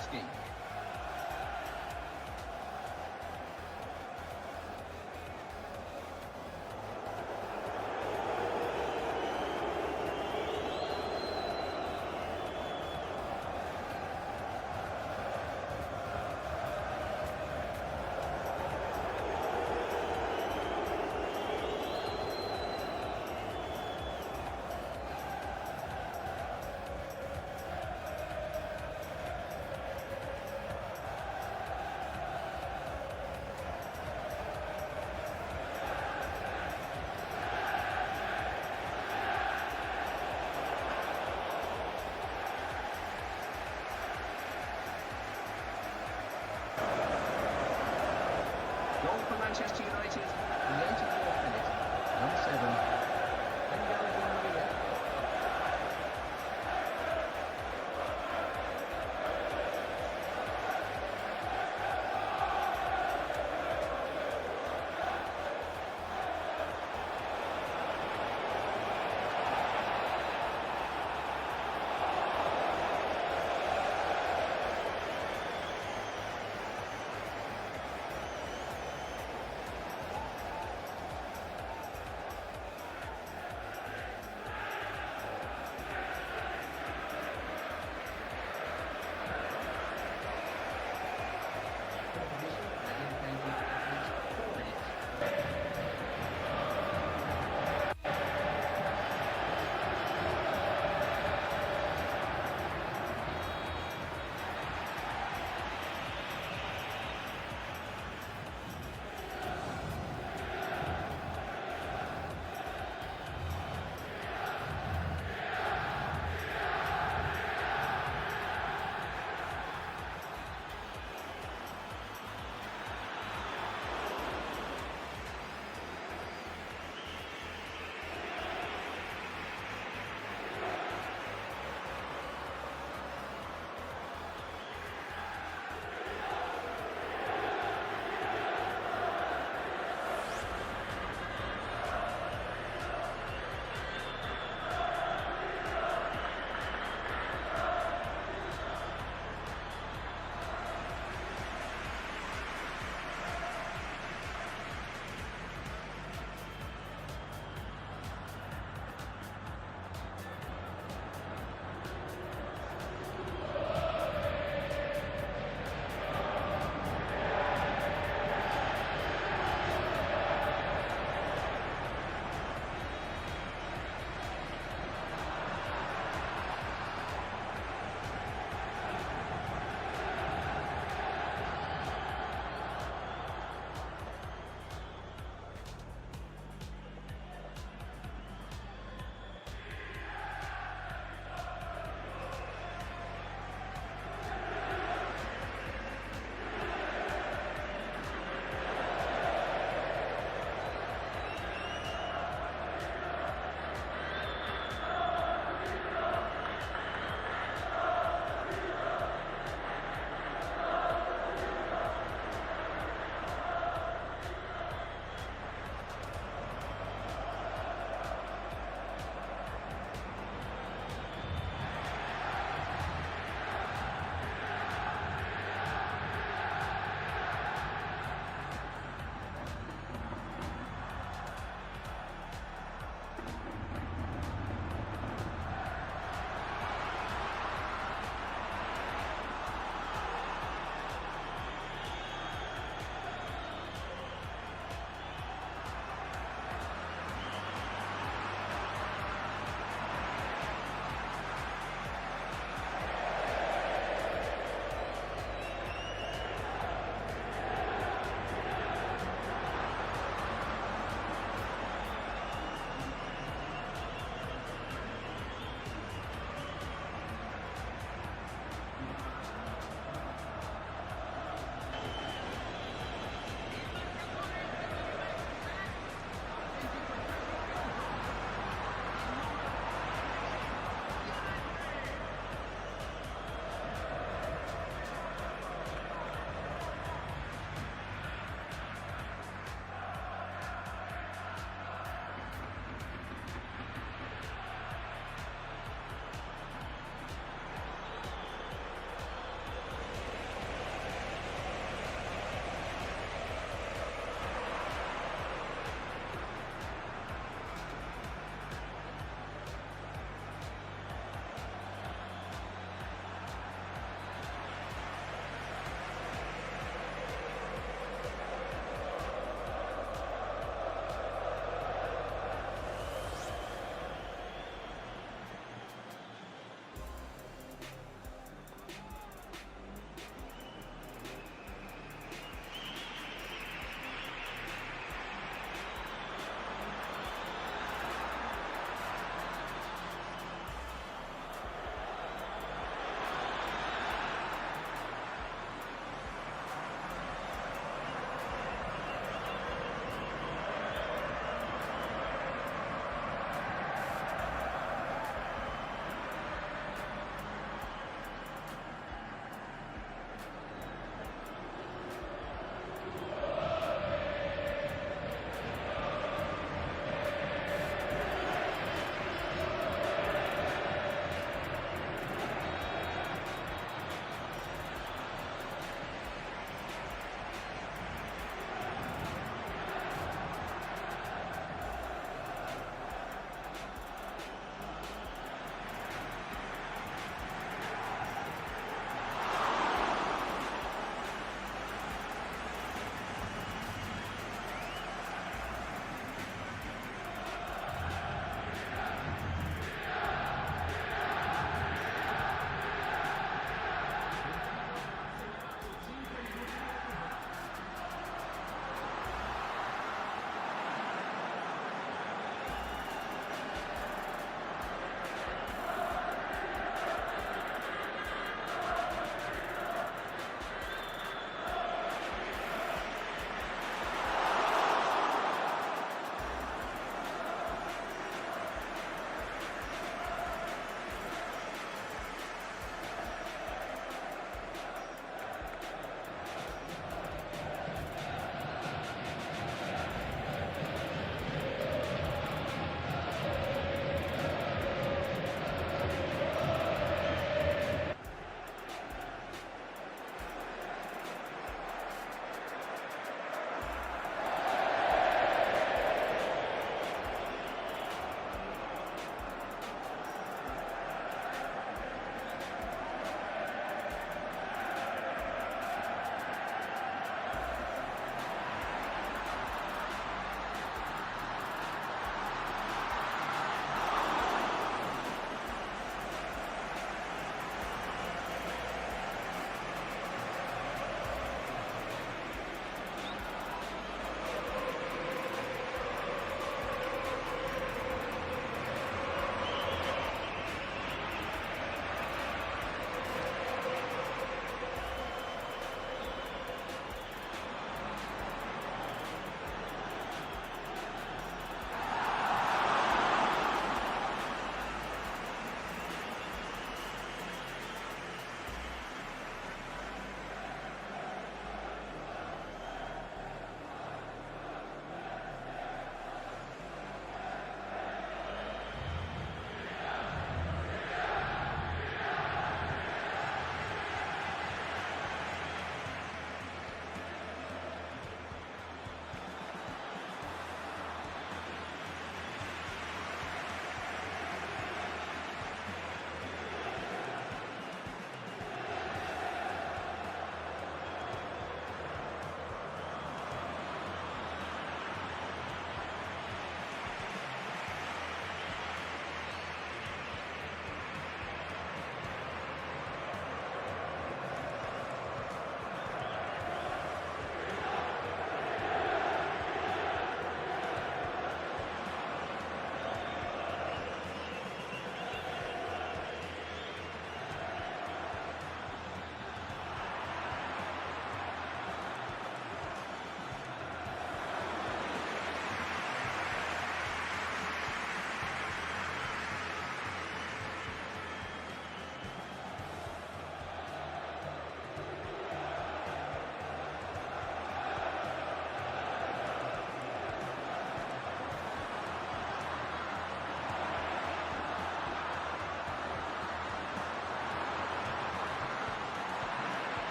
Kulusevski. Goal for Manchester United, the 84th minute, number 7, Angel Di Maria.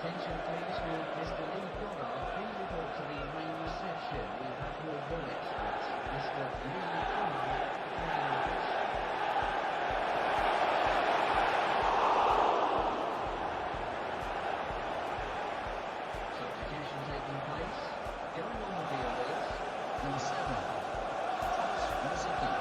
Attention please, will Mr. Lee Goddard please report to the main reception? We have your wallet at Mr. Lee Goddard. Substitution taking place. Going on the field is number 7, Thomas Rosicky.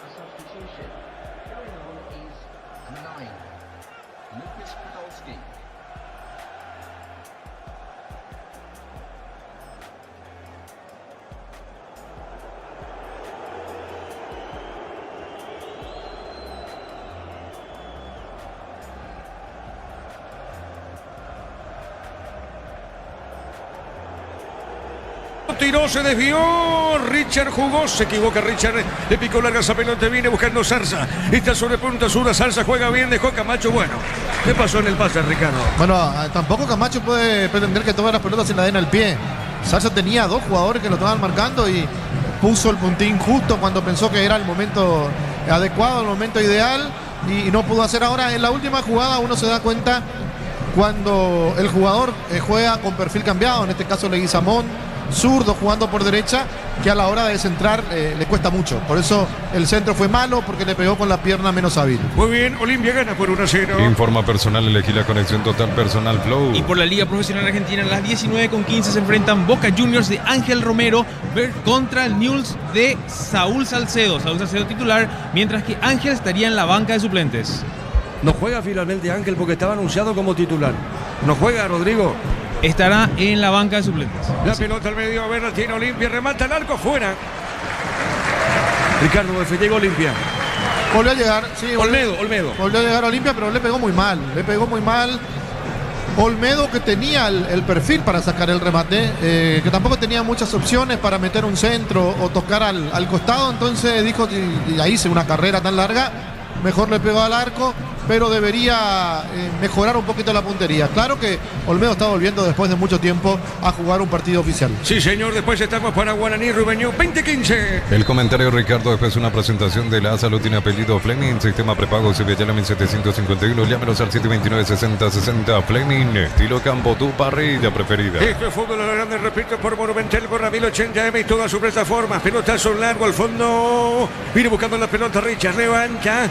Substitution. Going on is 9, Lucas Podolski. Tiró, se desvió, Richard jugó, se equivoca Richard, le picó larga esa pelota, viene buscando Zarza, está sobre punta sur, Zarza juega bien, dejó Camacho, bueno, ¿qué pasó en el pase, Ricardo? Bueno, tampoco Camacho puede pretender que todas las pelotas se la den al pie. Zarza tenía 2 jugadores que lo estaban marcando y puso el puntín justo cuando pensó que era el momento adecuado, el momento ideal, y no pudo hacer. Ahora en la última jugada uno se da cuenta cuando el jugador juega con perfil cambiado, en este caso Leguizamón, zurdo jugando por derecha, que a la hora de centrar le cuesta mucho. Por eso el centro fue malo, porque le pegó con la pierna menos hábil. Muy bien, Olimpia gana por 1-0. Informa personal, elegí la conexión total personal Flow. Y por la Liga Profesional Argentina, a las 19:15 se enfrentan Boca Juniors de Ángel Romero contra el Newell's de Saúl Salcedo. Saúl Salcedo titular, mientras que Ángel estaría en la banca de suplentes. No juega finalmente Ángel porque estaba anunciado como titular. No juega Rodrigo. Estará en la banca de suplentes. La pelota al medio, a ver, la tiene Olimpia, remata el arco, fuera. Ricardo, llega Olimpia. Volvió a llegar, sí. Olmedo. Volvió a llegar a Olimpia, pero le pegó muy mal. Olmedo, que tenía el perfil para sacar el remate, que tampoco tenía muchas opciones para meter un centro o tocar al costado, entonces dijo, y ahí hice una carrera tan larga, mejor le pegó al arco, pero debería mejorar un poquito la puntería. Claro que Olmedo está volviendo después de mucho tiempo a jugar un partido oficial. Sí, señor, después estamos para Guaraní Rubeño 2015. El comentario, Ricardo, después una presentación de la Salud, tiene apellido Fleming, sistema prepago Civiatela 1751, llámenos al 729-6060 Fleming, estilo campo, tu parrilla preferida. Esto es fútbol a la grande, repito, por Monumental, por 1080M y todas sus plataformas. Pelotazo largo al fondo, viene buscando la pelota Richard, levanta.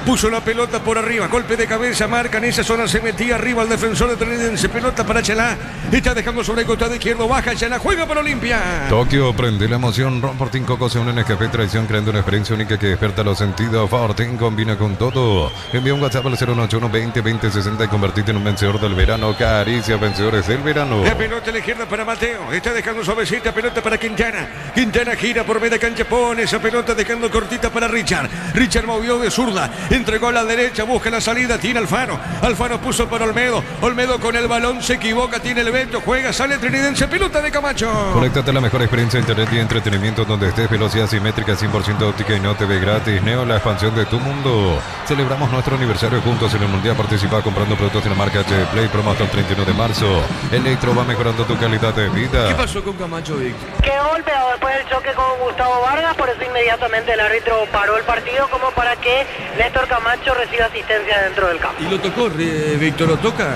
puso la pelota por arriba, golpe de cabeza, marca en esa zona, se metía arriba el defensor de Trinidense, pelota para Chalá, está dejando sobre el costado izquierdo, baja Chalá, juega para Olimpia. Tokio prende la emoción, Ron Fortín Coco se une en Café Traición creando una experiencia única que despierta los sentidos. Fortín combina con todo. Envía un WhatsApp al 091 20 20 60 y convertirte en un vencedor del verano. Caricia, vencedores del verano. La pelota a la izquierda para Mateo, está dejando suavecita, pelota para Quintana. Quintana gira por media cancha, pone esa pelota dejando cortita para Richard. Richard movió de zurda, entregó a la derecha, busca la salida, tiene Alfaro. Alfaro puso para Olmedo. Olmedo con el balón se equivoca, tiene el Beto, juega, sale Trinidense, pelota de Camacho. Conéctate a la mejor experiencia de internet y entretenimiento donde estés, velocidad simétrica, 100% óptica y no TV gratis. Neo, la expansión de tu mundo. Celebramos nuestro aniversario juntos en el Mundial. Participa comprando productos de la marca HP Play, promo hasta el 31 de marzo. Electro va mejorando tu calidad de vida. ¿Qué pasó con Camacho, Víctor? Quedó golpeado después del choque con Gustavo Vargas, por eso inmediatamente el árbitro paró el partido como para que Néstor Camacho reciba asistencia dentro del campo. ¿Y lo tocó, Víctor, lo toca?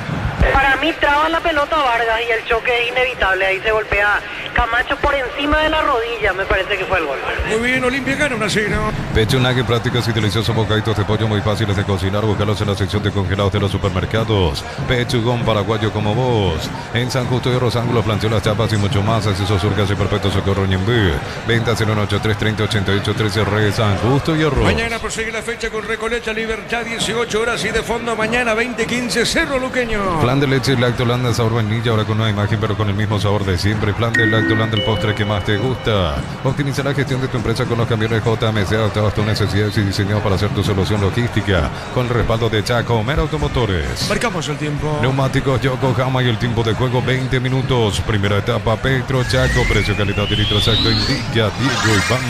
Para mí traba la pelota Vargas y el choque es inevitable, ahí se golpea Camacho por encima de la rodilla, me parece que fue el gol. Muy bien, Olimpia gana 1-0. Pechunague, prácticos y deliciosos bocaditos de pollo muy fáciles de cocinar. Búscalos en la sección de congelados de los supermercados. Pechugón paraguayo como vos. En San Justo y Rosángulo planteó las chapas y mucho más. Acceso Surcas y Perpetuo Socorro Ñembú. Ventas en 183 30 88 13 Re San Justo y Arroz. Mañana prosigue la fecha con Recoleta Libertad, 18 horas y de fondo mañana 20:15 Cerro Luqueño. Plan de leche Lactolanda sabor vainilla, ahora con una imagen pero con el mismo sabor de siempre. Plan de Lactolanda, el postre que más te gusta. Optimiza la gestión de tu empresa con los camiones JMC adaptados a tus necesidades y diseñados para hacer tu solución logística. Con el respaldo de Chaco Mera Automotores. Marcamos el tiempo. Neumáticos Yokohama y el tiempo de juego 20 minutos. Primera etapa Petro Chaco. Precio, calidad y litro exacto indica Diego Iván.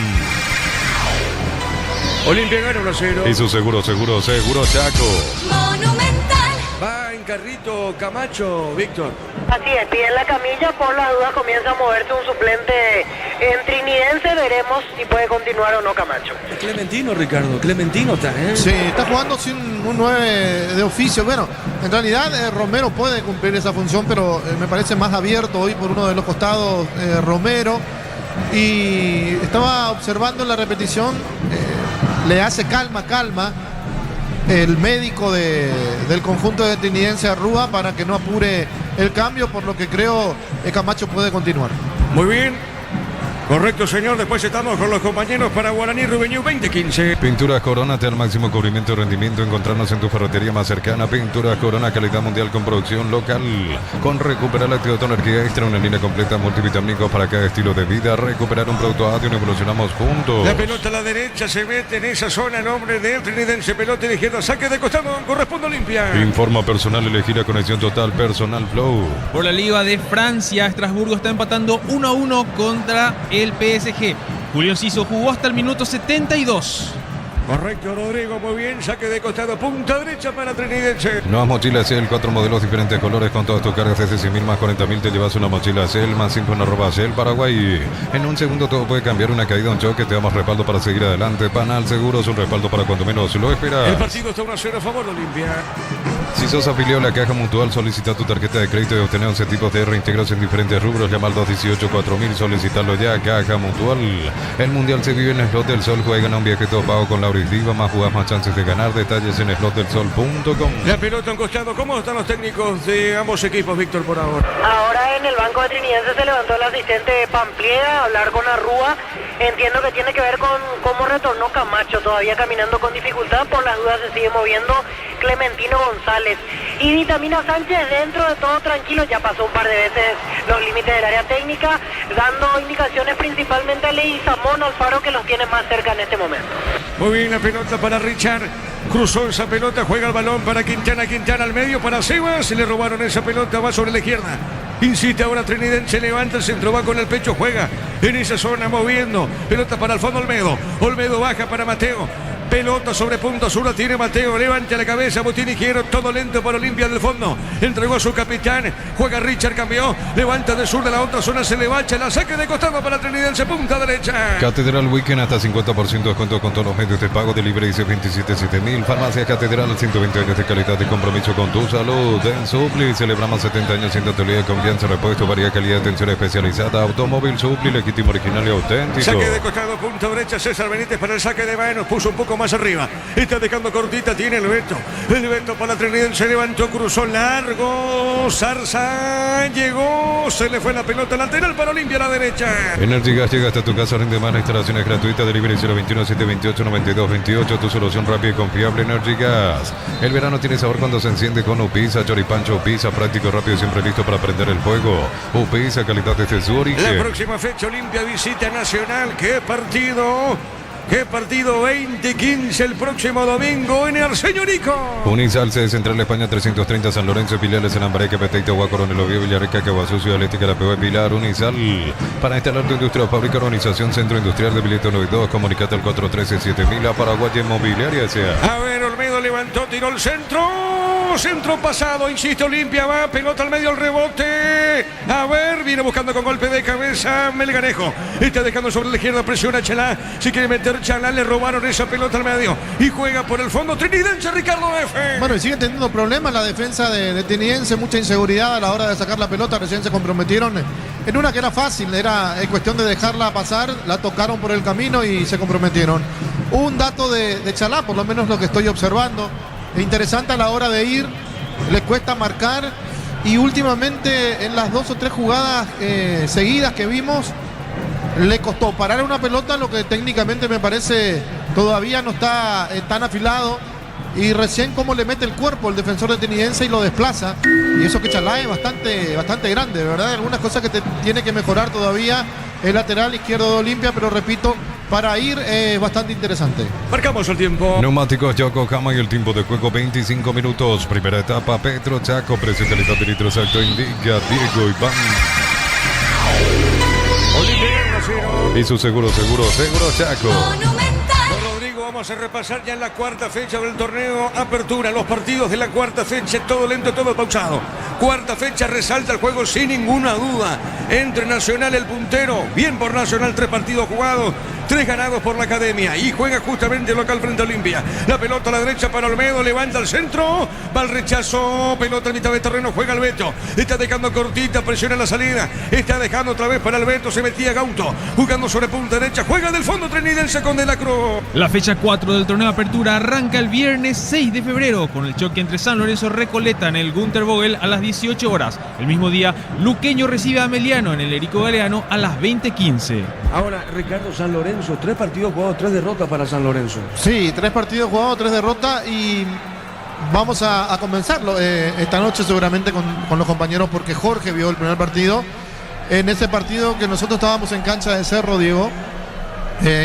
Olimpia gana 1-0. Y su seguro Chaco. Monumental. Va en carrito Camacho, Víctor. Así es, piden la camilla, por las dudas comienza a moverse un suplente en Trinidense, veremos si puede continuar o no Camacho. Clementino, Ricardo, Clementino está, ¿eh? Sí, está jugando sin un 9 de oficio. Bueno, en realidad Romero puede cumplir esa función, pero me parece más abierto hoy por uno de los costados Romero. Y estaba observando en la repetición, le hace calma el médico del conjunto de Trinidense a Rúa para que no apure el cambio, por lo que creo que Camacho puede continuar. Muy bien. Correcto, señor. Después estamos con los compañeros para Guaraní Rubeñú 2015. Pinturas Corona te da el máximo cubrimiento y rendimiento. Encontrarnos en tu ferretería más cercana. Pinturas Corona, calidad mundial con producción local. Con recuperar la actividad de energía extra, una línea completa multivitamínicos para cada estilo de vida. Recuperar un producto ADI, evolucionamos juntos. La pelota a la derecha se mete en esa zona. Nombre de Trinidense. Pelota de izquierda. Saque de costado. Corresponde a Olimpia. Informa personal, elegir a conexión total. Personal Flow. Por la Liga de Francia, Estrasburgo está empatando 1-1 contra el PSG. Julio Enciso jugó hasta el minuto 72. Correcto, Rodrigo, muy bien. Saque de costado, punta derecha para Trinidense. Nuevas mochilas Cel, 4 modelos, diferentes colores con todas tus cargas desde 100.000 más 40.000. Te llevas una mochila Cel, más 5 en @Cel Paraguay. En un segundo todo puede cambiar, una caída, un choque. Te damos respaldo para seguir adelante. Panal Seguros, un respaldo para cuando menos lo esperas. El partido está 1-0 a favor de Olimpia. Si sos afiliado a la Caja Mutual, solicita tu tarjeta de crédito y obtener 11 tipos de reintegros en diferentes rubros. Llama al 218-4000, solicitalo ya. Caja Mutual. El Mundial se vive en Slot del Sol. Juegan a un viaje todo pago con la Aurisdiva. Más jugás, más chances de ganar. Detalles en slotdelsol.com. La pelota a un costado. ¿Cómo están los técnicos de ambos equipos, Víctor, por ahora? Ahora en el banco de Trinidense se levantó el asistente Pampliega a hablar con Arrúa. Entiendo que tiene que ver con cómo retornó Camacho, todavía caminando con dificultad. Por las dudas se sigue moviendo Clementino González. Y Vitamina Sánchez, dentro de todo tranquilo, ya pasó un par de veces los límites del área técnica, dando indicaciones principalmente a Leguizamón Alfaro, que los tiene más cerca en este momento. Muy bien, la pelota para Richard. Cruzó esa pelota, juega el balón para Quintana al medio, para Sebas. Se le robaron esa pelota, va sobre la izquierda. Insiste ahora Trinidense, levanta el centro, va con el pecho, juega en esa zona moviendo. Pelota para el fondo Olmedo. Olmedo baja para Mateo. Pelota sobre punta sur, la tiene Mateo, levanta la cabeza, botín izquierdo, todo lento para Olimpia del fondo. Entregó a su capitán, juega Richard, cambió, levanta de sur de la otra zona, se le va, la saque de costado para Trinidense, punta derecha. Catedral Weekend, hasta 50% de descuento con todos los medios de pago, delivery dice 27.000. Farmacia Catedral, 120 años de calidad y compromiso con tu salud. En Supli celebramos 70 años sin tatuaje de confianza, repuesto, variedad, calidad, atención especializada. Automóvil Supli, legítimo, original y auténtico. Saque de costado, punta derecha, César Benítez para el saque de manos, puso un poco poco más arriba. Está dejando cortita, tiene el Beto. El Beto para Trinidad, se levantó, cruzó largo. Zarza llegó, se le fue la pelota lateral para Olimpia a la derecha. Energy Gas llega hasta tu casa, rinde más, instalaciones gratuitas, delivery 021-728-9228, tu solución rápida y confiable. Energy Gas. El verano tiene sabor cuando se enciende con Upisa, choripancho Upisa, práctico, rápido, siempre listo para prender el fuego. Upisa, calidad desde su origen. La próxima fecha, Olimpia visita Nacional. ¡Qué partido! ¡Qué partido! 20-15 el próximo domingo en el Señorico. Unisal, sede Central España 330, San Lorenzo, Pilares, en Ambareque, Peteito, Coronel Oviedo, Villarrica, Caguazú, Ciudad Atlética, La Pegó, Pilar. Unisal, para instalar tu industria o fábrica, organización Centro Industrial de Billeto 92, comunicate al 413-7000, a Paraguay Inmobiliaria S.A. A ver, Olmedo levantó, tiró el centro pasado, insiste Olimpia, va, pelota al medio, el rebote. A ver, viene buscando con golpe de cabeza Melgarejo. Está dejando sobre la izquierda, presiona Chalá. Si quiere meter Chalá, le robaron esa pelota al medio. Y juega por el fondo Trinidense, Ricardo F. Bueno, y sigue teniendo problemas la defensa de Trinidense, mucha inseguridad a la hora de sacar la pelota. Recién se comprometieron en una que era fácil, era cuestión de dejarla pasar, la tocaron por el camino y se comprometieron. Un dato de Chalá, por lo menos lo que estoy observando. Interesante a la hora de ir, le cuesta marcar y últimamente en las 2 o 3 jugadas seguidas que vimos le costó parar una pelota, lo que técnicamente me parece todavía no está tan afilado, y recién como le mete el cuerpo el defensor de Trinidense y lo desplaza, y eso que Chalá es bastante grande, ¿verdad? Algunas cosas que tiene que mejorar todavía el lateral izquierdo de Olimpia, pero repito, para ir bastante interesante. Marcamos el tiempo. Neumáticos Yokohama y el tiempo de juego 25 minutos. Primera etapa, Petro Chaco, precio de calidad de litros alto, indica Diego Iván. Y su seguro Chaco. Rodrigo, vamos a repasar ya en la cuarta fecha del torneo Apertura. Los partidos de la cuarta fecha, todo lento, todo pausado. Cuarta fecha, resalta el juego sin ninguna duda. Entre Nacional el puntero, bien por Nacional, 3 partidos jugados, 3 ganados por la Academia, y juega justamente local frente a Olimpia. La pelota a la derecha para Olmedo, levanta el centro, va al rechazo, pelota en mitad de terreno, juega el Beto, está dejando cortita, presiona la salida, está dejando otra vez para el Beto, se metía Gauto, jugando sobre punta derecha, juega del fondo Trinidense con De la Cruz. La fecha 4 del torneo Apertura arranca el viernes 6 de febrero con el choque entre San Lorenzo Recoleta en el Gunter Vogel a las 18 horas. El mismo día, Luqueño recibe a Ameliano en el Erico Galeano a las 20:15. Ahora, Ricardo, San Lorenzo, 3 partidos jugados, 3 derrotas para San Lorenzo. Sí, 3 partidos jugados, 3 derrotas, y vamos a comenzarlo esta noche seguramente con los compañeros, porque Jorge vio el primer partido. En ese partido que nosotros estábamos en cancha de Cerro, Diego,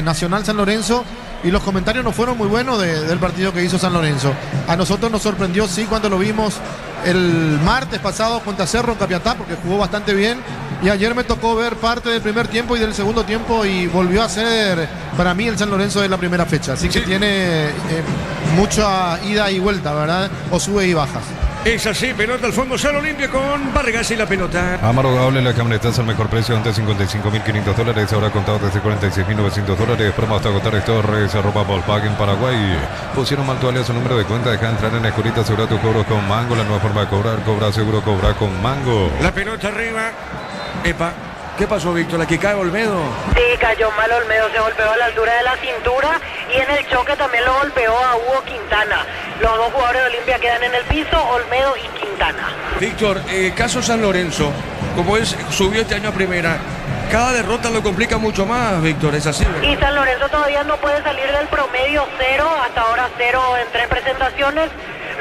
Nacional San Lorenzo, y los comentarios no fueron muy buenos del partido que hizo San Lorenzo. A nosotros nos sorprendió, sí, cuando lo vimos el martes pasado contra Cerro en Capiatá, porque jugó bastante bien, y ayer me tocó ver parte del primer tiempo y del segundo tiempo, y volvió a ser para mí el San Lorenzo de la primera fecha, así que sí, tiene mucha ida y vuelta, ¿verdad? O sube y bajas. Es así, pelota al fondo, San Olimpia con Vargas y la pelota. Amaro Gable, la camionetaza al mejor precio, antes $55.500, ahora contado desde $46.900. Promo hasta agotar Torres, arroba Volkswagen Paraguay. Pusieron mal tu alias, su número de cuenta, deja entrar en la escurita, asegura tus cobros con Mango, la nueva forma de cobrar, cobra seguro, cobra con Mango. La pelota arriba, epa. ¿Qué pasó, Víctor? ¿La que cae Olmedo? Sí, cayó mal Olmedo, se golpeó a la altura de la cintura, y en el choque también lo golpeó a Hugo Quintana. Los 2 jugadores de Olimpia quedan en el piso, Olmedo y Quintana. Víctor, caso San Lorenzo, como subió este año a primera, cada derrota lo complica mucho más, Víctor, es así, ¿verdad? Y San Lorenzo todavía no puede salir del promedio 0, hasta ahora 0 en 3 presentaciones.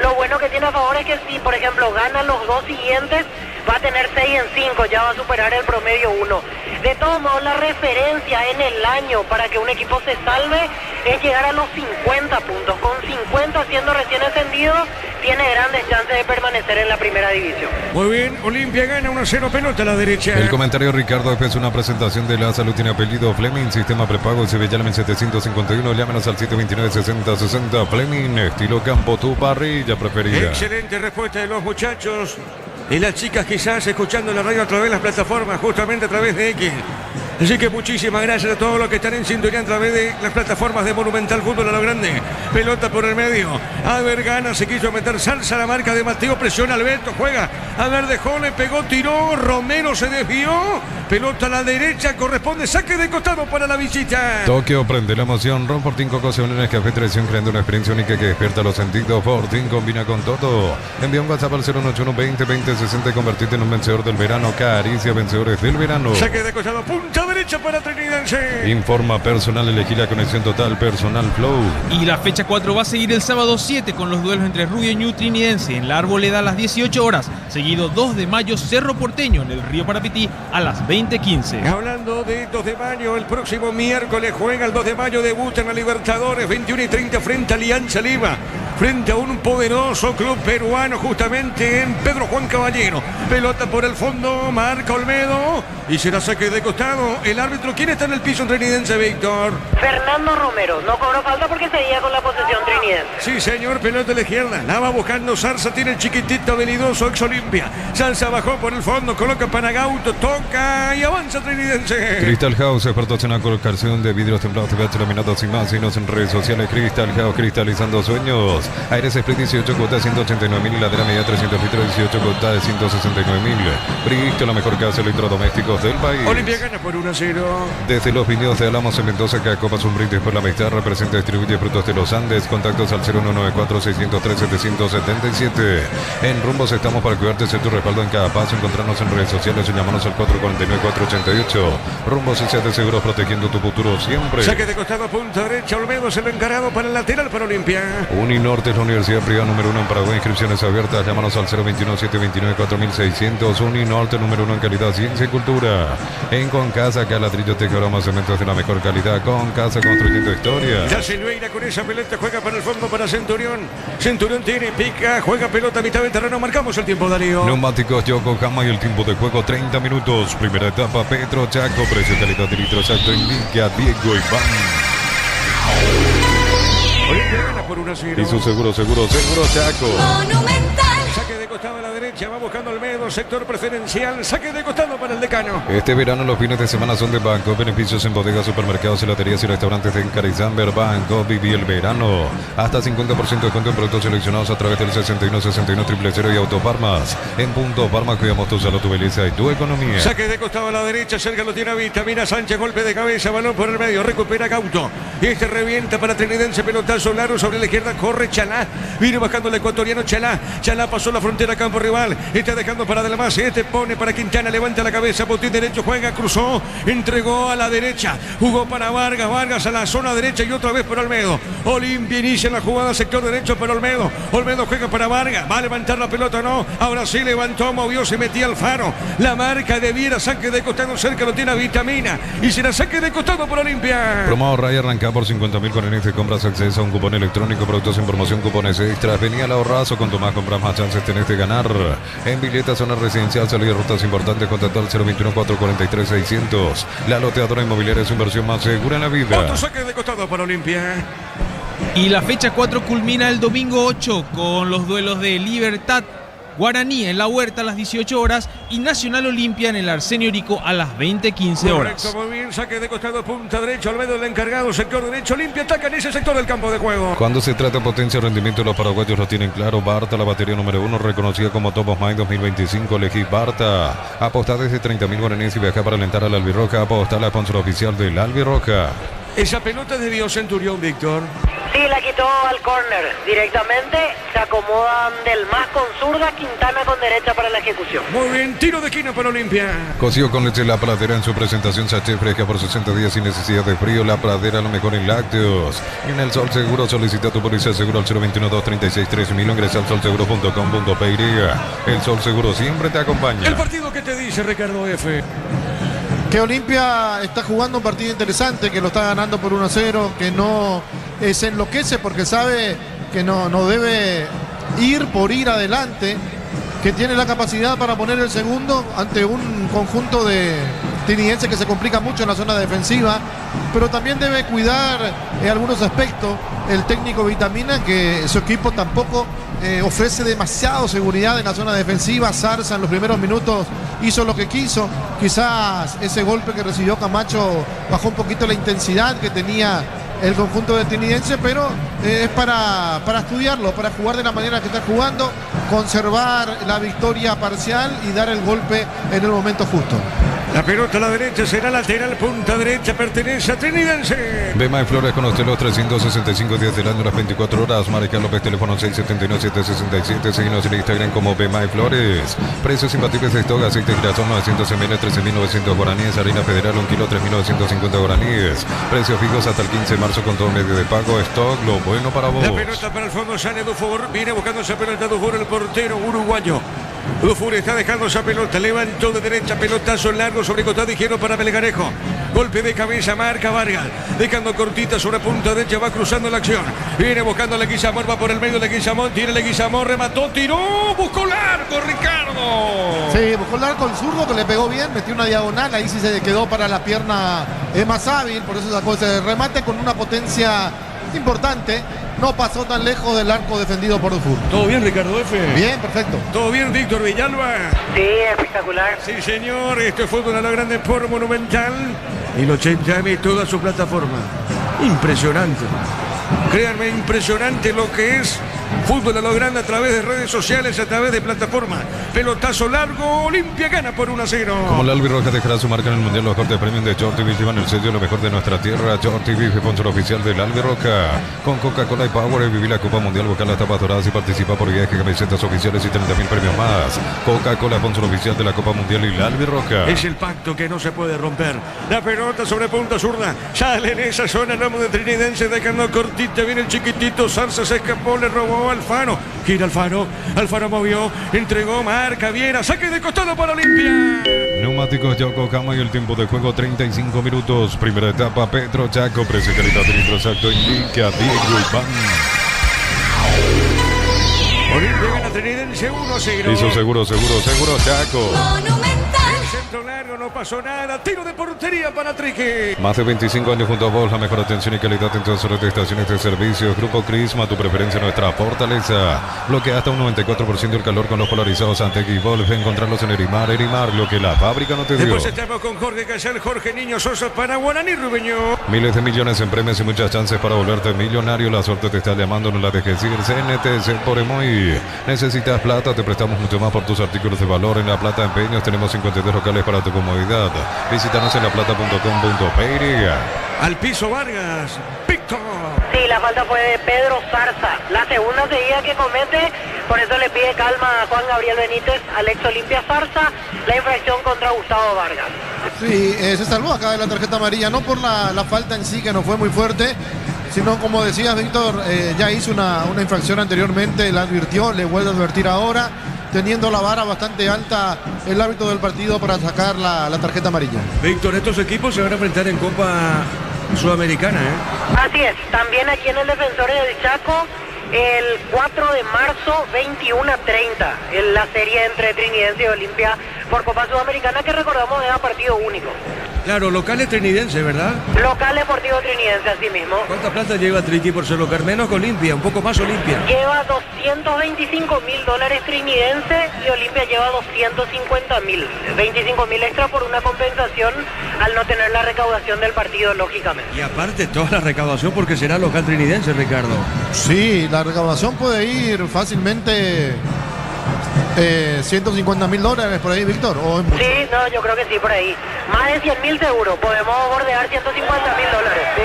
Lo bueno que tiene a favor es que si, por ejemplo, ganan los 2 siguientes, va a tener 6 en 5, ya va a superar el promedio 1. De todos modos, la referencia en el año para que un equipo se salve es llegar a los 50 puntos. Con 50 siendo recién ascendido, tiene grandes chances de permanecer en la primera división. Muy bien, Olimpia gana 1-0, pelota a la derecha. El comentario Ricardo es una presentación de La Salud, tiene apellido Fleming, sistema prepago, Sevillalamen 751, llámenos al 729-6060, Fleming, estilo campo, tu parrilla preferida. Excelente respuesta de los muchachos y las chicas, quizás escuchando la radio a través de las plataformas, justamente a través de X. Así que muchísimas gracias a todos los que están en sintonía a través de las plataformas de Monumental Fútbol a lo grande. Pelota por el medio. A ver, gana, se quiso meter salsa a la marca de Mateo, presiona Alberto, juega. A ver, dejó, le pegó, tiró, Romero se desvió. Pelota a la derecha, corresponde saque de costado para la visita. Tokio prende la emoción. Ron Fortín Coco se une en el Café Tradición, creando una experiencia única que despierta los sentidos. Fortín combina con todo. Envía un WhatsApp al 081 20 20 60 y convertirte en un vencedor del verano. Caricia, vencedores del verano. Saque de costado, punta derecha para Trinidense. Informa personal, elegí la conexión total, personal flow. Y la fecha 4 va a seguir el sábado 7 con los duelos entre Rubio Ñu Trinidense en la Arboleda a las 18 horas. Seguido 2 de mayo Cerro Porteño en el Río Parapití a las 20:15. Hablando de 2 de mayo, el próximo miércoles juega el 2 de mayo, debuta en la Libertadores, 21:30 frente a Alianza Lima. Frente a un poderoso club peruano justamente en Pedro Juan Caballero. Pelota por el fondo, marca Olmedo y será saque de costado. El árbitro, ¿quién está en el piso trinidense, Víctor? Fernando Romero, no cobró falta porque seguía con la posesión trinidense. Sí, señor, pelota a la izquierda. La va buscando Zarza, tiene el chiquitito habilidoso ex Olimpia. Zarza bajó por el fondo, coloca para Gauto, toca y avanza Trinidense. Crystal House, expertos en la colocación de vidrios templados, terminados sin más, signos en redes sociales. Crystal House, cristalizando sueños. Aires Split 18 cuotas 189.000, ladera media 300 litros 18 cuotas de 169.000. Bristol, la mejor casa de electrodomésticos del país. Olimpia gana por 1-0. Desde los viñedos de Alamos en Mendoza, que Copas un brindis por la amistad, representa y distribuye frutos de los Andes. Contactos al 0194-603-777. En Rumbos estamos para cuidarte, ser tu respaldo en cada paso. Encontrarnos en redes sociales o llamarnos al 449-488. Rumbos y de seguros, protegiendo tu futuro siempre. Saque de costado, punta derecha, Olmedo se lo encarado para el lateral para Olimpia. Uninorte es la universidad privada número 1 en Paraguay. Inscripciones abiertas. Llámanos al 021-729-4600. Uninorte número 1 en calidad, ciencia y cultura. En Concasa, que ladrillo, tejabroma, cementos de la mejor calidad. Concasa, construyendo historia. Ya Silveira con esa pelota juega para el fondo para Centurión. Centurión tiene, pica, juega pelota a mitad de terreno. Marcamos el tiempo, Darío. Neumáticos Yokohama y el tiempo de juego 30 minutos. Primera etapa, Petro Chaco. Precio, calidad de litro exacto en Liga, Diego Iván. Olimpia gana por 1-0. Y su seguro Chaco. Monumental. Saque de costado a la derecha, va buscando Olmedo, sector preferencial, saque de costado para el decano. Este verano los fines de semana son de Banco. Beneficios en bodegas, supermercados, heladerías y restaurantes en Carizamber. Banco, viví el verano. Hasta 50% de descuento en productos seleccionados a través del 61-61-000 y Autofarmas. En Punto Farma cuidamos tu salud, tu belleza y tu economía. Saque de costado a la derecha, cerca lo tiene a vista. Mira Sánchez, golpe de cabeza, balón por el medio, recupera Gauto. Y este revienta para Trinidense, pelotazo largo sobre la izquierda, corre Chalá. Viene bajando el ecuatoriano Chalá. Chalá pasó la frontera, campo rival. Está dejando para Delmas. Este pone para Quintana, levanta la cabeza, botín derecho, juega, cruzó, entregó a la derecha. Jugó para Vargas, Vargas a la zona derecha y otra vez para Olmedo. Olimpia inicia la jugada, sector derecho para Olmedo. Olmedo juega para Vargas. Va a levantar la pelota, no. Ahora sí levantó, movió, se metía al faro. La marca de Viera, saque de costado cerca, lo tiene a Vitamina. Y será saque de costado por Olimpia. Promo Ray arranca por 50.000 con el de compras, acceso a un cupón electrónico, productos en promoción, cupones extras. Venía al ahorrazo, con más compras, más chances tenés de ganar. En Vileta, zona residencial, salida de rutas importantes, contacto al 021-443-600. La loteadora inmobiliaria es su inversión más segura en la vida. Otro saque de costado para Olimpia. Y la fecha 4 culmina el domingo 8 con los duelos de Libertad Guaraní en la Huerta a las 18 horas y Nacional Olimpia en el Arsenio Urico a las 20:15 horas. Correcto, muy bien, saque de costado, punta derecho, Olmedo el encargado, sector derecho, Olimpia ataca en ese sector del campo de juego. Cuando se trata de potencia y rendimiento, los paraguayos lo tienen claro. Barta, la batería número 1, reconocida como Top of Mind 2025. Elegí Barta. Apostá desde 30.000 guaraníes y viaja para alentar al Albirroja. Apostá la sponsor oficial del Albirroja. Esa pelota debió Centurión, Víctor. Sí, la quitó al córner directamente. Se acomodan del más con zurda, Quintana con derecha para la ejecución. Muy bien, tiro de esquina para Olimpia. Cocido con leche La Pradera en su presentación sachet fresca por 60 días sin necesidad de frío. La Pradera, lo mejor en lácteos. Y en el Sol Seguro solicita tu póliza seguro al 021-236-3000. Ingresa al solseguro.com.py. El Sol Seguro siempre te acompaña. El partido que te dice Ricardo F. Que Olimpia está jugando un partido interesante, que lo está ganando por 1-0, que no se enloquece porque sabe que no debe ir por ir adelante, que tiene la capacidad para poner el segundo ante un conjunto de Trinidense que se complica mucho en la zona defensiva, pero también debe cuidar algunos aspectos el técnico Vitamina, que su equipo tampoco ofrece demasiado seguridad en la zona defensiva. Zarza en los primeros minutos hizo lo que quiso, quizás ese golpe que recibió Camacho bajó un poquito la intensidad que tenía el conjunto de Trinidense, pero es para estudiarlo, para jugar de la manera que está jugando, conservar la victoria parcial y dar el golpe en el momento justo. La pelota a la derecha será lateral, punta derecha, pertenece a Trinidense. Bema y Flores con usted los 365 días del año, las 24 horas. Marica López, teléfono 679-767. Seguimos en Instagram como Bema y Flores. Precios imbatibles de stock: aceite girasol 900 ml, 13.900 guaraníes. Harina federal 1 kilo, 3.950 guaraníes. Precios fijos hasta el 15 de marzo con todo medio de pago. Stock, lo bueno para vos. La pelota para el fondo, sale Dufour, viene buscando esa pelota Dufour, el portero uruguayo. Dufour está dejando esa pelota, levantó de derecha, pelotazo largo sobre costado izquierdo para Melgarejo. Golpe de cabeza, marca Vargas, dejando cortita sobre punta derecha, va cruzando la acción. Viene buscando Leguizamón, va por el medio Leguizamón, tiene Leguizamón, remató, tiró, buscó largo, Ricardo. Sí, buscó largo el zurdo que le pegó bien, metió una diagonal, ahí sí se quedó para la pierna más hábil, por eso sacó ese remate con una potencia importante. No pasó tan lejos del arco defendido por Dufour. ¿Todo bien, Ricardo F? Bien, perfecto. ¿Todo bien, Víctor Villalba? Sí, espectacular. Sí, señor, esto es fútbol a la grande por Monumental. Y el 80M toda su plataforma. Impresionante. Créanme, impresionante lo que es fútbol a lo grande a través de redes sociales, a través de plataforma. Pelotazo largo, Olimpia gana por 1-0. Como la albirroja dejará su marca en el Mundial, los cortes premium de Short TV llevan el sello lo mejor de nuestra tierra. Short TV, sponsor oficial del albirroja. Con Coca-Cola y Power, viví la Copa Mundial, buscar las tapas doradas y participa por viajes, camisetas oficiales y 30.000 premios más. Coca-Cola, sponsor oficial de la Copa Mundial y la albirroja. Es el pacto que no se puede romper. La pelota sobre punta zurda. Sale en esa zona el lomo de Trinidense, dejando cortita. Viene el chiquitito. Zarza se escapó, le robó a Alfaro. Gira Alfaro. Alfaro movió, entregó, marca, Viera. Saque de costado para Olimpia. Neumáticos Yokohama y el tiempo de juego 35 minutos. Primera etapa, Petro Chaco. Precio, calidad de litro exacto indica Diego Iván. Olimpia gana Trinidense 1-0. Hizo seguro Chaco. Centro largo, no pasó nada. Tiro de portería para Triqui. Más de 25 años junto a vos, la mejor atención y calidad en todas las estaciones de servicio. Grupo Crisma, tu preferencia, nuestra fortaleza. Bloquea hasta un 94% el calor con los polarizados Antec y Wolf. Encontrarlos en Erimar, lo que la fábrica no te dio. Después estamos con Jorge Casal, Jorge Niño Sosa para Guaraní Rubeño. Miles de millones en premios y muchas chances para volverte millonario. La suerte te está llamando, no la dejes ir. CNTC por Emoy. Necesitas plata, te prestamos mucho más por tus artículos de valor. En La Plata Empeños tenemos 52 locales para tu comodidad. Visítanos en laplata.com.py. Al piso Vargas, Víctor. Sí, la falta fue de Pedro Zarza. La segunda seguida que comete, por eso le pide calma a Juan Gabriel Benítez al ex Olimpia Zarza. La infracción contra Gustavo Vargas. Sí, se salvó acá de la tarjeta amarilla, no por la falta en sí, que no fue muy fuerte, sino como decías, Víctor, ya hizo una infracción anteriormente, la advirtió, le vuelve a advertir ahora, teniendo la vara bastante alta el árbitro del partido para sacar la tarjeta amarilla. Víctor, estos equipos se van a enfrentar en Copa Sudamericana, ¿eh? Así es, también aquí en el Defensores del Chaco, el 4 de marzo, 21:30, en la serie entre Trinidense y Olimpia por Copa Sudamericana, que recordamos era partido único. Claro, local es Trinidense, ¿verdad? Local Deportivo Trinidense, así mismo. ¿Cuánta plata lleva Triqui por ser local? Menos que Olimpia, un poco más Olimpia. Lleva $225.000 Trinidense y Olimpia lleva 250.000. 25.000 extra por una compensación al no tener la recaudación del partido, lógicamente. Y aparte toda la recaudación porque será local Trinidense, Ricardo. Sí, la recaudación puede ir fácilmente $150.000 por ahí, Víctor, ¿o es mucho? Sí, no, yo creo que sí, por ahí. Más de 100.000 seguro, podemos bordear $150.000, ¿sí?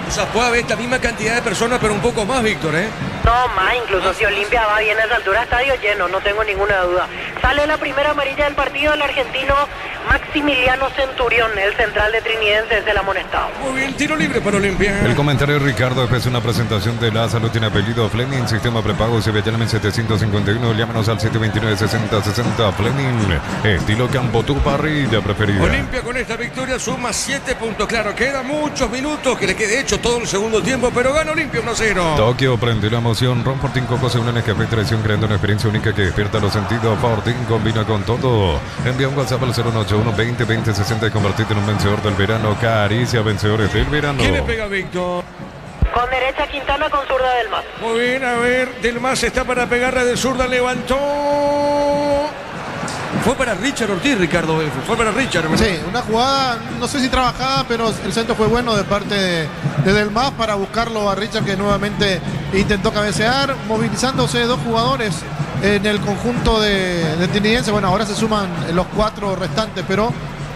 O sea, puede haber esta misma cantidad de personas, pero un poco más, Víctor, ¿eh? No, más incluso, si Olimpia va bien a esa altura, estadio lleno, no tengo ninguna duda. Sale la primera amarilla del partido, el argentino Maximiliano Centurión, el central de Trinidense, es el amonestado. Muy bien, tiro libre para Olimpia. El comentario de Ricardo es una presentación de La Salud tiene apellido Fleming, sistema prepago, se llamen 751, llámanos al 729-6060 Fleming, estilo campo, tu parrilla preferida. Olimpia con esta victoria suma 7 puntos, claro, quedan muchos minutos, que le quede hecho todo el segundo tiempo, pero gana Olimpia 1-0. Tokio prende la emoción, Ron Fortín Coco se une en Café Tradición creando una experiencia única que despierta los sentidos. Fortín, combina con todo. Envía un WhatsApp al 081 20 20 60 y convertirte en un vencedor del verano. Caricia, vencedores del verano. ¿Quién le pega, Víctor? Con derecha Quintana, con zurda Del Mas. Muy bien, a ver, Del Mas está para pegarla de zurda, levantó. Fue para Richard Ortiz, Ricardo. Fue para Richard, ¿verdad? Sí, una jugada, no sé si trabajada, pero el centro fue bueno de parte de Del Mas para buscarlo a Richard, que nuevamente intentó cabecear, movilizándose dos jugadores en el conjunto de Trinidense. Bueno, ahora se suman los 4 restantes, pero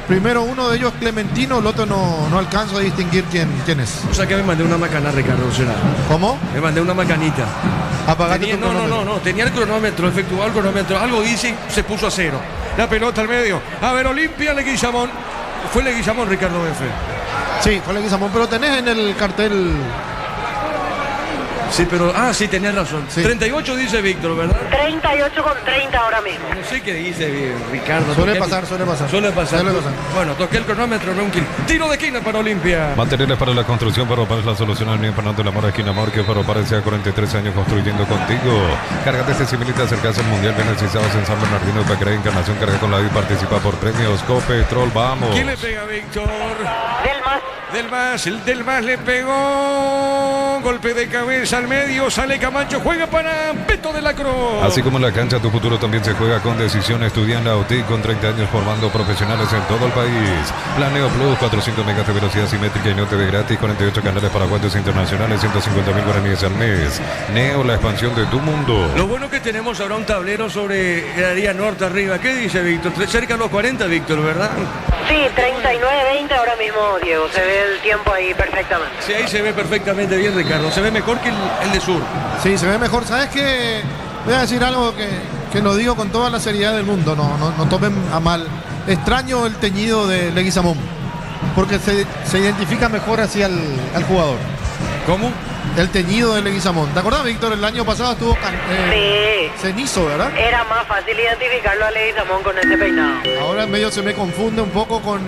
primero uno de ellos es Clementino, el otro no alcanzo a distinguir quién es. O sea que me mandé una macana, Ricardo. ¿Será? ¿Cómo? Me mandé una macanita. Apagate Tenía, tu cronómetro. no, tenía el cronómetro, efectuó el cronómetro, algo hice y se puso a 0. La pelota al medio. A ver, Olimpia, Leguizamón. Fue Leguizamón, Ricardo F. Sí, fue Leguizamón, pero tenés en el cartel. Sí, pero. Ah, sí, tenés razón. Sí. 38 dice Víctor, ¿verdad? 38 con 30 ahora mismo. No sé qué dice Ricardo. Suele Toqué- pasar. Suele pasar. Bueno, toqué el cronómetro, no un kill. Tiro de esquina para Olimpia. Materiales para la construcción. Ferropar es la solución al nivel Fernando del Amor, esquina Amor, que Ferropar sea 43 años construyendo contigo. Cárgate este similita, acercarse al mundial. Viernes y sábados en San Bernardino, Paquera, Encarnación. Carga con la vida y participa por premios. Copetrol, vamos. ¿Quién le pega, Víctor? Del Mas. El Del Mas le pegó. Golpe de cabeza al medio. Sale Camacho. Juega para Beto de la Cruz. Así como en la cancha, tu futuro también se juega con Decisión. Estudia en la UTI con 30 años formando profesionales en todo el país. Planeo Plus, 400 megas de velocidad simétrica y no TV gratis, 48 canales paraguayos internacionales, 150.000 guaraníes al mes. Neo, la expansión de tu mundo. Lo bueno que tenemos ahora un tablero sobre el área norte arriba. ¿Qué dice Víctor? Cerca de los 40, Víctor, ¿verdad? Sí, 39-20 ahora mismo, Diego. Se ve el tiempo ahí perfectamente. Sí, ahí se ve perfectamente bien, Ricardo. Se ve mejor que el de sur. Sí, se ve mejor. ¿Sabes qué? Voy a decir algo que lo digo con toda la seriedad del mundo. No tomen a mal. Extraño el teñido de Leguizamón, porque se identifica mejor hacia el jugador. ¿Cómo? El teñido de Leguizamón. ¿Te acordás, Víctor? El año pasado estuvo cenizo, ¿verdad? Era más fácil identificarlo a Leguizamón con ese peinado. Ahora en medio se me confunde un poco con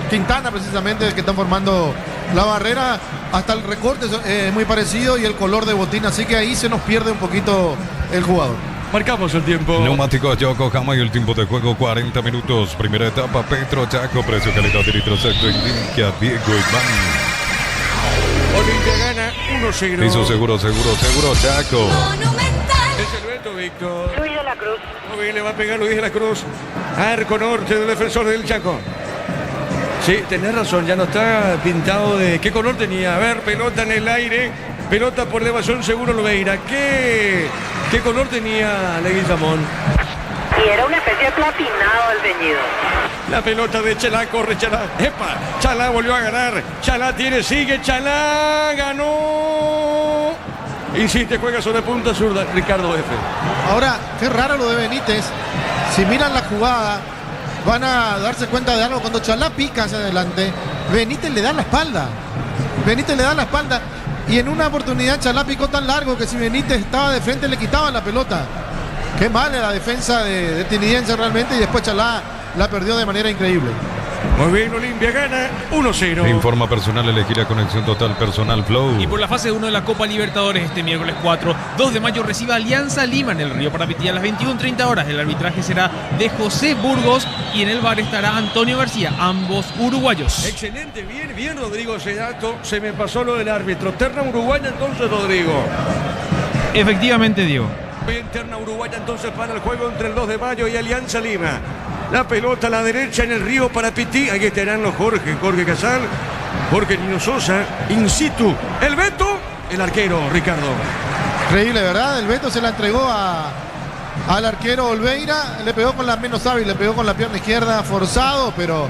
Quintana, precisamente, el que están formando la barrera. Hasta el recorte es muy parecido y el color de botín, así que ahí se nos pierde un poquito el jugador. Marcamos el tiempo. Neumáticos Yokohama y el tiempo de juego 40 minutos. Primera etapa, Petro Chaco, precio, calidad de litro secto, indica Diego Iván. Olimpia gana 1-0. Hizo seguro, Chaco. Es el Beto, Víctor. Luis de la Cruz. Muy bien, le va a pegar Luis de la Cruz. Arco norte del defensor del Chaco. Sí, tenés razón, ya no está pintado de... ¿Qué color tenía? A ver, pelota en el aire. Pelota por elevación, seguro Lobeira. ¿Qué color tenía Leguizamón? Y era una especie de platinado el teñido. La pelota de Chalá, corre Chalá. ¡Epa! Chalá volvió a ganar. Chalá sigue Chalá. Ganó. Y si te juega sobre punta zurda, Ricardo F. Ahora, qué raro lo de Benítez. Si miran la jugada, van a darse cuenta de algo. Cuando Chalá pica hacia adelante, Benítez le da la espalda. Y en una oportunidad Chalá picó tan largo que si Benítez estaba de frente le quitaba la pelota. Qué mal la defensa de Trinidense realmente, y después Chalá la perdió de manera increíble. Muy bien, Olimpia gana 1-0. Informa personal, elegir la conexión total personal Flow. Y por la fase 1 de la Copa Libertadores este miércoles 2 de mayo recibe Alianza Lima en el Río Parapetí a las 21:30 horas. El arbitraje será de José Burgos y en el VAR estará Antonio García, ambos uruguayos. Excelente, bien Rodrigo ese dato. Se me pasó lo del árbitro. Terna uruguaya entonces, Rodrigo. Efectivamente, Diego. Bien, terna uruguaya entonces para el juego entre el 2 de mayo y Alianza Lima. La pelota a la derecha en el Río Parapetí. Ahí estarán los Jorge Casal, Jorge Nino Sosa, in situ. El Beto, el arquero, Ricardo. Increíble, ¿verdad? El Beto se la entregó al arquero Olveira. Le pegó con la menos hábil, le pegó con la pierna izquierda, forzado, pero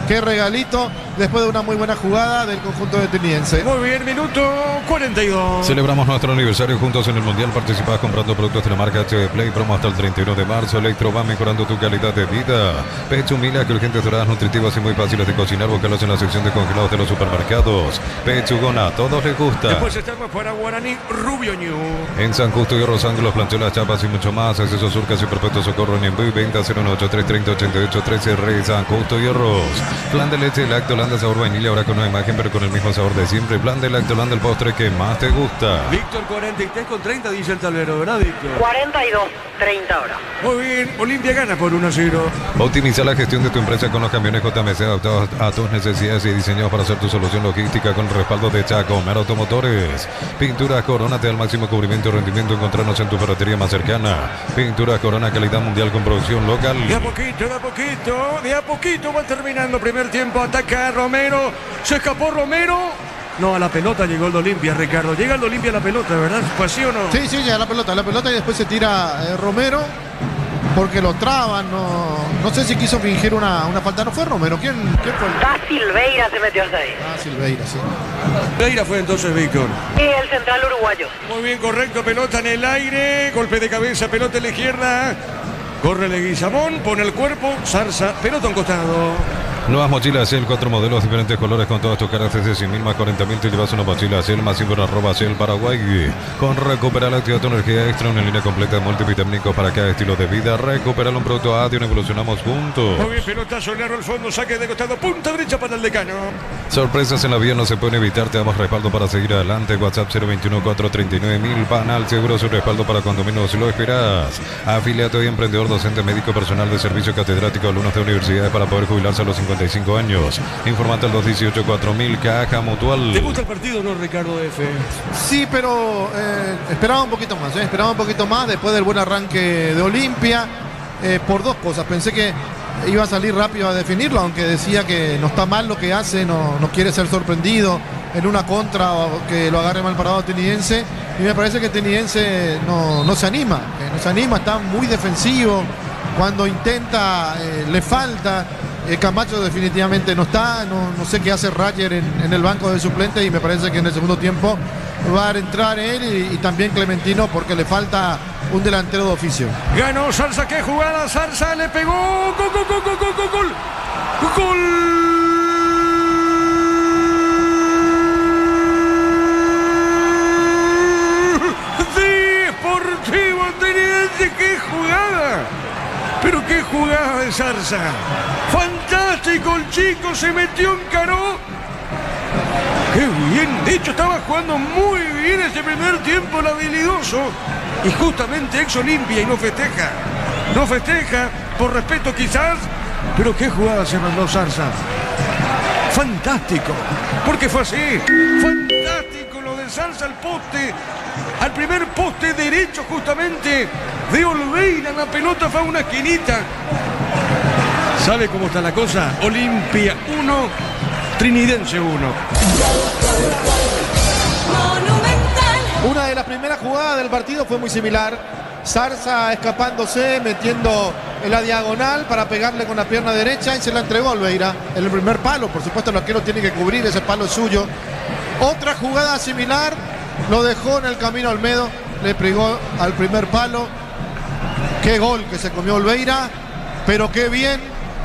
qué regalito después de una muy buena jugada del conjunto de Trinidense. Muy bien, minuto 42. Celebramos nuestro aniversario juntos en el Mundial. Participas comprando productos de la marca HP Play. Promo hasta el 31 de marzo. Electro va mejorando tu calidad de vida. Pecho Mila, crujientes doradas, nutritivas y muy fáciles de cocinar. Búscalos en la sección de congelados de los supermercados. Pechugona, a todos les gusta. Después estamos para Guaraní Rubio Ñu. En San Justo y Rosario, los plancholas, chapas y mucho más. Acceso Surcas y Perpetuo Socorro en Envío y venta 093 30 88 13 Rey San Justo y Arroz. Plan de leche, lacto, Plan de sabor vainilla, ahora con una imagen, pero con el mismo sabor de siempre. Plan de lactolán del postre que más te gusta. Víctor 43-30, dice el tablero, ¿verdad, Víctor? 42-30 ahora. Muy bien, Olimpia gana por 1-0. Optimiza la gestión de tu empresa con los camiones JMC adaptados a tus necesidades y diseñados para hacer tu solución logística con el respaldo de Chacomar Automotores. Pinturas Corona te da el máximo cubrimiento y rendimiento. Encontrarnos en tu ferretería más cercana. Pinturas Corona, calidad mundial con producción local. De a poquito va terminando primer tiempo. Ataca Romero. Se escapó Romero. No, a la pelota llegó el de Olimpia, Ricardo. Llega el de Olimpia a la pelota, ¿verdad? ¿Fue así o no? Sí, llega la pelota y después se tira Romero porque lo traban. No sé si quiso fingir una falta. No fue Romero. ¿Quién fue? Da Silveira se metió hasta ahí. Silveira, sí. Silveira fue entonces Víctor. Y el central uruguayo. Muy bien, correcto. Pelota en el aire. Golpe de cabeza, pelota en la izquierda. Corre Leguizamón, pone el cuerpo. Zarza, pelota a un costado. Nuevas mochilas Ciel, 4 modelos, diferentes colores con todas tus caras desde 100.000 más 40.000. Te llevas una mochila Ciel más info @ Ciel Paraguay. Con Recuperar activa tu energía extra, una línea completa de multivitamínicos para cada estilo de vida. Recuperar un producto ADIO, evolucionamos juntos. Muy bien, pelotazo largo al fondo, saque de costado, punta derecha para el decano. Sorpresas en la vida no se pueden evitar, te damos respaldo para seguir adelante. WhatsApp 021-439-1000. Panal Seguro, su respaldo para cuando menos lo esperas. Afiliado y emprendedor, docente, médico, personal de servicio, catedrático, alumnos de universidades para poder jubilarse a los 55 años. Informate al 218-4000, Caja Mutual. ¿Te gusta el partido, no, Ricardo F? Sí, pero esperaba un poquito más. Esperaba un poquito más después del buen arranque de Olimpia. Por dos cosas. Pensé que iba a salir rápido a definirlo, aunque decía que no está mal lo que hace, no quiere ser sorprendido en una contra o que lo agarre mal parado Tenidense. Y me parece que Tenidense no se anima. No se anima, está muy defensivo. Cuando intenta, le falta. Camacho definitivamente no está, no sé qué hace Rayer en el banco de suplentes y me parece que en el segundo tiempo va a entrar él y también Clementino porque le falta un delantero de oficio. Ganó Zarza, qué jugada, Zarza le pegó, gol. Deportivo Tenidense, qué jugada. Pero qué jugada de Zarza. Fantástico, el chico se metió, encaró. Qué bien, de hecho estaba jugando muy bien ese primer tiempo el habilidoso. Y justamente ex Olimpia y no festeja. No festeja, por respeto quizás. Pero qué jugada se mandó Zarza. Fantástico, porque fue así. Fantástico lo de Zarza al poste. Al primer poste derecho justamente de Olveira, la pelota fue a una esquinita. ¿Sabe cómo está la cosa? Olimpia 1, Trinidense 1. Una de las primeras jugadas del partido fue muy similar. Zarza escapándose, metiendo en la diagonal para pegarle con la pierna derecha y se la entregó a Olveira en el primer palo. Por supuesto, el arquero tiene que cubrir, ese palo es suyo. Otra jugada similar, lo dejó en el camino Olmedo, le pegó al primer palo. Qué gol que se comió Olveira, pero qué bien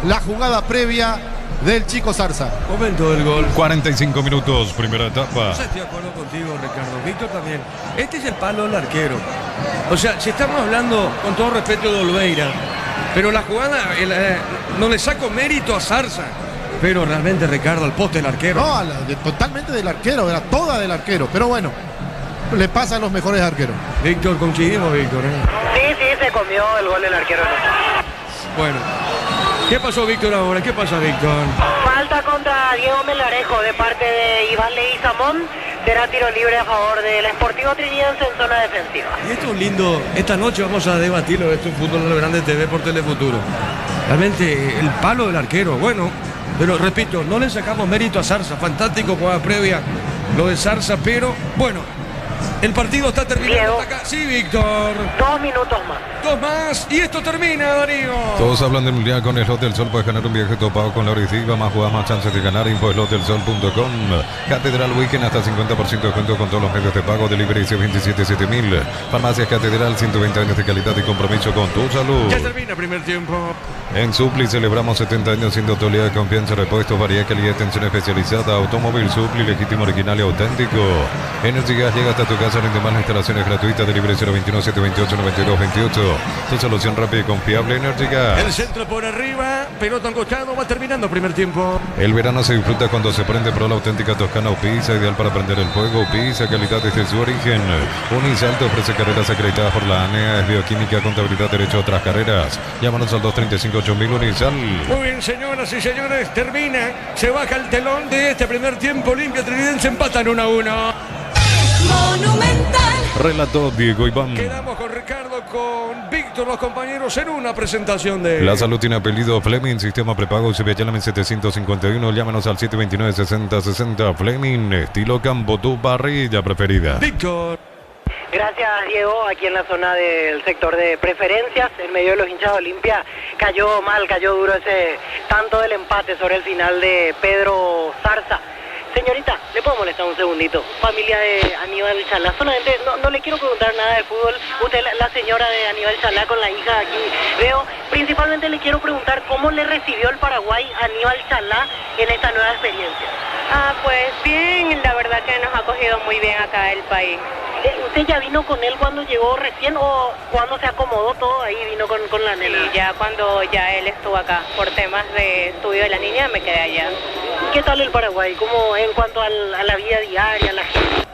la jugada previa del chico Zarza. Momento del gol. 45 minutos, primera etapa. Estoy de acuerdo contigo, Ricardo. Víctor también. Este es el palo del arquero. O sea, si estamos hablando con todo respeto de Olveira, pero la jugada no le saco mérito a Zarza. Pero realmente, Ricardo, al poste del arquero. No, totalmente del arquero, era toda del arquero. Pero bueno, le pasa a los mejores arqueros. Víctor, coincidimos, Víctor. Sí, se comió el gol del arquero. Bueno. ¿Qué pasó, Víctor, ahora? ¿Qué pasa, Víctor? Falta contra Diego Melgarejo de parte de Iván Leguizamón. Será tiro libre a favor del Sportivo Trinidense en zona defensiva. Y esto es un lindo... Esta noche vamos a debatirlo, esto es Fútbol de Grande TV por Telefuturo. Realmente, el palo del arquero, bueno... Pero repito, no le sacamos mérito a Zarza. Fantástico jugada previa lo de Zarza, pero bueno, el partido está terminando. Acá. Sí, Víctor. 2 minutos más. 2 más y esto termina, Darío. Todos hablan del mundial con Slot del Sol. Puedes ganar un viaje topado con la Oriciva. Más jugadas, más chances de ganar. Info.slotdelsol.com. Catedral Weekend hasta 50% de descuento con todos los medios de pago. Delivery C277000. Farmacias Catedral, 120 años de calidad y compromiso con tu salud. Ya termina primer tiempo. En Supli celebramos 70 años siendo autoridad de confianza, repuestos, variedad, calidad, atención especializada. Automóvil Supli, legítimo, original y auténtico. Energy Gas llega hasta tu casa Son en demás instalaciones gratuitas de libre 021 728 9228. Tu solución rápida y confiable, Energy Gas. El centro por arriba, pelota al costado, va terminando primer tiempo. El verano se disfruta cuando se prende pro la auténtica Toscana Pizza, ideal para prender el fuego. Pizza, calidad desde su origen. Unisal te ofrece carreras acreditadas por la ANEA, es bioquímica, contabilidad, derecho a otras carreras. Llámanos al 235-8000 Unisal. Muy bien, señoras y señores, termina. Se baja el telón de este primer tiempo. Olimpia Trinidense empatan 1-1. Monumental. Relató Diego Iván. Quedamos con Ricardo, con Víctor, los compañeros, en una presentación de... La salud tiene apellido Fleming, sistema prepago Civiachalam 751. Llámanos al 729-6060. Fleming, estilo campo, tu parrilla preferida. Víctor. Gracias, Diego. Aquí en la zona del sector de preferencias, en medio de los hinchas de Olimpia, cayó duro ese tanto del empate sobre el final de Pedro Zarza. Señorita, ¿le puedo molestar un segundito? Familia de Aníbal Chalá, solamente no le quiero preguntar nada de fútbol. Usted, la señora de Aníbal Chalá con la hija aquí, veo. Principalmente le quiero preguntar cómo le recibió el Paraguay Aníbal Chalá en esta nueva experiencia. Pues bien, la verdad que nos ha acogido muy bien acá el país. ¿Usted ya vino con él cuando llegó recién o cuando se acomodó todo ahí vino con la nena? Sí, ya cuando ya él estuvo acá, por temas de estudio de la niña me quedé allá. ¿Qué tal el Paraguay? ¿Cómo en cuanto a la vida diaria, la gente,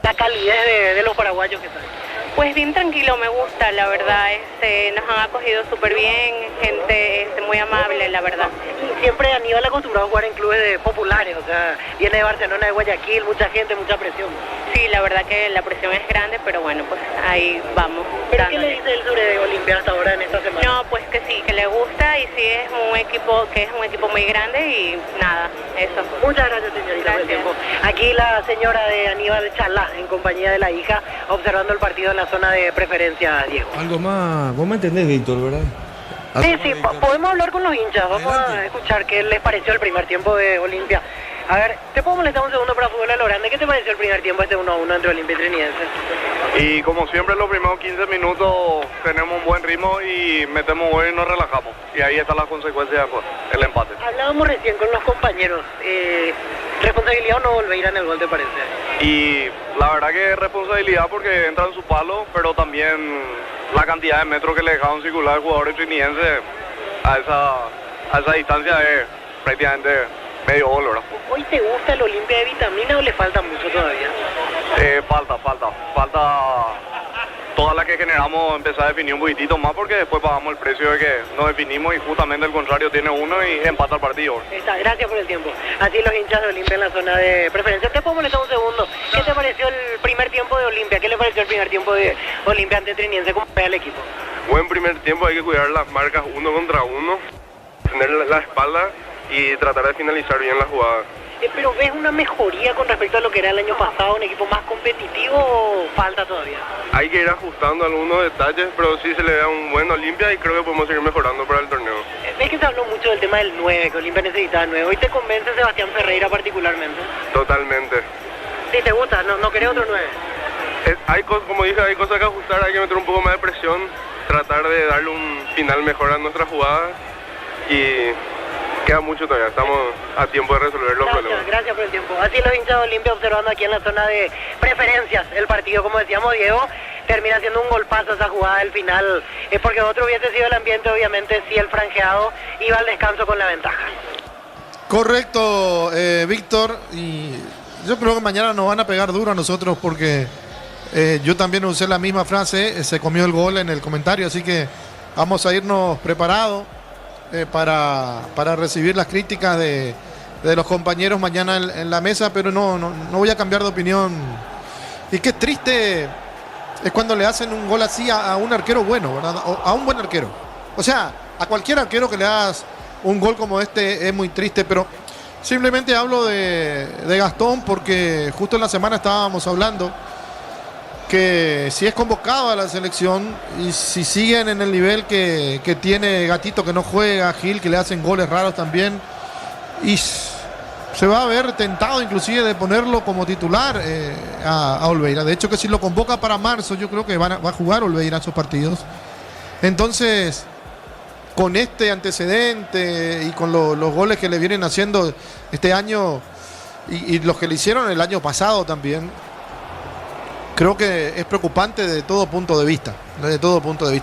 la calidez de los paraguayos que tal? Pues bien tranquilo, me gusta, la verdad, nos han acogido súper bien, gente muy amable, la verdad. Y siempre Aníbal acostumbrado a jugar en clubes populares, o sea, viene de Barcelona, de Guayaquil, mucha gente, mucha presión. Sí, la verdad que la presión es grande, pero bueno, pues ahí vamos. ¿Pero qué le dice él sobre Olimpia hasta ahora en esta semana? No, pues que sí, que le gusta y sí es un equipo muy grande y nada, eso. Muchas gracias, señorita, por el tiempo. Aquí la señora de Aníbal Chalá, en compañía de la hija, observando el partido en la zona de preferencia, Diego. Algo más, vos me entendés, Víctor, ¿verdad? Sí, podemos hablar con los hinchas, vamos a escuchar qué les pareció el primer tiempo de Olimpia. A ver, ¿te puedo molestar un segundo para fútbol a lo grande? ¿Qué te pareció el primer tiempo 1-1 entre Olimpia y Trinidense? Y como siempre los primeros 15 minutos tenemos un buen ritmo y metemos gol y nos relajamos. Y ahí están las consecuencias, pues, el empate. Hablábamos recién con los compañeros. ¿Responsabilidad o no volver en el gol, te parece? Y la verdad que es responsabilidad porque entra en su palo, pero también la cantidad de metros que le dejaron circular al jugador trinidense a esa distancia es prácticamente medio gol, ¿verdad? ¿Hoy te gusta el Olimpia de vitamina o le falta mucho todavía? Falta toda la que generamos empezar a definir un poquitito más porque después pagamos el precio de que nos definimos y justamente el contrario tiene uno y empata el partido. Gracias por el tiempo. Así los hinchas de Olimpia en la zona de preferencia. Te puedo molestar un segundo. ¿Qué te pareció el primer tiempo de Olimpia? ¿Qué le pareció el primer tiempo de Olimpia ante Trinidense? ¿Cómo pega el equipo? Buen primer tiempo, hay que cuidar las marcas uno contra uno, tener la espalda y tratar de finalizar bien la jugada. Pero ¿ves una mejoría con respecto a lo que era el año pasado, un equipo más competitivo o falta todavía? Hay que ir ajustando algunos detalles, pero sí se le da un buen Olimpia y creo que podemos seguir mejorando para el torneo. ¿Ves que se habló mucho del tema del 9, que Olimpia necesitaba 9? ¿Hoy te convence Sebastián Ferreira particularmente? Totalmente. Sí, ¿te gusta? ¿No querés otro 9? Como dije, hay cosas que ajustar, hay que meter un poco más de presión, tratar de darle un final mejor a nuestra jugada y... queda mucho todavía, estamos a tiempo de resolver los problemas. Gracias por el tiempo. Así los hinchas de Olimpia observando aquí en la zona de preferencias el partido, como decíamos, Diego, termina siendo un golpazo esa jugada del final, es porque otro hubiese sido el ambiente, obviamente, si el franjeado iba al descanso con la ventaja. Correcto, Víctor, y yo creo que mañana nos van a pegar duro a nosotros porque yo también usé la misma frase, se comió el gol en el comentario, así que vamos a irnos preparados. Para recibir las críticas de los compañeros mañana en la mesa, pero no voy a cambiar de opinión. Y qué triste es cuando le hacen un gol así a un arquero bueno, ¿verdad? A un buen arquero. O sea, a cualquier arquero que le hagas un gol como este es muy triste, pero simplemente hablo de Gastón porque justo en la semana estábamos hablando que si es convocado a la selección y si siguen en el nivel que tiene Gatito, que no juega, Gil, que le hacen goles raros también, y se va a ver tentado inclusive de ponerlo como titular a Olveira. De hecho que si lo convoca para marzo, yo creo que va a jugar Olveira esos partidos. Entonces, con este antecedente y con los goles que le vienen haciendo este año y los que le hicieron el año pasado también, creo que es preocupante desde todo punto de vista.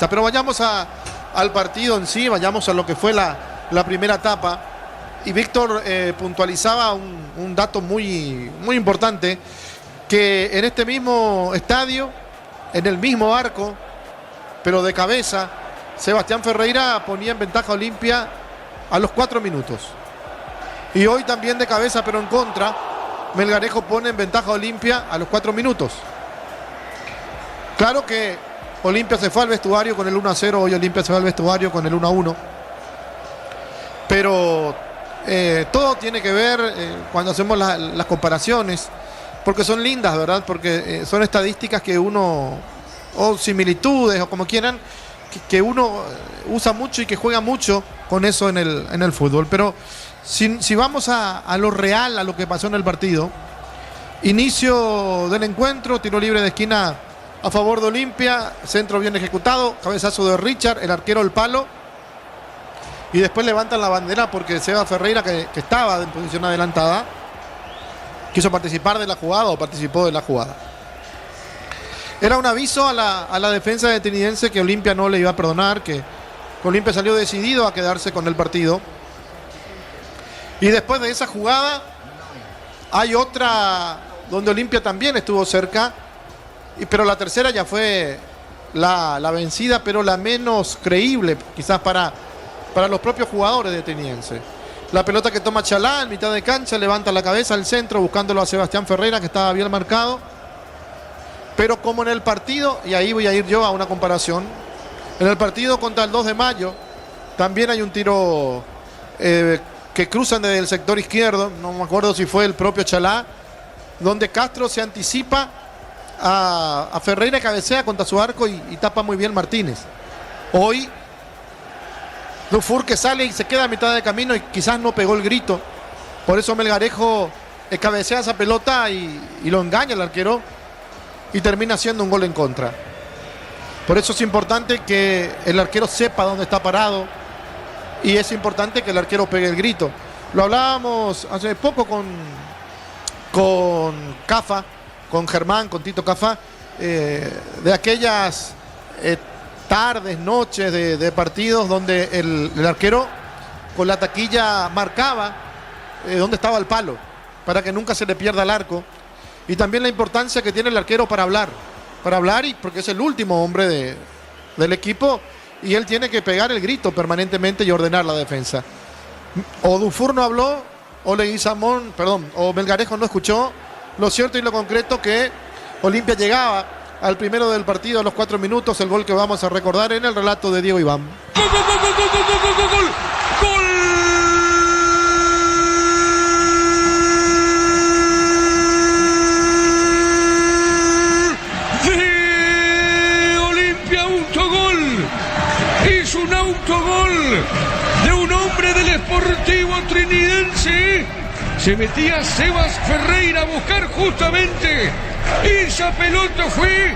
Pero vayamos al partido en sí, vayamos a lo que fue la primera etapa. Y Víctor puntualizaba un dato muy importante, que en este mismo estadio, en el mismo arco, pero de cabeza, Sebastián Ferreira ponía en ventaja a Olimpia a los 4 minutos. Y hoy también de cabeza, pero en contra, Melgarejo pone en ventaja a Olimpia a los 4 minutos. Claro que Olimpia se fue al vestuario con el 1-0, hoy Olimpia se va al vestuario con el 1-1. Pero todo tiene que ver cuando hacemos las comparaciones, porque son lindas, ¿verdad? Porque son estadísticas que uno, o similitudes, o como quieran, que uno usa mucho y que juega mucho con eso en el fútbol. Pero si vamos a lo real, a lo que pasó en el partido, inicio del encuentro, tiro libre de esquina a favor de Olimpia, centro bien ejecutado, cabezazo de Richard, el arquero al palo, y después levantan la bandera porque Seba Ferreira, que estaba en posición adelantada, quiso participar de la jugada o participó de la jugada. Era un aviso a la defensa de Trinidense que Olimpia no le iba a perdonar, que Olimpia salió decidido a quedarse con el partido. Y después de esa jugada hay otra donde Olimpia también estuvo cerca, pero la tercera ya fue la vencida, pero la menos creíble quizás para los propios jugadores de Trinidense. La pelota que toma Chalá en mitad de cancha, levanta la cabeza al centro buscándolo a Sebastián Ferreira, que estaba bien marcado. Pero como en el partido, y ahí voy a ir yo a una comparación, en el partido contra el 2 de mayo, también hay un tiro que cruzan desde el sector izquierdo, no me acuerdo si fue el propio Chalá, donde Castro se anticipa a Ferreira, cabecea contra su arco y tapa muy bien Martínez. Hoy Dufour, que sale y se queda a mitad de camino y quizás no pegó el grito, por eso Melgarejo cabecea esa pelota y lo engaña el arquero y termina haciendo un gol en contra. Por eso es importante que el arquero sepa dónde está parado y es importante que el arquero pegue el grito. Lo hablábamos hace poco con Cafa, con Germán, con Tito Cafa, de aquellas tardes, noches de partidos donde el arquero con la taquilla marcaba dónde estaba el palo para que nunca se le pierda el arco, y también la importancia que tiene el arquero para hablar y porque es el último hombre del equipo y él tiene que pegar el grito permanentemente y ordenar la defensa. O Dufour no habló, o Melgarejo no escuchó. Lo cierto y lo concreto que Olimpia llegaba al primero del partido a los 4 minutos, el gol que vamos a recordar en el relato de Diego Iván. ¡Gol! De Olimpia, autogol. Es un autogol de un hombre del Sportivo Trinidense. Se metía Sebas Ferreira a buscar justamente esa pelota, fue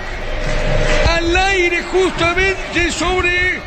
al aire justamente sobre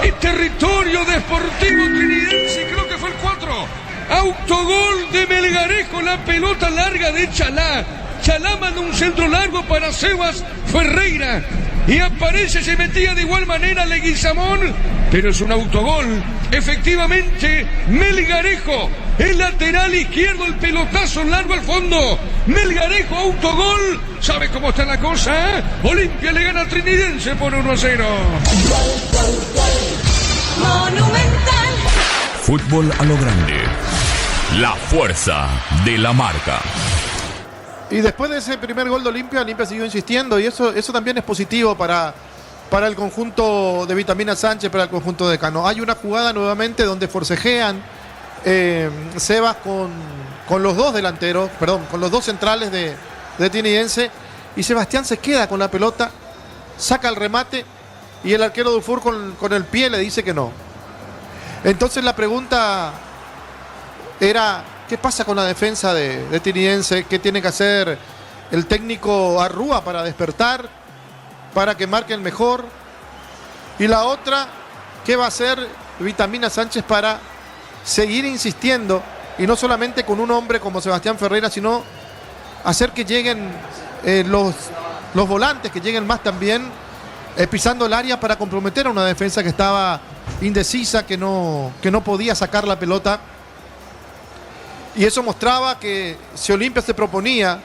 el territorio de Sportivo Trinidense, creo que fue el 4. Autogol de Melgarejo, la pelota larga de Chalá. Chalá manda un centro largo para Sebas Ferreira y aparece, se metía de igual manera Leguizamón, pero es un autogol. Efectivamente, Melgarejo, el lateral izquierdo, el pelotazo largo al fondo. Melgarejo, autogol. ¿Sabe cómo está la cosa? Olimpia le gana al Trinidense por 1-0. Monumental. Fútbol a lo grande. La fuerza de la marca. Y después de ese primer gol de Olimpia siguió insistiendo y eso también es positivo para el conjunto de Vitamina Sánchez, para el conjunto de Cano. Hay una jugada nuevamente donde forcejean Sebas con los dos delanteros, con los dos centrales de Trinidense, y Sebastián se queda con la pelota, saca el remate y el arquero Dufour con el pie le dice que no. Entonces la pregunta era: ¿qué pasa con la defensa de Trinidense? ¿Qué tiene que hacer el técnico Arrúa para despertar, para que marquen mejor? Y la otra, ¿qué va a hacer Vitamina Sánchez para seguir insistiendo? Y no solamente con un hombre como Sebastián Ferreira, sino hacer que lleguen los volantes que lleguen más también, pisando el área para comprometer a una defensa que estaba indecisa, que no podía sacar la pelota. Y eso mostraba que si Olimpia se proponía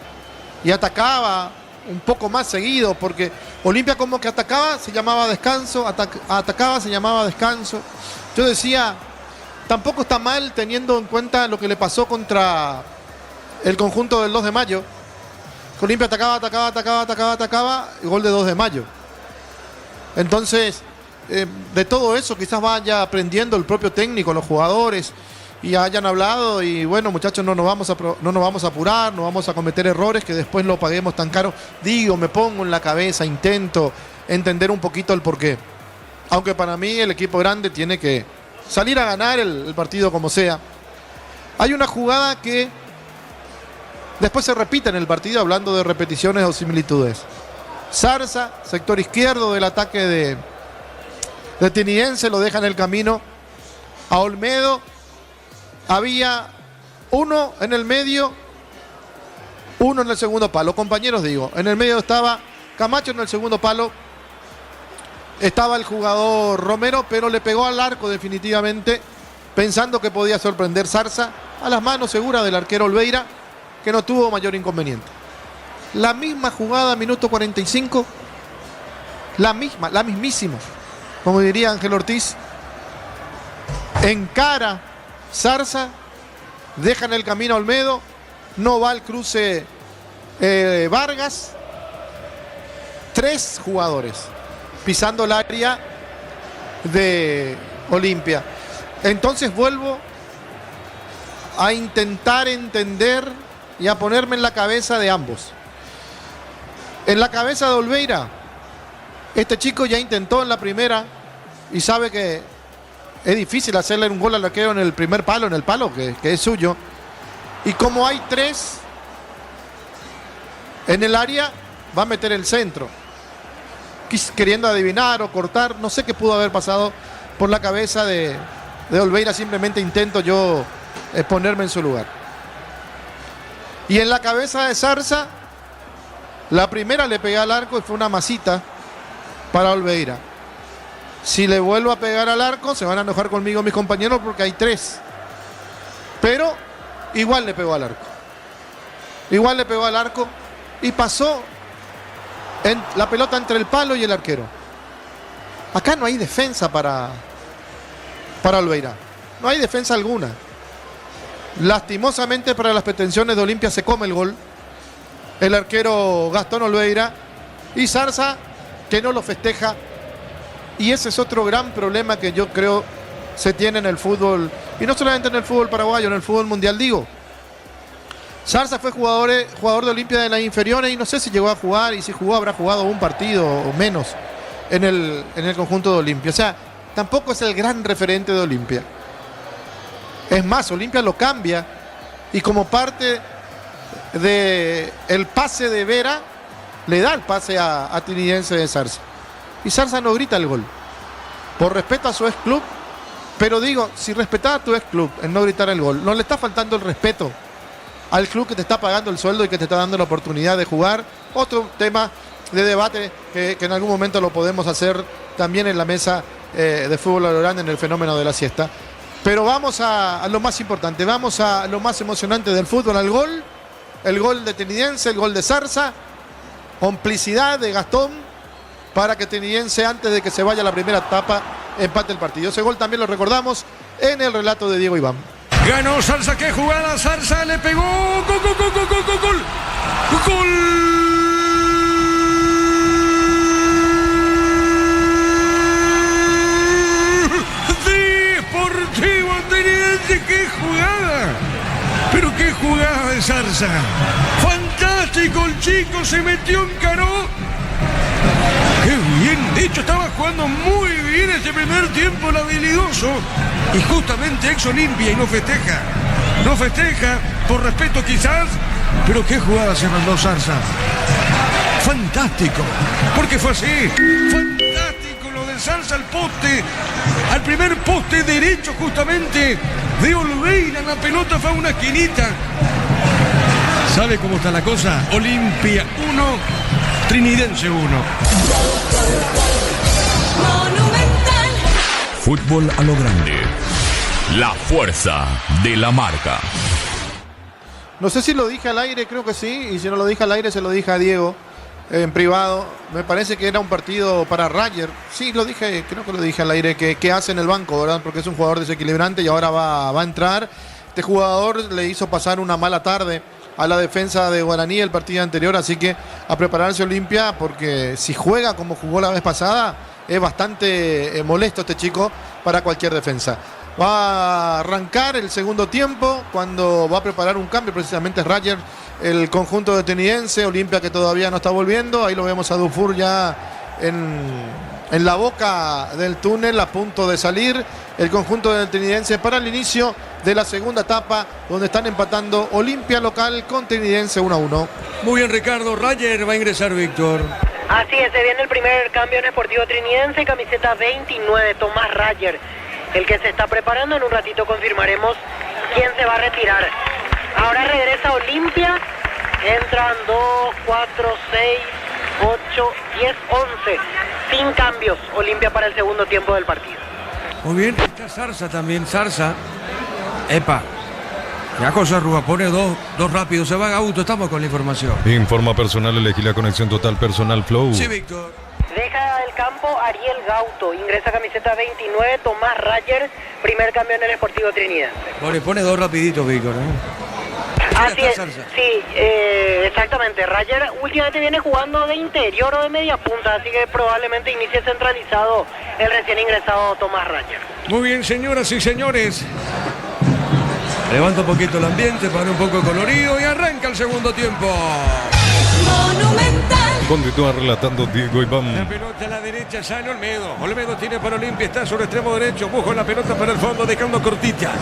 y atacaba un poco más seguido, porque Olimpia como que atacaba, se llamaba descanso, atacaba, se llamaba descanso. Yo decía, tampoco está mal teniendo en cuenta lo que le pasó contra el conjunto del 2 de mayo. Olimpia atacaba, y gol de 2 de mayo. Entonces, de todo eso quizás vaya aprendiendo el propio técnico, los jugadores, y hayan hablado, y bueno, muchachos, no nos vamos a apurar, no vamos a cometer errores que después lo paguemos tan caro. Digo, me pongo en la cabeza, intento entender un poquito el porqué. Aunque para mí el equipo grande tiene que salir a ganar el partido como sea. Hay una jugada que después se repite en el partido, hablando de repeticiones o similitudes. Zarza, sector izquierdo del ataque de Tiniense, lo deja en el camino a Olmedo. Había uno en el medio, uno en el segundo palo. Compañeros, digo, en el medio estaba Camacho, en el segundo palo estaba el jugador Romero, pero le pegó al arco definitivamente, pensando que podía sorprender Zarza, a las manos seguras del arquero Olveira, que no tuvo mayor inconveniente. La misma jugada, minuto 45, la mismísima, como diría Ángel Ortiz, encara Zarza, deja en el camino a Olmedo, no va al cruce Vargas. 3 jugadores pisando el área de Olimpia. Entonces vuelvo a intentar entender y a ponerme en la cabeza de ambos. En la cabeza de Olveira, este chico ya intentó en la primera y sabe que es difícil hacerle un gol al arquero en el primer palo, en el palo que es suyo. Y como hay 3 en el área, va a meter el centro, queriendo adivinar o cortar. No sé qué pudo haber pasado por la cabeza de Olveira. Simplemente intento yo ponerme en su lugar. Y en la cabeza de Zarza, la primera le pegué al arco y fue una masita para Olveira. Si le vuelvo a pegar al arco, se van a enojar conmigo mis compañeros porque hay 3. Pero igual le pegó al arco. Igual le pegó al arco y pasó la pelota entre el palo y el arquero. Acá no hay defensa para Olveira. No hay defensa alguna. Lastimosamente para las pretensiones de Olimpia se come el gol el arquero Gastón Olveira, y Zarza que no lo festeja. Y ese es otro gran problema que yo creo se tiene en el fútbol, y no solamente en el fútbol paraguayo, en el fútbol mundial, digo. Zarza fue jugador de Olimpia de las inferiores y no sé si llegó a jugar, y si jugó habrá jugado un partido o menos en el conjunto de Olimpia. O sea, tampoco es el gran referente de Olimpia. Es más, Olimpia lo cambia y como parte del pase de Vera, le da el pase a Tiniense de Zarza. Y Zarza no grita el gol, por respeto a su ex club. Pero digo, si respetaba a tu ex club en no gritar el gol, no le está faltando el respeto al club que te está pagando el sueldo y que te está dando la oportunidad de jugar. Otro tema de debate que en algún momento lo podemos hacer también en la mesa de fútbol a lo grande, en el fenómeno de la siesta. Pero vamos a lo más importante, vamos a lo más emocionante del fútbol, al gol. El gol de Tiniense, el gol de Zarza, complicidad de Gastón para que Tiniense, antes de que se vaya la primera etapa, empate el partido. Ese gol también lo recordamos en el relato de Diego Iván. Ganó Zarza, qué jugada, Zarza le pegó, gol. Deportivo Tiniense, qué jugada. Pero qué jugada de Zarza. Fantástico, el chico se metió, encaró. Qué bien, de hecho estaba jugando muy bien este primer tiempo el habilidoso. Y justamente ex Olimpia, y no festeja. No festeja, por respeto quizás. Pero qué jugada se mandó Zarza. Fantástico, porque fue así. Fantástico lo de Zarza al poste. Al primer poste derecho justamente de Olveira. La pelota fue a una esquinita. ¿Sabe cómo está la cosa? Olimpia 1, Trinidense 1. Monumental. Fútbol a lo grande. La fuerza de la marca. No sé si lo dije al aire, creo que sí, y si no lo dije al aire se lo dije a Diego en privado. Me parece que era un partido para Rayer. Sí, lo dije, creo que lo dije al aire, que hace en el banco, ¿verdad? Porque es un jugador desequilibrante y ahora va a entrar. Este jugador le hizo pasar una mala tarde a la defensa de Guaraní el partido anterior, así que a prepararse Olimpia, porque si juega como jugó la vez pasada, es bastante molesto este chico para cualquier defensa. Va a arrancar el segundo tiempo cuando va a preparar un cambio, precisamente es Rayer, el conjunto de Trinidense, Olimpia que todavía no está volviendo. Ahí lo vemos a Dufour ya en la boca del túnel, a punto de salir el conjunto del Trinidense para el inicio de la segunda etapa, donde están empatando Olimpia local con Trinidense 1-1. Muy bien, Ricardo. Rayer va a ingresar, Víctor. Así es, se viene el primer cambio en Sportivo Trinidense, camiseta 29, Tomás Rayer, el que se está preparando. En un ratito confirmaremos quién se va a retirar. Ahora regresa Olimpia, entran 2, 4, 6, 8, 10, 11. Sin cambios, Olimpia para el segundo tiempo del partido. Muy bien, está Zarza también, Zarza. Epa. Ya cosa Rúa, pone dos rápidos, se va Gauto, estamos con la información. Informa personal, elegí la conexión total personal Flow. Sí, Víctor. Deja el campo Ariel Gauto, ingresa camiseta 29, Tomás Rayer, primer cambio en el Sportivo Trinidad. Bueno, pone dos rapiditos, Víctor. Así es, sí, exactamente. Rayer últimamente viene jugando de interior o de media punta, así que probablemente inicie centralizado el recién ingresado Tomás Rayer. Muy bien, señoras y señores. Levanta un poquito el ambiente para un poco colorido y arranca el segundo tiempo. Monumental. Continúa relatando Diego La Iván. pelota a la derecha sale Olmedo. Olmedo tiene para Olimpia, está sobre extremo derecho. Busca la pelota para el fondo, dejando cortita.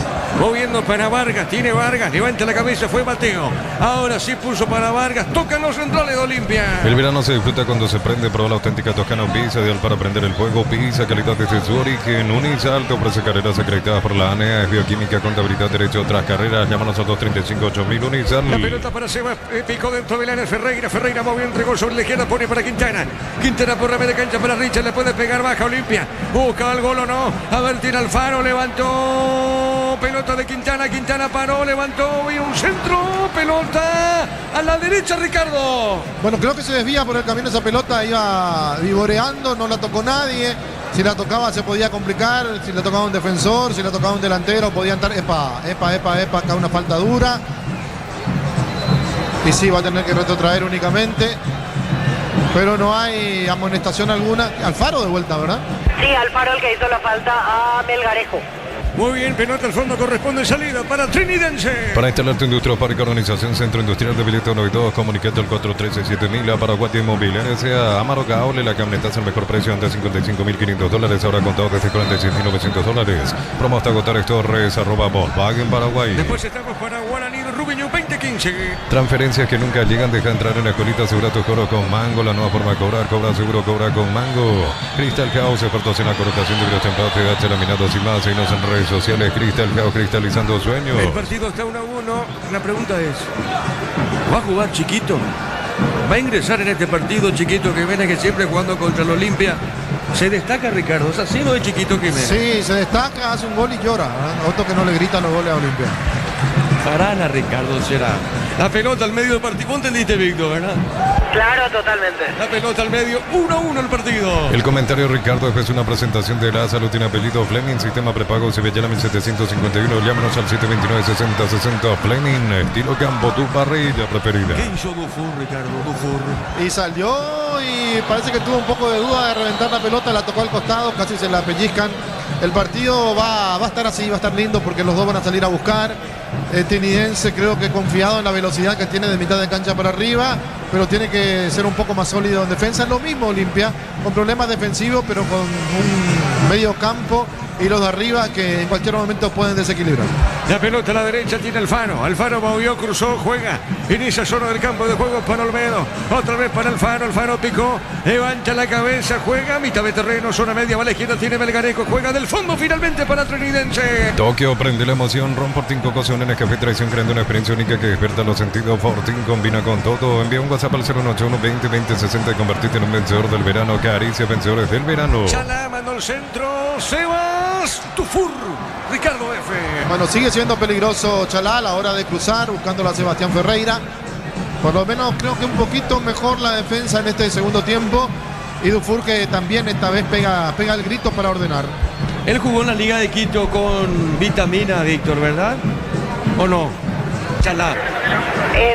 Moviendo para Vargas, tiene Vargas, levanta la cabeza, fue Mateo. Ahora sí puso para Vargas, tocan los centrales de Olimpia. El verano se disfruta cuando se prende, prueba la auténtica Toscana Pizza, ideal para prender el fuego. Pizza, calidad desde su origen. Unisalto ofrece carreras acreditadas por la ANEA, es bioquímica, contabilidad, derecho, otras carreras. Llámanos al 235-8000 Unisal. La pelota para Sebas, picó dentro del área Ferreira. Ferreira movió, entregó sobre la izquierda, pone para Quintana. Quintana por media cancha para Richard, le puede pegar, baja Olimpia. Busca el gol o no. A ver, tira Alfaro, levantó. Pelota de Quintana, Quintana paró, levantó y un centro. Pelota a la derecha, Ricardo. Bueno, creo que se desvía por el camino esa pelota, iba vivoreando, no la tocó nadie. Si la tocaba se podía complicar, si la tocaba un defensor, si la tocaba un delantero, podía entrar. Epa, acá una falta dura. Y sí, va a tener que retrotraer únicamente. Pero no hay amonestación alguna. Alfaro de vuelta, ¿verdad? Sí, Alfaro el que hizo la falta a Melgarejo. Muy bien, pelota al fondo, corresponde salida para Trinidense. Para instalar tu industria Parque Organización Centro Industrial de Bilete 1 y 2, comunicate al 413-7000 a Paraguay Inmobiliaria. Sea Amaro Gaole, la camioneta al mejor precio, antes $55.500, ahora contado desde $46.900. Promo hasta agotar Torres, @Volkswagen Paraguay. Después estamos para Guaraní Rubiño 2015. Transferencias que nunca llegan, deja entrar en la escuelita, asegura tus coros con Mango, la nueva forma de cobrar, cobra seguro, cobra con Mango. Crystal House, expertos en la colocación de vidrios templados, TH, laminados y más, y nos en redes sociales, Crystal House, cristalizando sueños. El partido está 1-1. La pregunta es, ¿va a jugar Chiquito? ¿Va a ingresar en este partido Chiquito Jiménez, que siempre jugando contra el Olimpia? Se destaca, Ricardo, es así lo de Chiquito Jiménez. Sí, se destaca, hace un gol y llora, ¿verdad? Otro que no le gritan los goles a Olimpia. Parana, Ricardo, será. La pelota al medio del partido. ¿Vos entendiste, Víctor, verdad? Claro, totalmente. La pelota al medio, 1-1 el partido. El comentario, Ricardo, es una presentación de la salud, tiene apellido Fleming, sistema prepago Sevillana 1751, llámanos al 729-6060 Fleming, estilo campo, tu parrilla preferida. ¿Qué hizo Dufour, Ricardo? Dufour. Y salió y parece que tuvo un poco de duda de reventar la pelota, la tocó al costado, casi se la pellizcan. El partido va a estar así, va a estar lindo porque los dos van a salir a buscar. Trinidense creo que confiado en la velocidad que tiene de mitad de cancha para arriba, pero tiene que ser un poco más sólido en defensa. Lo mismo Olimpia, con problemas defensivos, pero con un medio campo y los de arriba que en cualquier momento pueden desequilibrar. La pelota a la derecha tiene Alfaro. Alfaro movió, cruzó, juega. Inicia zona del campo de juego para Olmedo. Otra vez para Alfaro. Alfaro picó, levanta la cabeza, juega. Mitad de terreno, zona media, va a la izquierda, tiene Melgarejo. Juega del fondo finalmente para Trinidense. Tokio prende la emoción. Ron Fortín con ocasiones en Café Traición, creando una experiencia única que despierta los sentidos. Fortín combina con todo. Envía un WhatsApp al 018-120-2060 y convertirte en un vencedor del verano. Caricia, vencedores del verano. Chalá mandó al centro. Sebas Tufur. Ricardo F. Bueno, sigue siendo peligroso Chalá a la hora de cruzar, buscándolo a Sebastián Ferreira. Por lo menos creo que un poquito mejor la defensa en este segundo tiempo. Y Dufour que también esta vez pega el grito para ordenar. Él jugó en la Liga de Quito con vitamina, Víctor, ¿verdad? ¿O no? Chalá.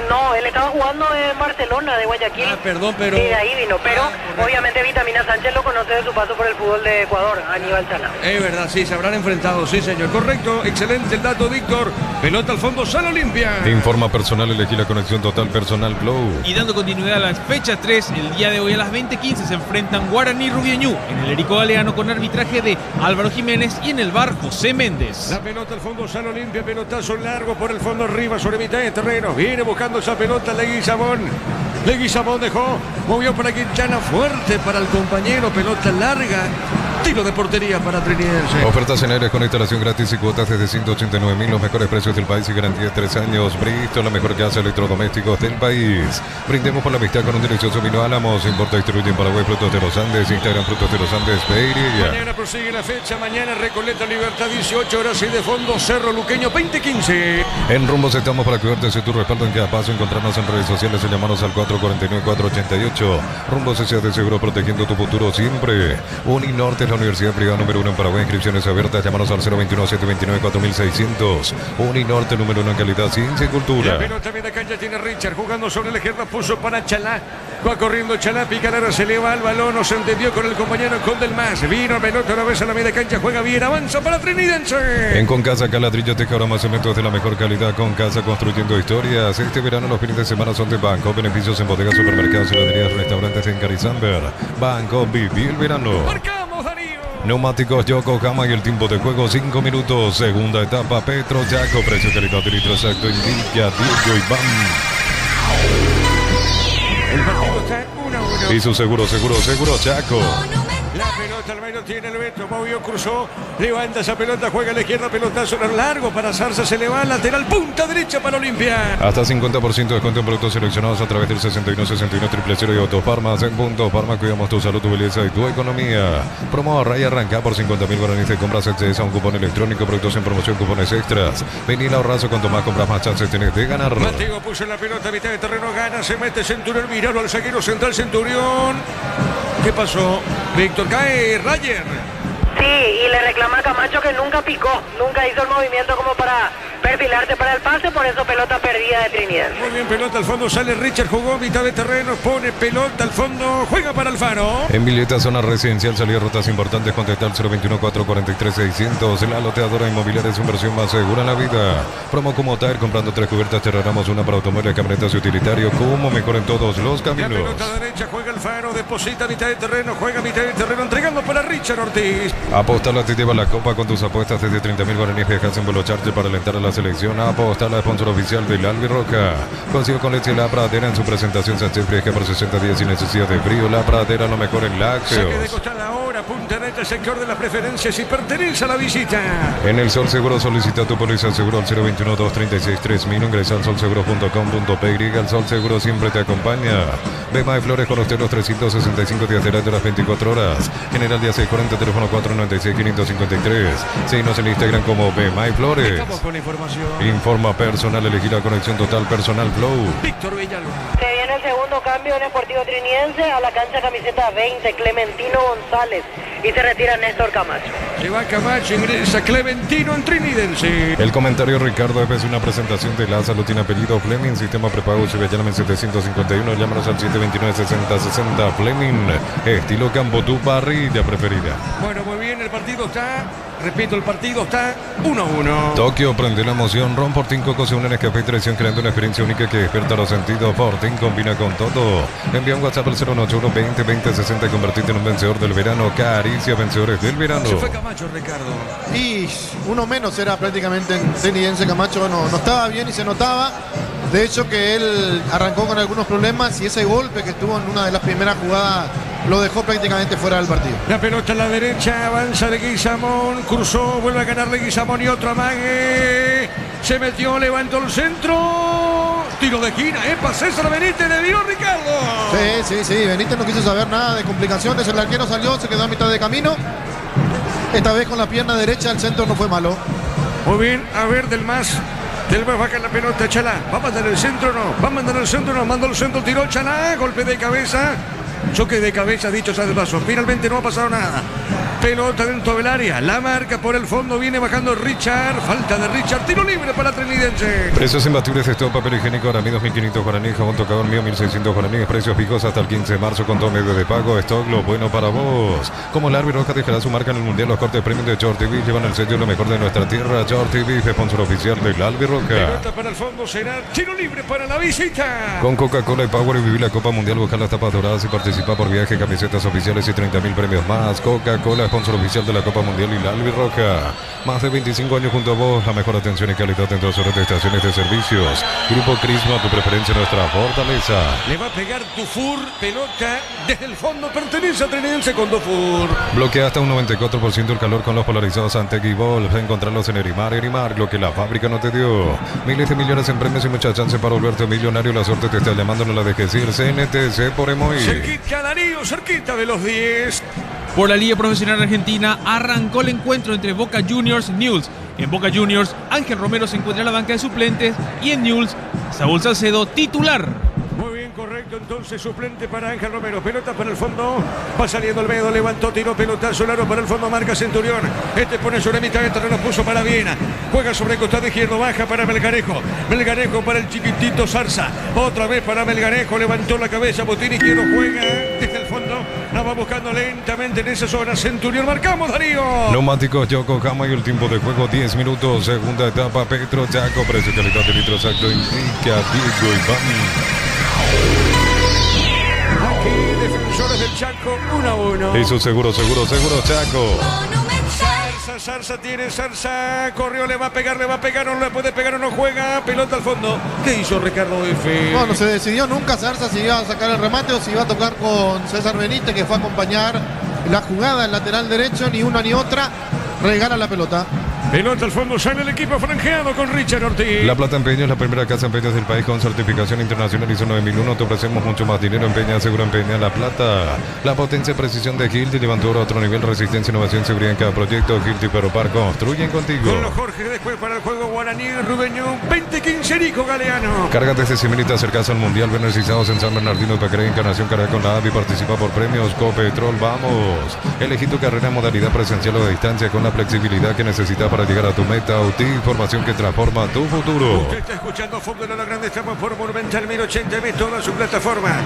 No, él estaba jugando en Barcelona, de Guayaquil. Perdón, pero... Y de ahí vino, pero obviamente Vitamina Sánchez lo conoce de su paso por el fútbol de Ecuador, Aníbal Chalá. Es verdad, sí, se habrán enfrentado, sí, señor. Correcto, excelente el dato, Víctor. Pelota al fondo, Sala Olimpia. Informa personal, elegí la conexión total personal Glow. Y dando continuidad a la fecha 3, el día de hoy a las 20:15 se enfrentan Guaraní y Rubieñú en el Erico Galeano con arbitraje de Álvaro Jiménez y en el bar José Méndez. La pelota al fondo, Sala Olimpia, pelotazo largo por el fondo arriba sobre mitad de terreno. Viene buscando esa pelota Leguizamón. Leguizamón dejó, movió para Quintana, fuerte para el compañero, pelota larga. Tiro de portería para Trinidense. Ofertas en aire con instalación gratis y cuotas desde 189.000, los mejores precios del país y garantía de 3 años. Bristol, la mejor casa de electrodomésticos del país. Brindemos por la amistad con un delicioso vino Álamos. Importa y distribuye en Paraguay Frutos de los Andes. Instagram Frutos de los Andes. Peiria. Mañana prosigue la fecha. Mañana Recoleta Libertad 18 horas y de fondo Cerro Luqueño 2015. En Rumbos estamos para cuidarte de tu respaldo en cada paso. Encontrarnos en redes sociales o llamarnos al 449-488. Rumbos S.A. de Seguro, protegiendo tu futuro siempre. Uninorte es la universidad privada número 1 en Paraguay. Inscripciones abiertas. Llámanos al 021-729-4600. Uninorte número 1 en calidad, ciencia y cultura. La pelota media cancha tiene Richard jugando sobre la izquierda, puso para Chalá. Va corriendo Chalá, Picanara se le va al balón, no se entendió con el compañero con Del Mas. Vino pelota una vez a la media cancha, juega bien, avanza para Trinidense. En Concasa, Caladrillo, Tejado, más cementos de la mejor calidad. Concasa, construyendo historias. Este verano los fines de semana son de Banco. Beneficios en bodegas, supermercados, heladerías, restaurantes en Carizamber. Banco, viví el verano. Marcamos, Darío. Neumáticos Yokohama y el tiempo de juego 5 minutos. Segunda etapa Petro Chaco. Precio, calidad y litro exacto. Indica Diego Iván. El partido está 1-1. Y su seguro Chaco. La pelota al medio tiene el Beto, movió, cruzó, levanta esa pelota, juega a la izquierda, pelotazo largo para Zarza, se le va al lateral, punta derecha para Olimpia. Hasta 50% de descuento en productos seleccionados a través del 61-61-000 y Autofarmas. En Punto Farma cuidamos tu salud, tu belleza y tu economía. Promo ahorra y arranca por 50.000 guaraníes de compras, accedes a un cupón electrónico, productos en promoción, cupones extras. Vení al ahorrazo, cuanto más compras más chances tenés de ganar. Mateo puso la pelota a mitad de terreno, gana, se mete Centurión, míralo al zaguero central Centurión. ¿Qué pasó? Víctor cae, Rayer. Sí, y le reclama a Camacho que nunca picó, nunca hizo el movimiento como para perfilarse para el pase, por eso pelota perdida de Trinidad. Muy bien, pelota al fondo, sale Richard, jugó mitad de terreno, pone pelota al fondo, juega para Alfaro. En Villeta, zona residencial, salida rutas importantes, contacta al 021-443-600. La loteadora inmobiliaria es su inversión más segura en la vida. Promo como TAER, comprando 3 cubiertas, te regalamos una para automóviles, camionetas y utilitarios, como mejor en todos los caminos. La pelota derecha, juega Alfaro, deposita mitad de terreno, juega mitad de terreno, entregando para Richard Ortiz. Apostala, te lleva la copa con tus apuestas desde 30.000 guaraníes. Viajas en vuelo charter para alentar a la selección. Apostala, sponsor oficial del Albirroca. Consigo con leche La Pradera en su presentación Sánchez Fresca por 60 días sin necesidad de frío. La Pradera, lo mejor en lácteos. Saque de costal ahora, punta derecha, sector de las preferencias y pertenece a la visita. En el Sol Seguro solicita tu póliza seguro al 021-236-3000. Ingresa al solseguro.com.py. El Sol Seguro siempre te acompaña. Bema de Flores con usted los 365 días de las 24 horas. General Día 640, teléfono 496-553. Síguenos en Instagram como Bema y Flores. Estamos con información. Informa personal, elegir la conexión total personal Flow. Víctor Villalobos. Se viene el segundo cambio en el Sportivo Trinidense, a la cancha camiseta 20, Clementino González, y se retira Néstor Camacho. Se va Camacho, ingresa Clementino en Trinidense. El comentario Ricardo es una presentación de la salud, tiene apellido Fleming, sistema prepago Llame 751, llámanos al 729-6060 Fleming, estilo campo, tu parrilla preferida. Bueno, muy bien. bien, el partido está, repito, el partido está 1-1. Tokio prende la emoción. Ron Fortín Coco se une en escape y traición, creando una experiencia única que despierta los sentidos. Fortín combina con todo. Envía un WhatsApp al 081 20 20 60 y convertirte en un vencedor del verano. Caricia, vencedores del verano. Se fue Camacho, Ricardo. Y uno menos era prácticamente Trinidense. Camacho no estaba bien y se notaba. De hecho que él arrancó con algunos problemas y ese golpe que estuvo en una de las primeras jugadas lo dejó prácticamente fuera del partido. La pelota a la derecha, avanza Leguizamón, cruzó, vuelve a ganar Leguizamón y otro amague. Se metió, levantó el centro. Tiro de esquina, para César Benítez, le dio Ricardo. Sí, Benítez no quiso saber nada de complicaciones. El arquero salió, se quedó a mitad de camino. Esta vez con la pierna derecha, el centro no fue malo. Muy bien, a ver, Del Más baja la pelota, Chalá. ¿Va a mandar el centro o no? ¿Va a mandar el centro o no? Mandó el centro, tiró Chalá, golpe de cabeza. Choque de cabeza, dicho sea de paso. Finalmente no ha pasado nada. Pelota dentro del área. La marca por el fondo. Viene bajando Richard. Falta de Richard. Tiro libre para Trinidense. Precios imbatibles de todo papel higiénico. Ahora 2.500 guaraníes. Jabón tocador mío 1.600 guaraníes. Precios fijos hasta el 15 de marzo con todo medio de pago. Stock lo bueno para vos. Como el Larvi Roja dejará su marca en el Mundial. Los cortes premium de Short TV llevan el sello lo mejor de nuestra tierra. Short TV, sponsor oficial del Larvi Roja. Pelota para el fondo. Será tiro libre para la visita. Con Coca-Cola y Power y vivir la Copa Mundial. Buscar las tapas doradas y participar por viaje, camisetas oficiales y 30.000 premios más. Coca-Cola, sponsor oficial de la Copa Mundial y la Albirroja. Más de 25 años junto a vos, la mejor atención y calidad en todas horas de estaciones de servicios. Grupo Crisma, tu preferencia, nuestra fortaleza. Le va a pegar Dufour, pelota desde el fondo, pertenece a Trinidense con Dufour. Bloquea hasta un 94% el calor con los polarizados Antec y Volf. Encontrarlos en Erimar, lo que la fábrica no te dio. Miles de millones en premios y muchas chances para volverte millonario. La suerte te está llamando, no la dejes ir. CNTC por Emoy. Cerquita Darío, cerquita de los 10. Por la Liga Profesional Argentina arrancó el encuentro entre Boca Juniors y Newell's. En Boca Juniors, Ángel Romero se encuentra en la banca de suplentes y en Newell's, Saúl Salcedo titular. Muy bien, correcto, entonces suplente para Ángel Romero. Pelota para el fondo, va saliendo Olmedo, levantó, tiró pelotazo largo para el fondo, marca Centurión. Pone sobre mitad de terreno, puso para Viena. Juega sobre el costado izquierdo, baja para Melgarejo. Melgarejo para el chiquitito Zarza. Otra vez para Melgarejo, levantó la cabeza, botín izquierdo, juega desde el fondo. La va buscando lentamente en esa zona. Centurión, marcamos, Darío. Neumáticos Yokohama y el tiempo de juego 10 minutos. Segunda etapa, Petro Chaco. Precio, calidad de litro exacto. Indica Diego Iván. Aquí, defensores del Chaco, 1-1. Hizo seguro, Chaco. Zarza, corrió, le va a pegar, no le puede pegar o no juega, pelota al fondo. ¿Qué hizo Ricardo F? No se decidió nunca Zarza si iba a sacar el remate o si iba a tocar con César Benítez, que fue a acompañar la jugada, el lateral derecho, ni una ni otra, regala la pelota. Pelota al fondo, sale el equipo franjeado con Richard Ortiz. La Plata Empeño es la primera casa en peñas del país con certificación internacional ISO 9001. Te ofrecemos mucho más dinero en Peña, seguro en Peña La Plata. La potencia y precisión de Hilti levantó a otro nivel, resistencia, innovación, seguridad en cada proyecto. Hilti Peropar construyen contigo. Con los Jorge después para el juego Guaraní, Rubeño, 2015, Nico Galeano. Cárgate de Simil y te acercas al Mundial. Viernes y sábados en San Bernardino, Pacray, Encarnación, carga con la AVI, participa por premios. Copetrol, vamos. Elegí tu carrera en modalidad presencial o de distancia con la flexibilidad que necesitas para llegar a tu meta. UTI, información que transforma tu futuro. Usted está escuchando Fútbol a lo Grande, estamos por Monumental 1080M, toda su plataforma.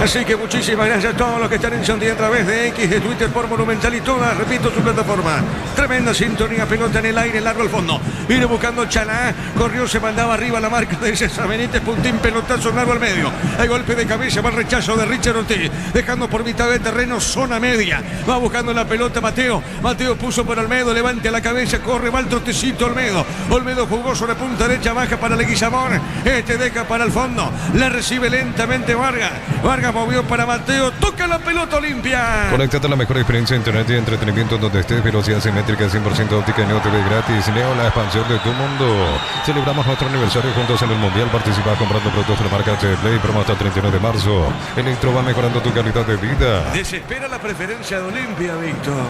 Así que muchísimas gracias a todos los que están en sintonía a través de X, de Twitter, por Monumental y todas, repito, su plataforma. Tremenda sintonía, pelota en el aire, largo al fondo. Viene buscando Chalá, corrió, se mandaba arriba la marca de César Benítez, puntín, pelotazo largo al medio. Hay golpe de cabeza, va el rechazo de Richard Ortiz, dejando por mitad de terreno, zona media. Va buscando la pelota Mateo. Mateo puso por Olmedo, levante la cabeza, corre, va el trotecito Olmedo. Olmedo jugó sobre punta derecha, baja para Leguizamón. Deja para el fondo. La recibe lentamente Vargas. Vargas movió para Mateo. Toca la pelota Olimpia. Conéctate a la mejor experiencia de internet y entretenimiento donde estés. Velocidad simétrica 100% óptica y Neo TV gratis. Neo, la expansión de tu mundo. Celebramos nuestro aniversario juntos en el Mundial. Participa comprando productos de la marca Play. Promo hasta el 31 de marzo. Electro va mejorando tu calidad de vida. Desespera la preferencia de Olimpia, Víctor.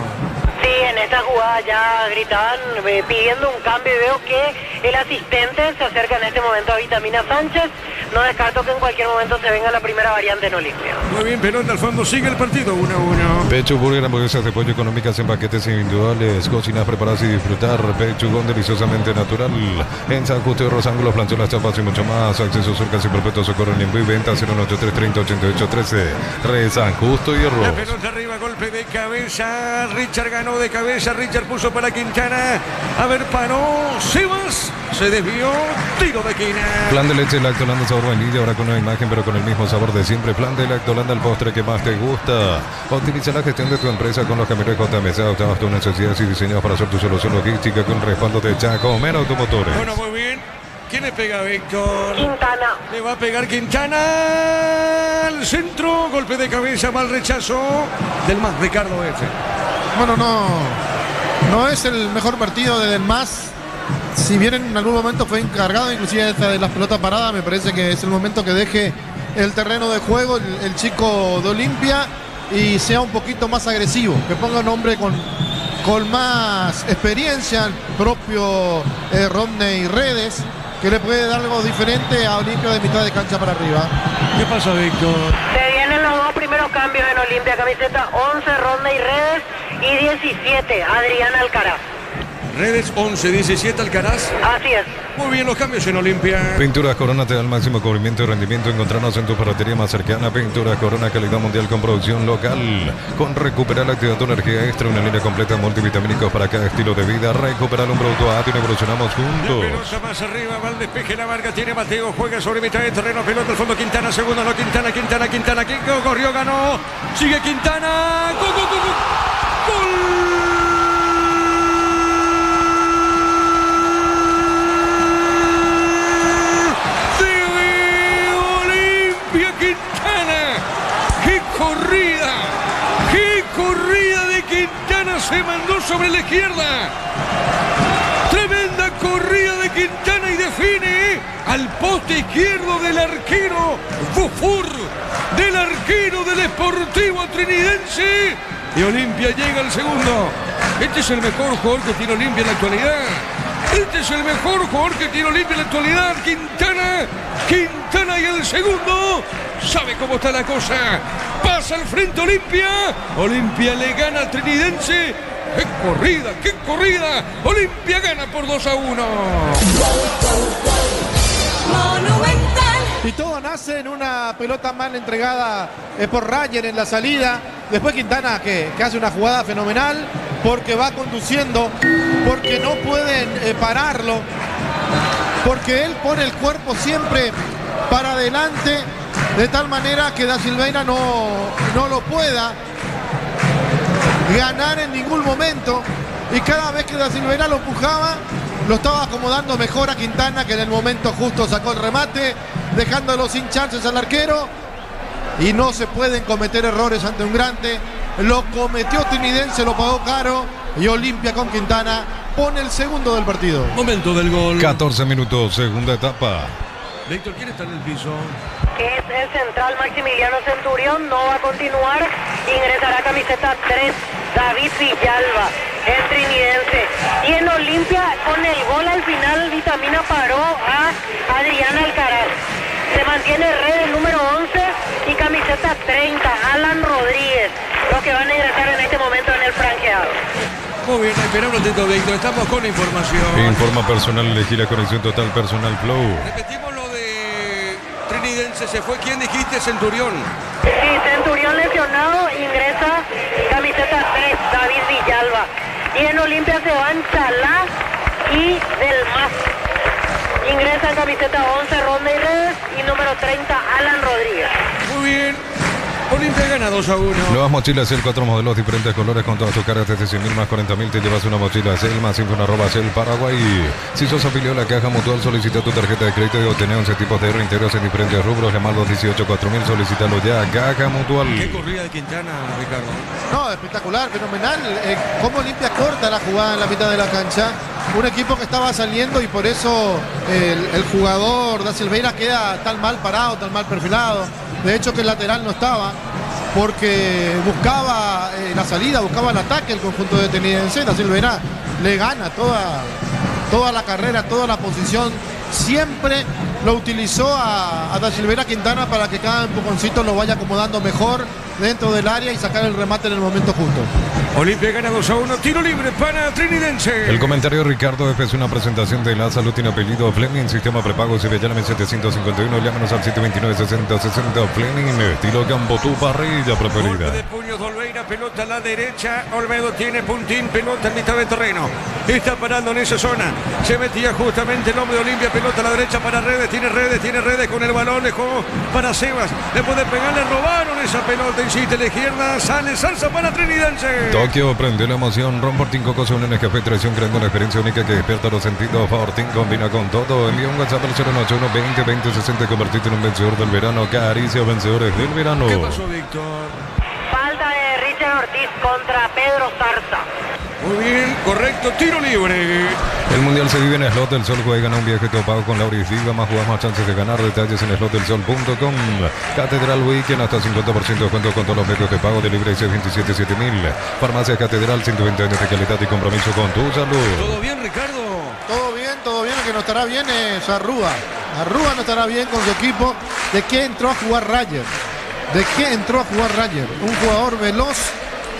Sí, en esta jugada ya gritaban pidiendo un cambio y veo que el asistente se acerca en este momento a Vitamina Sánchez no descarto que en cualquier momento se venga la primera variante en Olimpia. Muy bien, pelota al fondo, sigue el partido 1-1. Pechuburger, hamburguesas de pollo económicas en paquetes individuales, cocinas preparadas y disfrutar. Pechugón deliciosamente natural. En San Justo y Rosangulo, planchó las chapas y mucho más. Acceso surcas y perpetuo socorro en Limbo y venta 093308813. Re San Justo y La Arroz. pelota arriba, golpe de cabeza. Richard ganó de cabeza. Richard puso para Quintana. A ver, paró. Sebas se desvió. Tiro de esquina. Plan de leche Lactolanda sabor vainilla, ahora con una imagen pero con el mismo sabor de siempre. Plan de Lactolanda, el postre que más te gusta. Optimiza la gestión de tu empresa con los camiones JMC. Adaptados a tus necesidades y diseñados para hacer tu solución logística con respaldo de Chacomer Automotores. Bueno, muy bien. ¿Quién le pega, Víctor? Quintana. Le va a pegar Quintana al centro. Golpe de cabeza, mal rechazo del más Ricardo F. Bueno, no es el mejor partido de Del Mas. Si bien en algún momento fue encargado inclusive de las pelotas paradas, me parece que es el momento que deje el terreno de juego el chico de Olimpia y sea un poquito más agresivo, que ponga un hombre con más experiencia, el propio Rodney Redes, que le puede dar algo diferente a Olimpia de mitad de cancha para arriba. ¿Qué pasa, Víctor? Se vienen los dos primeros cambios en Olimpia. Camiseta 11, Rodney Redes, y 17, Adrián Alcaraz. Redes 11, 17 Alcaraz. Así es. Muy bien los cambios en Olimpia. Pinturas Corona te da el máximo cubrimiento y rendimiento. Encontrarnos en tu ferretería más cercana. Pinturas Corona, calidad mundial con producción local. Con recuperar la actividad de tu energía extra. Una línea completa de multivitamínicos para cada estilo de vida. Recuperar un producto ATI y evolucionamos La juntos. pelota más arriba, va al despeje, la marca tiene Mateo, juega sobre mitad de terreno, pelota al fondo, Quintana, segundo, no, Quintana, Quintana, corrió, ganó, sigue Quintana, gol, gol, gol, gol. Se mandó sobre la izquierda. Tremenda corrida de Quintana y define al poste izquierdo del arquero Bufur, del arquero del Sportivo Trinidense. Y Olimpia llega al segundo. Este es el mejor jugador que tiene Olimpia en la actualidad. Este es el mejor jugador que tiene Olimpia en la actualidad. Quintana y el segundo. Sabe cómo está la cosa. Pasa al frente Olimpia. Olimpia le gana al Trinidense. ¡Qué corrida! ¡Qué corrida! Olimpia gana por 2-1. Monumental. Y todo nace en una pelota mal entregada por Rayer en la salida. Después Quintana que hace una jugada fenomenal porque va conduciendo, porque no pueden pararlo, porque él pone el cuerpo siempre para adelante, de tal manera que Da Silveira no lo pueda ganar en ningún momento. Y cada vez que Da Silveira lo empujaba, lo estaba acomodando mejor a Quintana, que en el momento justo sacó el remate, dejándolo sin chances al arquero. Y no se pueden cometer errores ante un grande. Lo cometió Trinidense, lo pagó caro. Y Olimpia con Quintana pone el segundo del partido. Momento del gol. 14 minutos, segunda etapa. Víctor, ¿quién está en el piso? Que es el central Maximiliano Centurión, no va a continuar, ingresará camiseta 3, David Villalba, el trinidense. Y en Olimpia, con el gol al final, Vitamina paró a Adrián Alcaraz. Se mantiene Red el número 11 y camiseta 30, Alan Rodríguez, los que van a ingresar en este momento en el franqueado. Muy bien, espera un ratito, Víctor, estamos con la información. Informa personal, elegir la conexión total personal Flow. Repetimos lo de Trinidense, se fue, ¿quién dijiste? Centurión. Sí, Centurión lesionado, ingresa camiseta 3, David Villalba. Y en Olimpia se van Chalá y Del Mas. Ingresa en camiseta 11, Rodney Redes, y número 30, Alan Rodríguez. Muy bien. Olimpia gana 2-1. Nuevas mochilas Cel, 4 modelos, diferentes colores con todas tus cargas desde 100.000 más 40.000. Te llevas una mochila Cel más info en @Cel Paraguay. Si sos afiliado a la Caja Mutual, solicita tu tarjeta de crédito y obtener 11 tipos de reintegros en diferentes rubros. Llamar 218-4000, solicítalo ya. Caja Mutual. Qué corrida de Quintana, Ricardo. No, espectacular, fenomenal. Cómo Olimpia corta la jugada en la mitad de la cancha. Un equipo que estaba saliendo y por eso el jugador Da Silveira queda tan mal parado, tan mal perfilado. De hecho que el lateral no estaba, porque buscaba la salida, buscaba el ataque el conjunto de Trinidense. Da Silveira le gana toda la carrera, toda la posición siempre lo utilizó a Da Silveira Quintana para que cada empujoncito lo vaya acomodando mejor dentro del área y sacar el remate en el momento justo. Olimpia gana 2-1, tiro libre para Trinidense. El comentario de Ricardo F es una presentación de La Salud, tiene apellido Fleming, sistema prepago Cibellana 751, llámanos al 729-6060 Fleming, estilo Gambotú, parrilla preferida. Golpe de puño de Olveira, pelota a la derecha, Olmedo tiene puntín, pelota en mitad de terreno, está parando en esa zona, se metía justamente el hombre de Olimpia, pelota a la derecha para Redes, tiene redes con el balón, dejó para Sebas, le puede pegar, le robaron esa pelota, insiste a la izquierda, sale salsa para Trinidense. Tokio prende la emoción, Ron Fortín Coco se une en Café Traición, creando una experiencia única que despierta los sentidos. Fortín combina con todo, envía un WhatsApp al 091-20-20-60 y convertirte en un vencedor del verano. Caricia, vencedores del verano. ¿Qué pasó, Víctor? Falta de Richard Ortiz contra Pedro Zarza. Muy bien, correcto, tiro libre. El mundial se vive en Slot del Sol, juegan a un viaje topado con Lauris Viva, más jugás, más chances de ganar, detalles en slotdelsol.com. Catedral Weekend, hasta 50% de descuento con todos los medios de pago de libre 627-7000. Farmacia Catedral, 120 años de calidad y compromiso con tu salud. ¿Todo bien, Ricardo? Todo bien, lo que no estará bien es Arrúa. Arrúa no estará bien con su equipo. ¿De qué entró a jugar Rayer? Un jugador veloz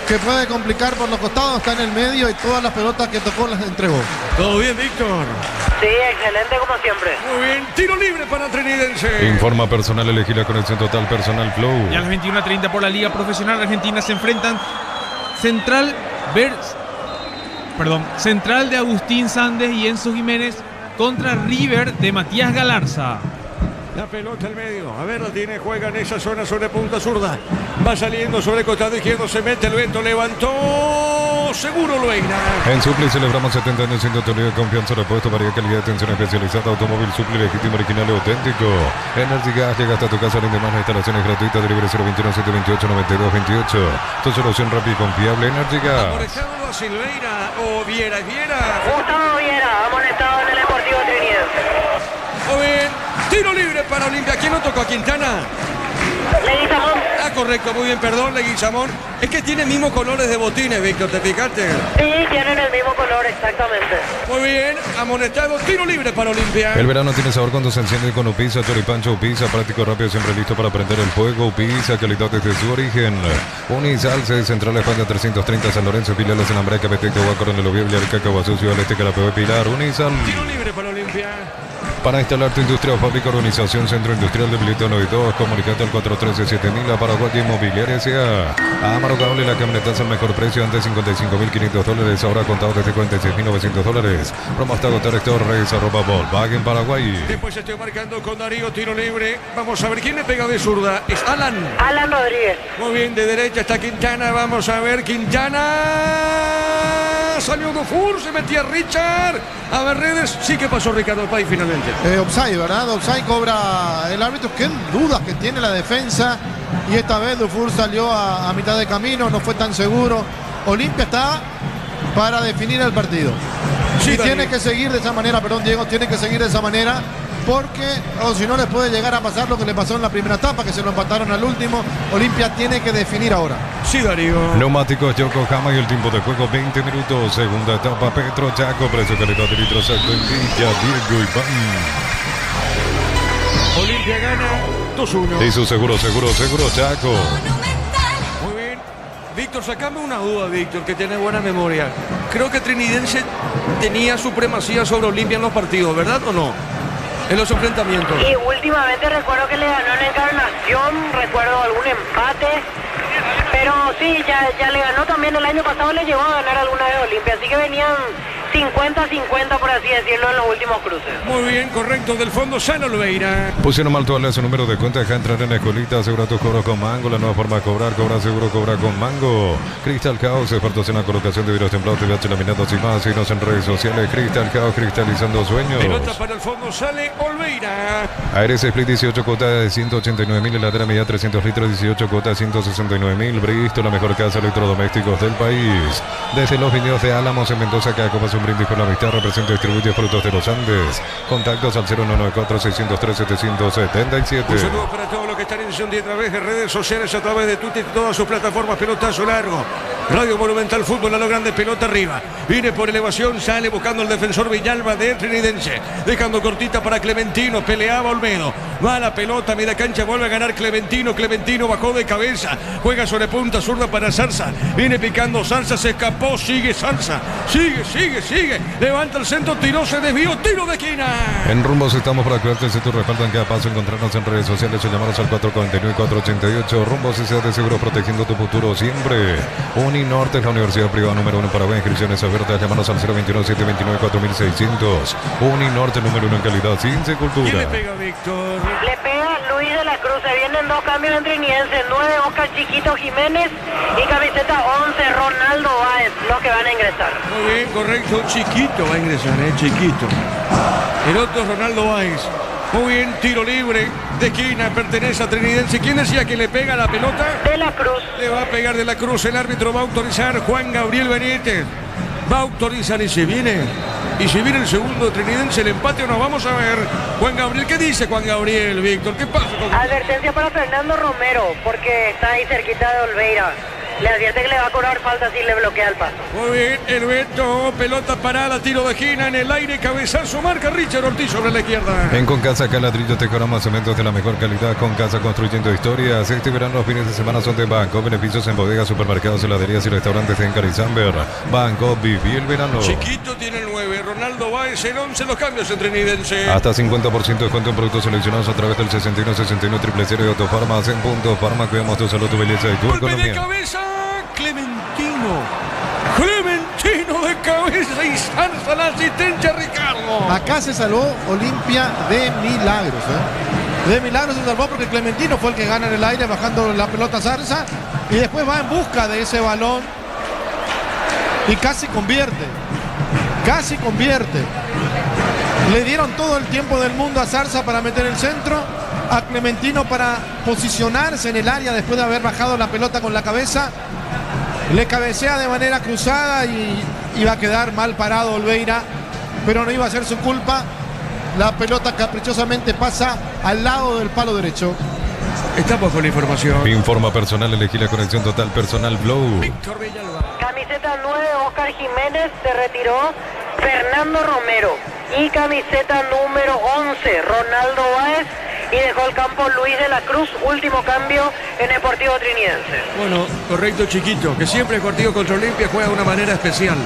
que puede complicar por los costados, está en el medio y todas las pelotas que tocó las entregó. ¿Todo bien, Víctor? Sí, excelente como siempre. Muy bien, tiro libre para Trinidense. Informa personal, elegí la conexión total personal Flow. Y a las 21:30 por la Liga Profesional Argentina se enfrentan Central de Agustín Sández y Enzo Jiménez contra River de Matías Galarza. La pelota al medio, a ver, la tiene, juega en esa zona sobre punta zurda. Va saliendo sobre el costado izquierdo, se mete el Beto, levantó, seguro Loeira. En Supli celebramos 70 años sin autoridad de confianza, repuesto, variedad, calidad, atención especializada, automóvil Supli, legítimo, original y auténtico. Energy Gas llega hasta tu casa, rinde más, instalaciones gratuitas, delivery 021-728-9228. Tu solución rápida y confiable, Energy Gas. Amonestado a Silveira o Viera. Gustavo Viera, amonestado en el Deportivo Trinidad. Muy bien, tiro libre para Olimpia. ¿Quién lo tocó? ¿A Quintana? Leguizamón. Ah, correcto, muy bien, perdón, Leguizamón. Es que tiene mismos colores de botines, Víctor, ¿te fijaste? Sí, tienen el mismo color, exactamente. Muy bien, amonestado, tiro libre para Olimpia. El verano tiene sabor cuando se enciende con Upisa, Choripancho Upisa, práctico, rápido, siempre listo para prender el fuego. Upisa, calidad desde su origen. Unisal, sede Central España 330, San Lorenzo, filiales en Ambraca, Peteca, Coronel Oviedo, Villarrica, Guazú, Ciudad del Este, Calapeo, Pilar. Unisal. Tiro libre para Olimpia. Para instalar tu industria o fábrica, organización Centro Industrial de Bilito 92, comunicate al 413-7000 a Paraguay Inmobiliaria S.A. Amaro Cable, la camioneta al mejor precio, antes $55.500, ahora contado desde $46.900. Promo hasta agotar Torres, @Volkswagen Paraguay. Después estoy marcando con Darío, tiro libre. Vamos a ver quién le pega de zurda. Es Alan Rodríguez. Muy bien, de derecha está Quintana. Vamos a ver, Quintana. Salió Dufour, se metía Richard. A ver, Redes. Sí, ¿qué pasó, Ricardo Pay finalmente? Offside, ¿verdad? Offside cobra el árbitro. Qué dudas que tiene la defensa. Y esta vez Dufour salió a mitad de camino, no fue tan seguro. Olimpia está para definir el partido. Sí, y tiene que seguir de esa manera, Diego, tiene que seguir de esa manera. Porque, o si no, le puede llegar a pasar lo que le pasó en la primera etapa, que se lo empataron al último. Olimpia tiene que definir ahora. Sí, Darío. Neumáticos Yokohama y el tiempo de juego 20 minutos. Segunda etapa, Petro Chaco, precio calidad de litro exacto en Villa, Diego Iván. Olimpia gana 2-1. Y su seguro Chaco. Muy bien. Víctor, sacame una duda, Víctor, que tiene buena memoria. Creo que Trinidense tenía supremacía sobre Olimpia en los partidos, ¿verdad o no? En los enfrentamientos. Y últimamente recuerdo que le ganó en Encarnación, recuerdo algún empate, pero sí, ya le ganó también el año pasado, le llegó a ganar alguna vez Olimpia, así que venían 50-50 por así decirlo en los últimos cruces. Muy bien, correcto, del fondo Sano Oliveira. Pusieron mal todas su número de cuenta, deja entrar en la escolita, asegura tus cobros con Mango, la nueva forma de cobrar seguro, cobra con Mango. Crystal Chaos, expertos en la colocación de vidrios templados, TVH laminados y más, síguenos en redes sociales, Crystal Chaos, cristalizando sueños. Pelota para el fondo, sale Oliveira. Aires Split 18 cuota de 189.000, heladera media 300 litros 18 cuota de 169.000, Bristol, la mejor casa de electrodomésticos del país. Desde los viñedos de Álamos en Mendoza, cada copa es un brindis por la amistad, representa y distribuye frutos de los Andes. Contactos al 094-603-777. Un saludo para todos los que están en edición a través de redes sociales, a través de Twitter y todas sus plataformas. Pelotazo largo. Radio Monumental Fútbol a lo grande, pelota arriba. Viene por elevación, sale buscando el defensor Villalba de Trinidense. Dejando cortita para Clementino, peleaba Olmedo. Va la pelota, media cancha, vuelve a ganar Clementino. Clementino bajó de cabeza. Juega sobre punta zurda para Zarza. Viene picando Zarza, se escapó, sigue Zarza. Sigue. Levanta el centro, tiró, se desvió, tiro de esquina. En Rumbos estamos para cuidarte si tu respaldan cada paso. Encontrarnos en redes sociales o llamarnos al 449-488. Rumbos y de seguro protegiendo tu futuro siempre. Uninorte es la universidad privada número 1 para ver inscripciones abiertas. Llámanos al 021-729-4600. Uninorte número 1 en calidad, ciencia y cultura. ¿Quién le pega, Víctor? Le pega Luis de la Cruz. Se vienen dos cambios en Trinidense. 9 Oscar Chiquito Jiménez y camiseta 11 Ronaldo Báez, los que van a ingresar. Muy bien, correcto. Chiquito va a ingresar, chiquito. El otro es Ronaldo Báez. Muy bien, tiro libre de esquina, pertenece a Trinidense. ¿Quién decía que le pega la pelota? De la Cruz. Le va a pegar de la Cruz. El árbitro va a autorizar. Juan Gabriel Benítez va a autorizar y se viene. Y si viene el segundo Trinidense, el empate o no, vamos a ver. Juan Gabriel, ¿qué dice Juan Gabriel, Víctor? ¿Qué pasa con... Advertencia para Fernando Romero, porque está ahí cerquita de Olveira. Le advierte que le va a cobrar falta si le bloquea el paso. Muy bien, el Beto, pelota parada, tiro de esquina en el aire, cabezazo, marca Richard Ortiz sobre la izquierda. En Concasa, Caladrillo, Tecorama, cementos de la mejor calidad. Concasa, construyendo historias. Este verano los fines de semana son de Banco. Beneficios en bodegas, supermercados, heladerías y restaurantes en Carizamber. Banco, viví el verano. Chiquito tiene el 9, Ronaldo Báez el 11, los cambios en Trinidense. Hasta 50% de descuento en productos seleccionados a través del 61 000 de Autofarmas. En Punto Farma, cuidamos tu salud, tu belleza y tu Golpe economía. de cabeza, Clementino de cabeza y Zarza la asistencia, Ricardo. Acá se salvó Olimpia de milagros. De milagros se salvó porque Clementino fue el que gana en el aire bajando la pelota a Zarza y después va en busca de ese balón y casi convierte. Le dieron todo el tiempo del mundo a Zarza para meter el centro, a Clementino para posicionarse en el área después de haber bajado la pelota con la cabeza. Le cabecea de manera cruzada y iba a quedar mal parado Olveira, pero no iba a ser su culpa. La pelota caprichosamente pasa al lado del palo derecho. Estamos con la información. Informa personal, elegí la conexión total personal Blow. Víctor Villalba. Camiseta 9 Oscar Jiménez, se retiró Fernando Romero. Y camiseta número 11 Ronaldo Báez. Y dejó el campo Luis de la Cruz, último cambio en Deportivo Trinidense. Bueno, correcto, Chiquito, que siempre el partido contra Olimpia juega de una manera especial.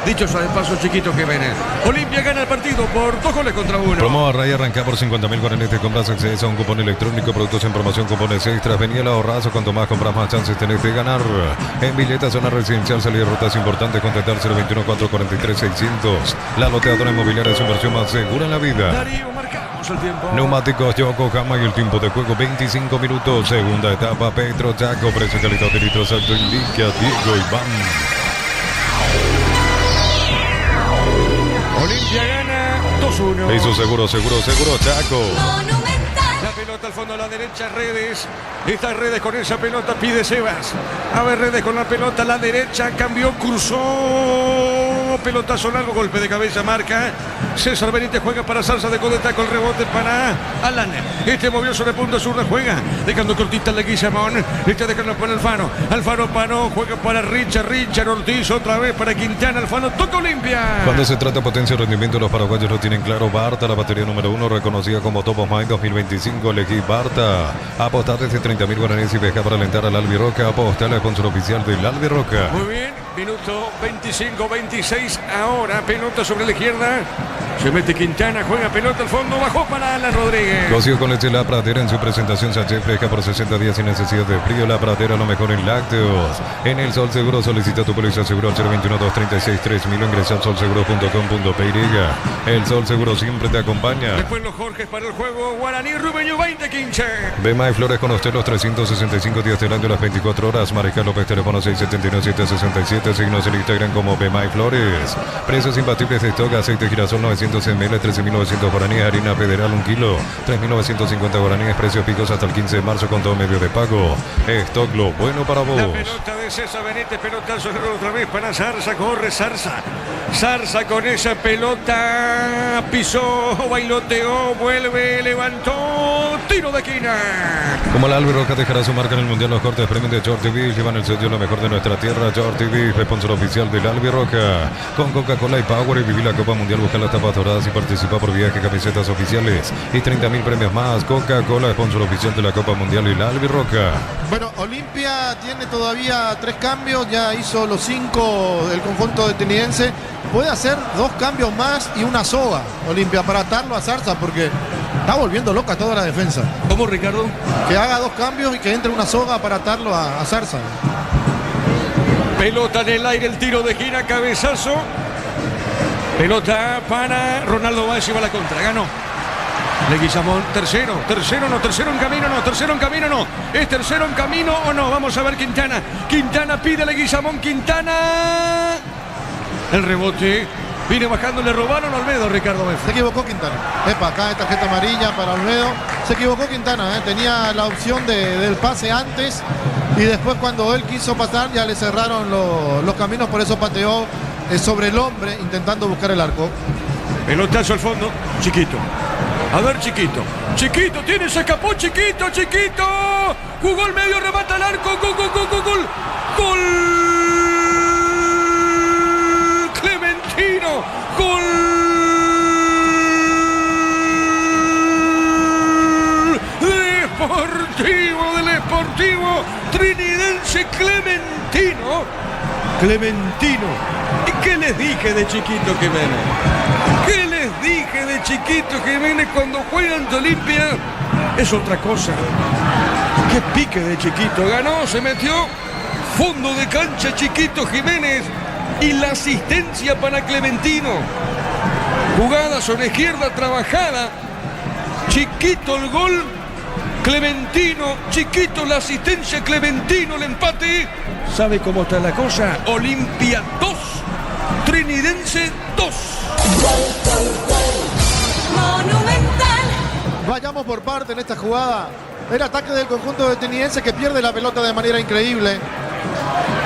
Dicho sea de paso, Chiquito, que viene. Olimpia gana el partido por 2-1. Promo a Raya, arranca por 50.000 guaraníes de compras, accedes a un cupón electrónico, productos en promoción, cupones extras. Venía el ahorrazo, cuanto más compras, más chances tenés de ganar. En billetas, zona residencial, salida de rutas importantes, contactar 021-443-600. La loteadora inmobiliaria es su inversión más segura en la vida. Darío, marcamos el tiempo. Neumáticos Yokohama y el tiempo de juego 25 minutos. Segunda etapa, Petro Chaco, precio y calidad de litros alto, indica Diego Iván. Olimpia gana 2-1. Hizo seguro, Chaco. La pelota al fondo a la derecha, Redes. Está Redes con esa pelota, pide Sebas. A ver, Redes con la pelota a la derecha, cambió, cruzó. Pelotazo largo, golpe de cabeza, marca. César Benítez juega para Zarza de Codeta con rebote para Alan. Este movió sobre punta zurda, juega. Dejando cortita la Guillamón. Está dejando para Alfano. Alfano paró, juega para Richard Ortiz otra vez para Quintana. Alfano toca Olimpia. Cuando se trata de potencia y rendimiento, los paraguayos lo tienen claro. Barta, la batería número 1, reconocida como Top of Mind 2025. Elegí Barta. Apostar desde 30.000 guaraníes y deja para alentar al Albirroca. Apostar al sponsor oficial del Albirroca. Muy bien, minuto 25-26. Ahora pelota sobre la izquierda. Se mete Quintana, juega pelota al fondo, bajó para Alan Rodríguez. Gocio con leche La Pradera en su presentación Sánchez fresca por 60 días sin necesidad de frío. La Pradera, lo mejor en lácteos. En el Sol Seguro solicita tu póliza seguro al 021-236-3000 o ingresa al solseguro.com.py. El Sol Seguro siempre te acompaña. Después los Jorges para el juego. Guaraní Rubeño 20-15. Bema y Flores con usted los 365 días del año, las 24 horas. Mariscal López, teléfono 679-767. 17 signos en Instagram como Bemay Flores. Precios imbatibles de stock: aceite girasol 900 ml, 13.900 guaraníes, harina federal 1 kilo, 3.950 guaraníes, precios picos hasta el 15 de marzo con todo medio de pago. Stock, lo bueno para vos. La pelota de César Benítez, pelotazo otra vez para Zarza, corre Zarza. Zarza con esa pelota, pisó, bailoteó, vuelve, levantó, tiro de esquina. Como el Albert Roca dejará su marca en el Mundial, los cortes premios de Short TV llevan el sello lo mejor de nuestra tierra. Short TV, sponsor oficial del Albert Roca. Con Coca-Cola y Power y viví la Copa Mundial, busca las tapas doradas y participa por viaje, camisetas oficiales y 30.000 premios más. Coca-Cola, sponsor oficial de la Copa Mundial y el Albert Roca. Bueno, Olimpia tiene todavía 3 cambios, ya hizo los 5 del conjunto ateniense. Puede hacer 2 cambios más y una soga, Olimpia, para atarlo a Zarza, porque está volviendo loca toda la defensa. ¿Cómo, Ricardo? Que haga 2 cambios y que entre una soga para atarlo a Zarza. Pelota en el aire, el tiro de esquina, cabezazo. Pelota para Ronaldo Báez y va a la contra, ganó. Leguizamón, tercero en camino, no. ¿Es tercero en camino o no? Vamos a ver Quintana. Quintana pide a Leguizamón, Quintana. El rebote, viene bajando, le robaron a Olmedo, Ricardo Meza. Se equivocó Quintana. Epa, acá hay tarjeta amarilla para Olmedo. Se equivocó Quintana, tenía la opción del pase antes y después cuando él quiso pasar ya le cerraron los caminos, por eso pateó sobre el hombre intentando buscar el arco. Pelotazo al fondo, Chiquito. A ver, Chiquito. Chiquito tiene, se escapó, Chiquito. Jugó el medio, remata el arco. Gol. Clementino. Gol. Del Sportivo Trinidense Clementino. ¿Y qué les dije de Chiquito Jiménez? ¿Qué les dije de Chiquito Jiménez cuando juegan de Olimpia? Es otra cosa. Qué pique de Chiquito. Ganó, se metió. Fondo de cancha Chiquito Jiménez. Y la asistencia para Clementino. Jugada sobre izquierda, trabajada. Chiquito el gol. Clementino, Chiquito la asistencia, Clementino el empate. ¿Sabe cómo está la cosa? Olimpia 2, Trinidense 2. Monumental. Vayamos por parte en esta jugada. El ataque del conjunto de Trinidense que pierde la pelota de manera increíble.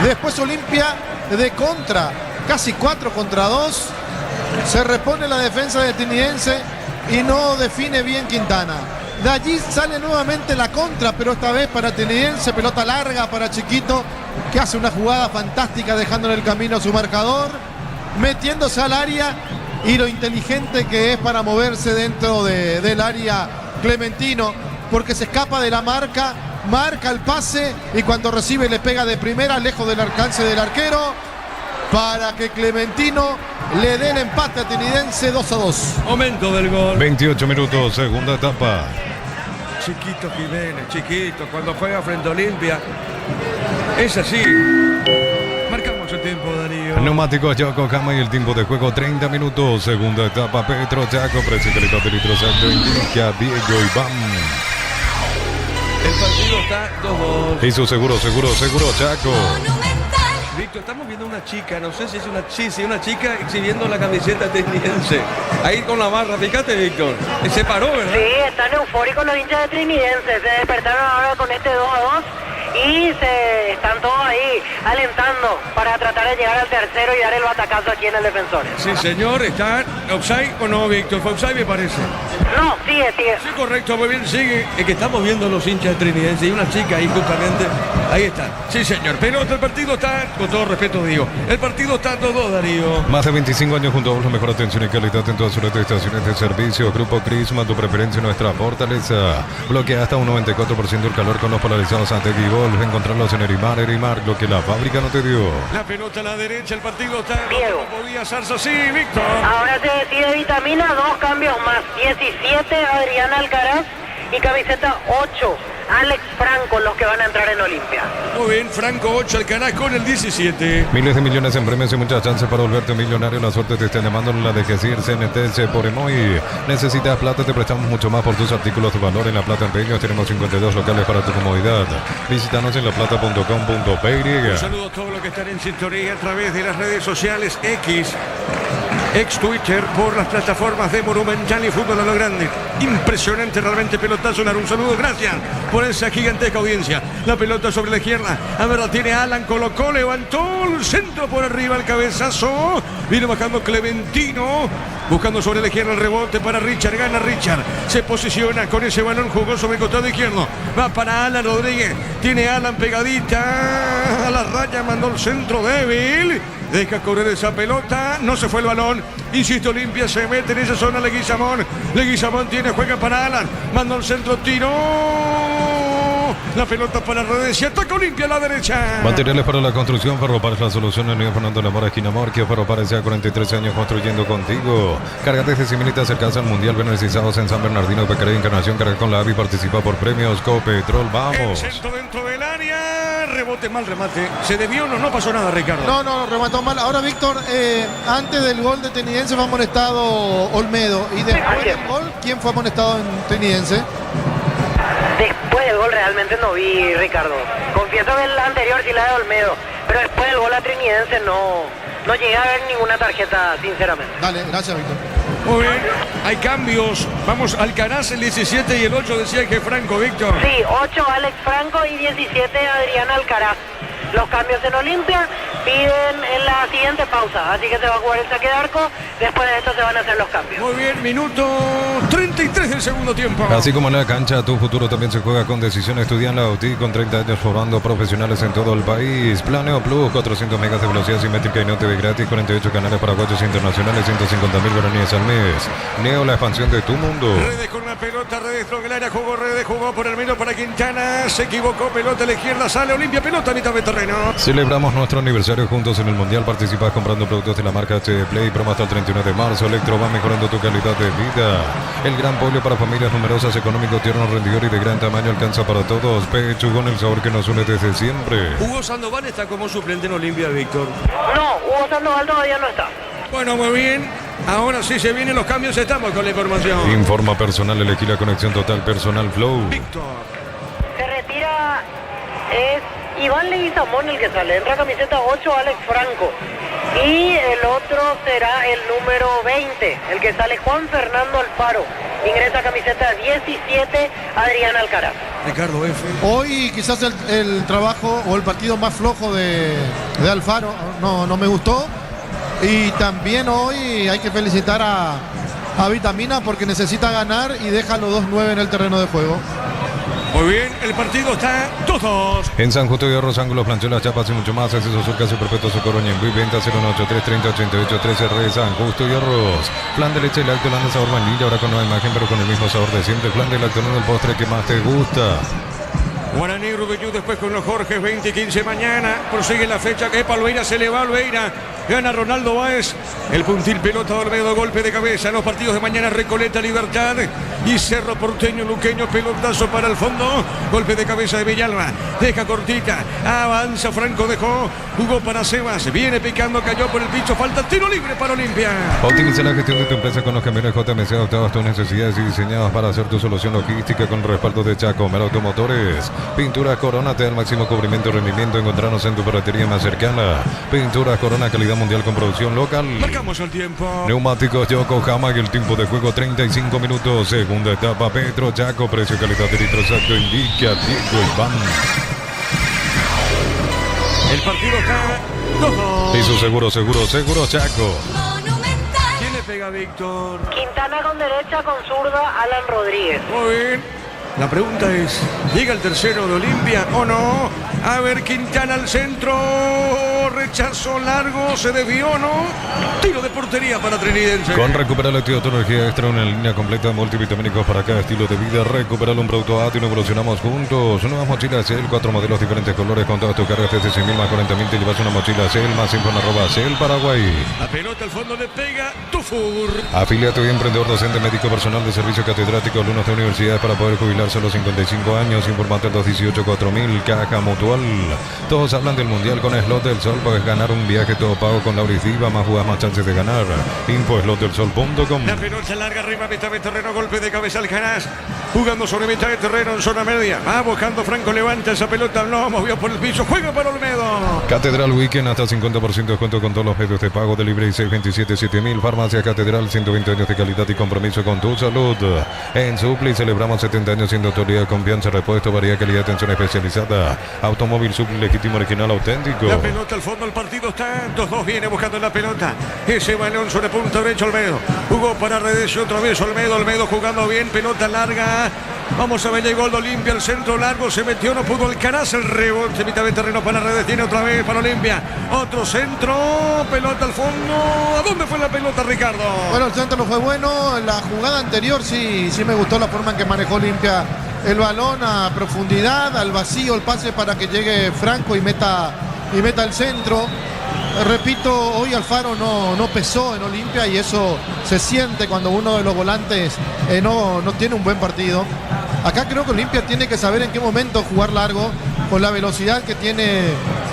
Después Olimpia de contra, casi 4 contra 2. Se repone la defensa de Trinidense y no define bien Quintana. De allí sale nuevamente la contra, pero esta vez para Trinidense, pelota larga para Chiquito, que hace una jugada fantástica dejando en el camino a su marcador, metiéndose al área y lo inteligente que es para moverse dentro del área Clementino, porque se escapa de la marca el pase y cuando recibe le pega de primera, lejos del alcance del arquero, para que Clementino le dé el empate a Trinidense 2-2. Momento del gol. 28 minutos, segunda etapa. Chiquito Jiménez, Chiquito, cuando juega frente a Olimpia. Es así. Marcamos el tiempo, Darío. Neumáticos Yokohama y el tiempo de juego 30 minutos. Segunda etapa, Petro Chaco, Presidente Pelitro Santo, Indica, Diego Iván. El partido está 2-2. Hizo seguro, Chaco. Víctor, estamos viendo una chica, no sé si es una chica exhibiendo la camiseta Trinidense. Ahí con la barra, fíjate, Víctor. Se paró, ¿verdad? Sí, están eufóricos los hinchas de Trinidense. Se despertaron ahora con este 2-2 y se están todos ahí alentando para tratar de llegar al tercero y dar el batacazo aquí en el Defensores. Sí, señor, ¿está offside o no, Víctor? Fue offside, me parece. No, sigue. Sí, correcto, muy bien, sigue. Es que estamos viendo los hinchas de Trinidense y una chica ahí justamente. Ahí está. Sí, señor, pero el partido está, con todo respeto digo, el partido está 2-2, Darío. Más de 25 años junto a vos, la mejor atención y calidad en todas sus estaciones de servicio. Grupo Crisma, tu preferencia, nuestra fortaleza. Bloquea hasta un 94% el calor con los polarizados Antegui Golf. Encontrarlos en Erimar, lo que la fábrica no te dio. La pelota a la derecha, el partido está. Diego. No podía Zarza, sí, Víctor. Ahora se decide Vitamina, 2 cambios más. 17 Adrián Alcaraz y camiseta 8 Alex Franco los que van a entrar en Olimpia. Muy bien, Franco 8, Alcaraz con el 17. Miles de millones en premios y muchas chances para volverte un millonario. La suerte te está llamando, la de que decir CNT por Emoy. Necesitas plata, te prestamos mucho más por tus artículos de valor. En La Plata Empeños tenemos 52 locales para tu comodidad. Visítanos en laplata.com.py. Un saludo a todos los que están en sintonía a través de las redes sociales ex Twitter, por las plataformas de Monumental y Fútbol a lo Grande. Impresionante realmente pelotazo. Un saludo, gracias por esa gigantesca audiencia. La pelota sobre la izquierda, a ver, la tiene Alan, colocó, levantó el centro por arriba, el cabezazo, viene bajando Clementino, buscando sobre la izquierda el rebote para Richard, gana Richard, se posiciona con ese balón, jugó sobre el costado izquierdo, va para Alan Rodríguez, tiene Alan pegadita a la raya, mandó el centro débil, deja correr esa pelota, no se fue el balón, insisto, Olimpia se mete en esa zona. Leguizamón tiene, juega para Alan, mandó el centro, tiró la pelota para la red, se ataca Olimpia a la derecha. Materiales para la construcción, Ferropares la solución. En Nuevo Fernando de la Mora, esquina Morquio. Ferropares ya 43 años construyendo contigo. Carga desde Similita, acercas al Mundial, beneficiados en San Bernardino, Pecaré, Encarnación. Carga con la AVI, participa por premios Copetrol, vamos. El centro dentro del área, rebote, mal remate, se debió, no pasó nada, Ricardo. No, remató mal. Ahora, Víctor, antes del gol de Tenidense fue amonestado Olmedo, y después del gol, ¿quién fue amonestado en Tenidense? Después del gol realmente no vi, Ricardo. Confieso que el anterior sí la de Olmedo, pero después del gol a Trinidense no llegué a ver ninguna tarjeta, sinceramente. Dale, gracias, Víctor. Muy bien, hay cambios. Vamos, Alcaraz el 17 y el 8 decía que Franco, Víctor. Sí, 8 Alex Franco y 17 Adrián Alcaraz. Los cambios en Olimpia piden en la siguiente pausa, así que se va a jugar el saque de arco, después de esto se van a hacer los cambios. Muy bien, minuto 33 del segundo tiempo. Así como en la cancha, tu futuro también se juega con Decisión. Estudia en la UTI con 30 años formando profesionales en todo el país. Planeo Plus, 400 megas de velocidad simétrica y no TV gratis, 48 canales paraguayos internacionales, 150.000 guaraníes al mes. Neo, la expansión de tu mundo. Redes con una pelota, Redes Troglera, jugó por el medio para Quintana, se equivocó, pelota a la izquierda, sale Olimpia, pelota a mitad de terreno. Celebramos nuestro aniversario juntos en el Mundial. Participas comprando productos de la marca HD Play. Promo hasta el 31 de marzo. Electro va mejorando tu calidad de vida. El gran pollo para familias numerosas, económico, tierno, rendidor y de gran tamaño, alcanza para todos. Pechugón, el sabor que nos une desde siempre. Hugo Sandoval está como suplente en Olimpia, Víctor. No, Hugo Sandoval todavía no está. Bueno, muy bien. Ahora sí se vienen los cambios, estamos con la información. Informa personal, elegí la conexión total personal Flow. Víctor. Se retira, es Iván Leguizamón el que sale, entra camiseta 8 Alex Franco, y el otro será el número 20, el que sale Juan Fernando Alfaro, ingresa camiseta 17 Adrián Alcaraz. Ricardo F. Hoy quizás el trabajo o el partido más flojo de Alfaro no me gustó, y también hoy hay que felicitar a Vitamina porque necesita ganar y deja los 2-9 en el terreno de juego. Muy bien, el partido está 2-2. En San Justo de Arroz Ángulo, planchó las chapas y mucho más. Acceso Surca, su perpetuo Socorro, Ñembuy, venta 083 30 88 13 R. San Justo y Arroz. Plan de leche y lácteo, lana sabor vainilla, ahora con nueva imagen, pero con el mismo sabor de siempre. Plan de lácteo, el postre que más te gusta. Guaraní Rubellú después con los Jorges, 20 y 15 mañana. Prosigue la fecha, que Palveira se le va a Alveira. Gana Ronaldo Báez. El puntil pelota de Olmedo, golpe de cabeza. Los partidos de mañana, Recoleta, Libertad y Cerro Porteño, Luqueño, pelotazo para el fondo. Golpe de cabeza de Villalba. Deja cortita. Avanza Franco, dejó. Jugó para Sebas. Viene picando, cayó por el piso. Falta tiro libre para Olimpia. Optimiza la gestión de tu empresa con los camiones JMC adaptados a tus necesidades y diseñados para hacer tu solución logística con respaldo de Chacomer Automotores. Pintura Corona te da el máximo cubrimiento y rendimiento. Encontrarnos en tu ferretería más cercana. Pintura Corona, calidad mundial con producción local. Marcamos el tiempo. Neumáticos Yokohama y el tiempo de juego 35 minutos. Segunda etapa Petro Chaco. Precio, calidad de litro exacto. Indica Diego Iván. El partido está 2-2. Y su seguro Chaco. ¿Quién le pega a Víctor? Quintana con derecha, con zurda Alan Rodríguez. Muy bien. La pregunta es, ¿llega el tercero de Olimpia o no? A ver, Quintana al centro. Pegó, rechazó largo, se desvió, ¿no? Tiro de portería para Trinidense. Con Recuperar la tu energía extra, una línea completa de multivitamínicos para cada estilo de vida. Recuperar un producto ATI, no evolucionamos juntos. Nuevas mochilas Cell, 4 modelos diferentes colores con todas tus cargas desde 100.000 más 40.000. Te llevas una mochila Cell, más info en @Cell Paraguay. La pelota al fondo le pega Dufour. Afiliate hoy, emprendedor, docente, médico, personal de servicio, catedrático, alumnos de universidad para poder jubilarse a los 55 años. Informate al 218-4000, Caja Mutual. Todos hablan del Mundial con Slot del Sol. Puedes ganar un viaje todo pago con Lauris Diva, más jugadas, más chances de ganar. Info slotdelsol.com. La pelota larga arriba, mitad de terreno, golpe de cabeza Alcaraz. Jugando sobre mitad de terreno en zona media. Va buscando Franco, levanta esa pelota, no, movió por el piso, juega para Olmedo. Catedral Weekend, hasta 50% de descuento con todos los medios de pago de Libre y 627-7000. Farmacia Catedral, 120 años de calidad y compromiso con tu salud. En Supli celebramos 70 años sin autoridad, confianza, repuesto, variedad, calidad, atención especializada. Automóvil Supli, legítimo, original, auténtico. La pelota al fondo, el partido está 2-2, viene buscando la pelota. Ese balón sobre punta derecha, Olmedo. Jugó para redes y otra vez Olmedo jugando bien, pelota larga. Vamos a ver, llegó gol de Olimpia, el centro largo, se metió, no pudo Alcaraz, el rebote, mitad de terreno para redes, tiene otra vez para Olimpia. Otro centro, pelota al fondo. ¿A dónde fue la pelota, Ricardo? Bueno, el centro no fue bueno. La jugada anterior sí me gustó la forma en que manejó Olimpia el balón a profundidad, al vacío, el pase para que llegue Franco y meta el centro. Repito, hoy Alfaro no pesó en Olimpia y eso se siente cuando uno de los volantes no tiene un buen partido. Acá creo que Olimpia tiene que saber en qué momento jugar largo con la velocidad que tiene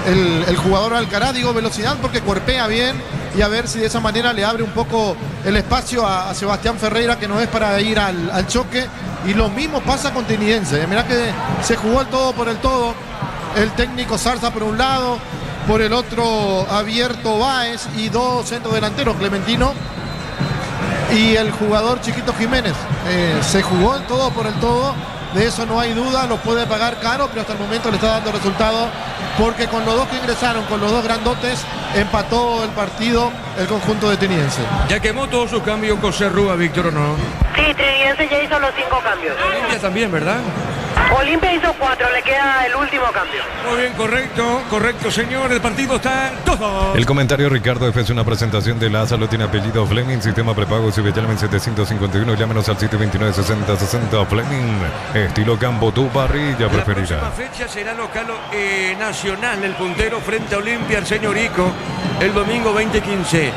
el jugador Alcaraz. Digo velocidad porque cuerpea bien y a ver si de esa manera le abre un poco el espacio a Sebastián Ferreira, que no es para ir al choque. Y lo mismo pasa con Trinidense. Mirá que se jugó el todo por el todo. El técnico Zarza por un lado, por el otro abierto Báez y dos centrodelanteros, Clementino y el jugador Chiquito Jiménez. Se jugó el todo por el todo, de eso no hay duda, lo puede pagar caro, pero hasta el momento le está dando resultado, porque con los dos que ingresaron, con los dos grandotes, empató el partido el conjunto de Trinidense. Ya quemó todos sus cambios José Rúa, Víctor, ¿o no? Sí, Trinidense ya hizo los 5 cambios. Olimpia también, ¿verdad? Olimpia hizo 4, le queda el último cambio. Muy bien, correcto, señor. El partido está todo. El comentario Ricardo F es una presentación de Lázaro, tiene apellido Fleming, sistema prepago Cibetelmen 751, llámenos al sitio 296060 Fleming, estilo campo, tu parrilla preferida. La próxima fecha será local nacional, el puntero frente a Olimpia, el señorico, el domingo 2015.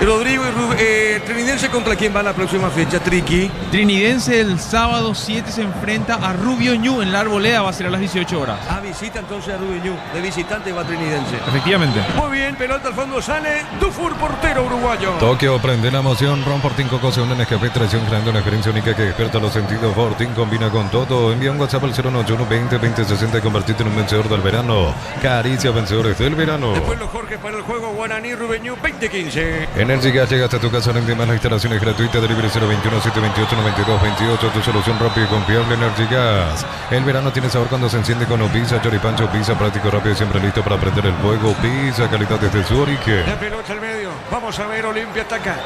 Rodrigo y Trinidense, ¿contra quién va la próxima fecha, Triqui? Trinidense el sábado 7 se enfrenta a Rubio Ñu en la Arboleda, va a ser a las 18 horas. Visita entonces a Rubio Ñu, de visitante va Trinidense. Efectivamente. Muy bien, pelota al fondo, sale Dufour, portero uruguayo. Tokio, prende la emoción, Ron Fortín Coco se une en Nescafé, traición, creando una experiencia única que despierta los sentidos. Fortín combina con todo. Envía un WhatsApp al 091-20-2060 y convertirte en un vencedor del verano. Caricia, vencedores del verano. Después los Jorge para el juego Guaraní Rubio Ñu 2015. Energy Gas llega hasta tu casa, rende más, las instalaciones gratuitas, delivery 021-728-9228, tu solución rápida y confiable. Energy Gas. El verano tiene sabor cuando se enciende con pizza, choripancho, pizza, práctico, rápido y siempre listo para prender el fuego. Pizza, calidad desde su origen. La pelota al medio, vamos a ver, Olimpia ataca.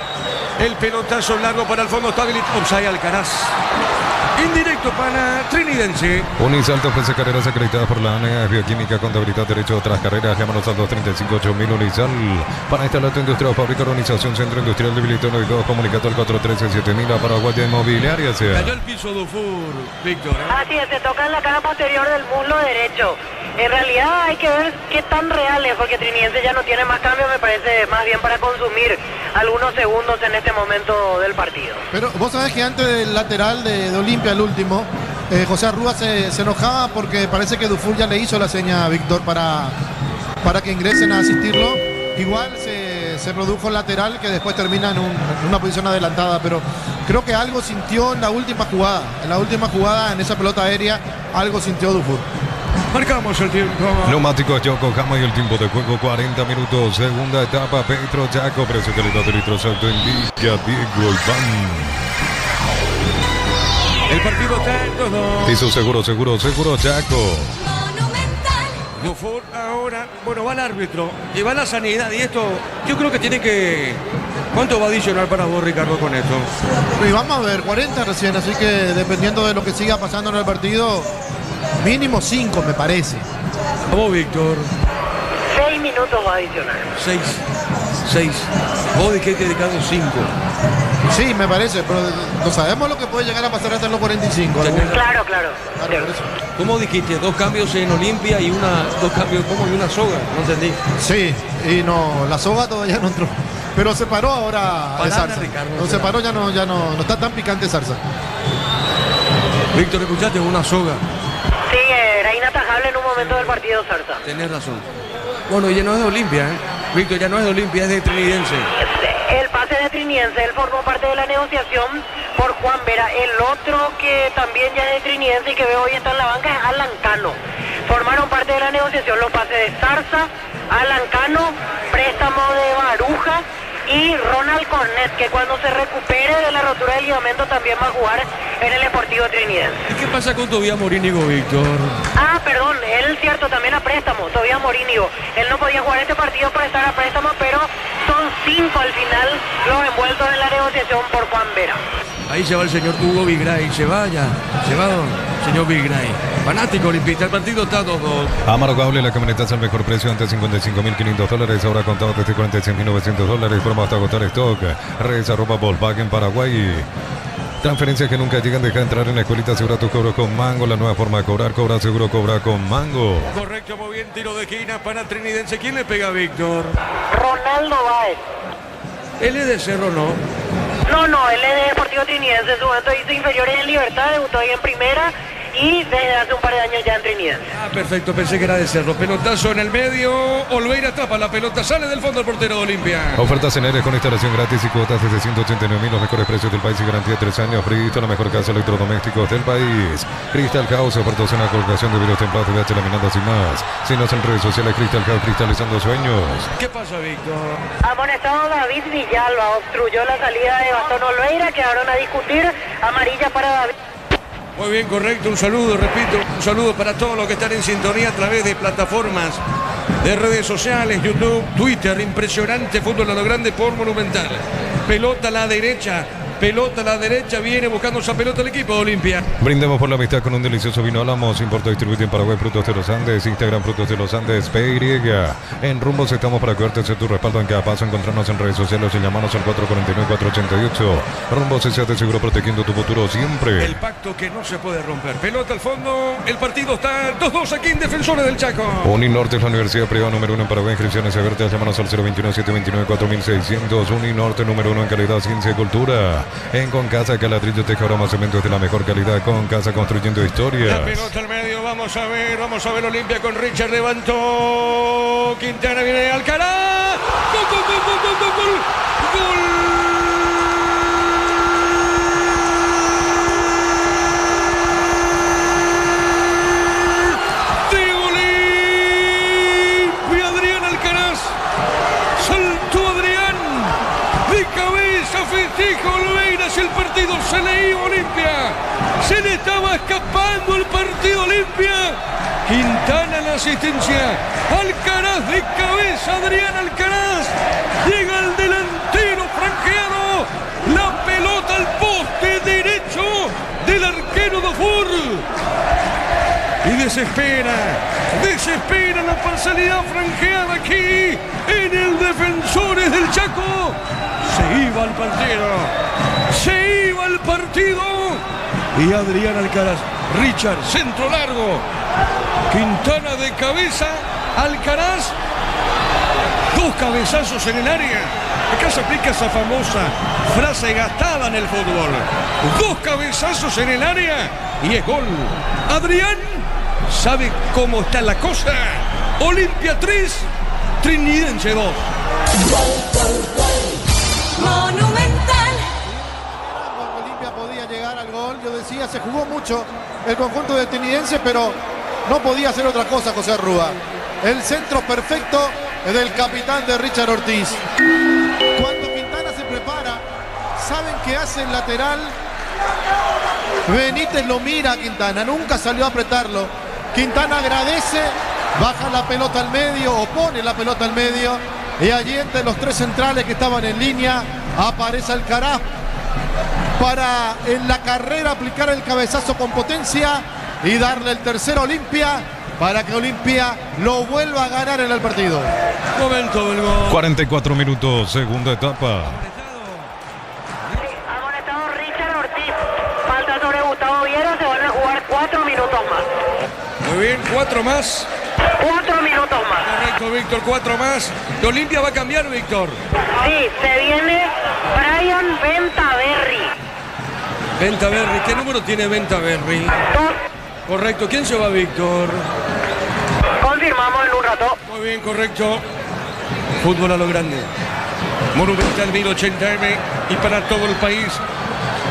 El pelotazo largo para el fondo, está habilitado. Offside Alcaraz. Indirecto para Trinidense. Unisalto ofrece carreras acreditadas por la ANEA, bioquímica, contabilidad, derecho a otras carreras. Llámanos al 235-8000 Unisal. Para instalar tu industria o fábrica, organización, centro industrial de Bilitón y 2, comunicado al 413-7000 a Paraguay Inmobiliaria. Cayó el piso Dufour, Víctor. Así es, se toca en la caja posterior del muslo derecho. En realidad hay que ver qué tan real es, porque Trinidense ya no tiene más cambios, me parece más bien para consumir algunos segundos en este momento del partido. Pero vos sabés que antes del lateral de Olimpia, el último, José Arrúa se enojaba porque parece que Dufour ya le hizo la seña a Víctor para que ingresen a asistirlo. Igual se produjo el lateral que después termina en una posición adelantada, pero creo que algo sintió en la última jugada. En la última jugada, en esa pelota aérea, algo sintió Dufour. Marcamos el tiempo. Neumáticos Yokohama y el tiempo de juego 40 minutos. Segunda etapa, Petro Chaco, precio calidad de litros auto indica Diego Iván. El partido está en 2-2. Hizo seguro Chaco. Dufour ahora, bueno, va el árbitro y va la sanidad, y esto yo creo que tiene que... ¿Cuánto va a adicionar para vos, Ricardo, con esto? Y vamos a ver, 40 recién, así que dependiendo de lo que siga pasando en el partido, mínimo 5 me parece. Vamos, Víctor. 6 6 minutos va a adicionar. 6. Vos dijiste dedicado 5. Sí, me parece, pero no sabemos lo que puede llegar a pasar hasta los 45. Claro. Por eso. ¿Cómo dijiste? 2 cambios en Olimpia y 2 cambios como y una soga. No entendí. Sí, y no, la soga todavía no entró. Pero se paró ahora de Parada, Zarza. Ricardo, No, se paró, ya no está tan picante Zarza. Víctor, ¿escuchaste? Una soga. Sí, era inatajable en un momento del partido Zarza. Tenés razón. Bueno, ya no es de Olimpia, ¿eh? Víctor, ya no es de Olimpia, es de Trinidense. El pase de Trinidense, él formó parte de la negociación por Juan Vera. El otro que también ya es de Trinidense y que veo hoy está en la banca es Alan Cano. Formaron parte de la negociación los pases de Zarza, Alan Cano, préstamo de Baruja y Ronald Cornet, que cuando se recupere de la rotura del ligamento también va a jugar en el Sportivo Trinidense. ¿Y qué pasa con Tobías Morínigo, Víctor? Perdón, él cierto, también a préstamo, Tobías Morínigo. Él no podía jugar este partido por estar a préstamo, pero son 5 al final los envueltos en la negociación por Juan Vera. Ahí se va el señor Hugo Vigray, se va señor Vigray. Fanático olimpista, el partido está 2-2. Amaro Cable, la camioneta es el mejor precio antes $55.500, ahora contado desde $46.900, promo hasta agotar stock. Redes arroba Volkswagen Paraguay. Transferencias que nunca llegan, deja entrar en la escuelita, asegura tu cobro con Mango, la nueva forma de cobrar, cobra seguro, cobra con Mango. Correcto, muy bien, tiro de esquina para Trinidense. ¿Quién le pega a Víctor? Ronaldo Báez. Él es de Cerro, ¿no? No, él es de Deportivo Trinidense, en su momento hizo inferiores en Libertad, debutó ahí en primera y desde hace un par de años ya en Trinidense. Perfecto, pensé que era de Cerro. Pelotazo en el medio, Olveira tapa la pelota, sale del fondo el portero de Olimpia. Ofertas en aires con instalación gratis y cuotas desde 189.000, los mejores precios del país y garantía de 3 años. Brito, la mejor casa de electrodomésticos del país. Crystal House, ofertas en la colocación de videos templados, TVH, laminadas y más. Síguenos en redes sociales, Crystal House, cristalizando sueños. ¿Qué pasa, Víctor? Amonestado David Villalba, obstruyó la salida de Gastón Olveira, quedaron a discutir, amarilla para David. Muy bien, correcto. Un saludo, repito, un saludo para todos los que están en sintonía a través de plataformas de redes sociales, YouTube, Twitter. Impresionante fútbol a lo grande por Monumental. Pelota a la derecha. Viene buscando esa pelota el equipo de Olimpia. Brindemos por la amistad con un delicioso vino Álamos, importa distribuido en Paraguay, Frutos de los Andes, Instagram Frutos de los Andes, PY. En Rumbos estamos para cuidarte de tu respaldo en cada paso. Encontrarnos en redes sociales y llamarnos al 449-488. Rumbos se hace seguro protegiendo tu futuro siempre. El pacto que no se puede romper. Pelota al fondo. El partido está 2-2 aquí en Defensores del Chaco. Uninorte es la universidad privada número 1 en Paraguay. Inscripciones abiertas. Llámanos al 021-729-4600. Uninorte número 1 en calidad, ciencia y cultura. En Concasa, Caladrillo, Teja, Aroma, Cementos de la mejor calidad. Concasa, construyendo historias. La pelota al medio, vamos a ver Olimpia con Richard, levantó Quintana, viene Alcaraz. ¡Gol! De Olimpia, Adrián Alcaraz. Saltó Adrián, de cabeza festeja Olveira, si el partido se le iba a Olimpia, se le estaba escapando el partido Olimpia. Quintana en la asistencia, Alcaraz de cabeza, Adrián Alcaraz, llega el delantero franqueado, la pelota al poste derecho del arquero Dufour. Y desespera la parcialidad franqueada aquí en el Defensores del Chaco. Se iba el partido. Y Adrián Alcaraz, Richard, centro largo. Quintana de cabeza, Alcaraz. 2 cabezazos en el área. Acá se aplica esa famosa frase gastada en el fútbol. 2 cabezazos en el área y es gol. Adrián sabe cómo está la cosa. Olimpia 3, Trinidense 2. Monumental. Olimpia podía llegar al gol, yo decía, se jugó mucho el conjunto de Trinidense, pero no podía hacer otra cosa José Rúa. El centro perfecto del capitán de Richard Ortiz. Cuando Quintana se prepara, saben que hace el lateral. Benítez lo mira a Quintana, nunca salió a apretarlo. Quintana agradece, baja la pelota al medio o pone la pelota al medio. Y allí entre los 3 centrales que estaban en línea aparece Alcaraz para en la carrera aplicar el cabezazo con potencia y darle el tercero a Olimpia. para que Olimpia lo vuelva a ganar en el partido. Momento del gol. 44 minutos, segunda etapa. Amonestado Richard Ortiz. Falta sobre Gustavo Viera. Se van a jugar 4 minutos más. Muy bien, 4 más. 4 minutos más. Correcto, Víctor, 4 más. De Olimpia va a cambiar, Víctor. Sí, se viene Brian Ventaverri. Ventaverri, ¿qué número tiene Ventaverri? 2. Correcto, ¿quién se va, Víctor? Confirmamos en un rato. Muy bien, correcto. Fútbol a lo grande. Monumental 1080M y para todo el país.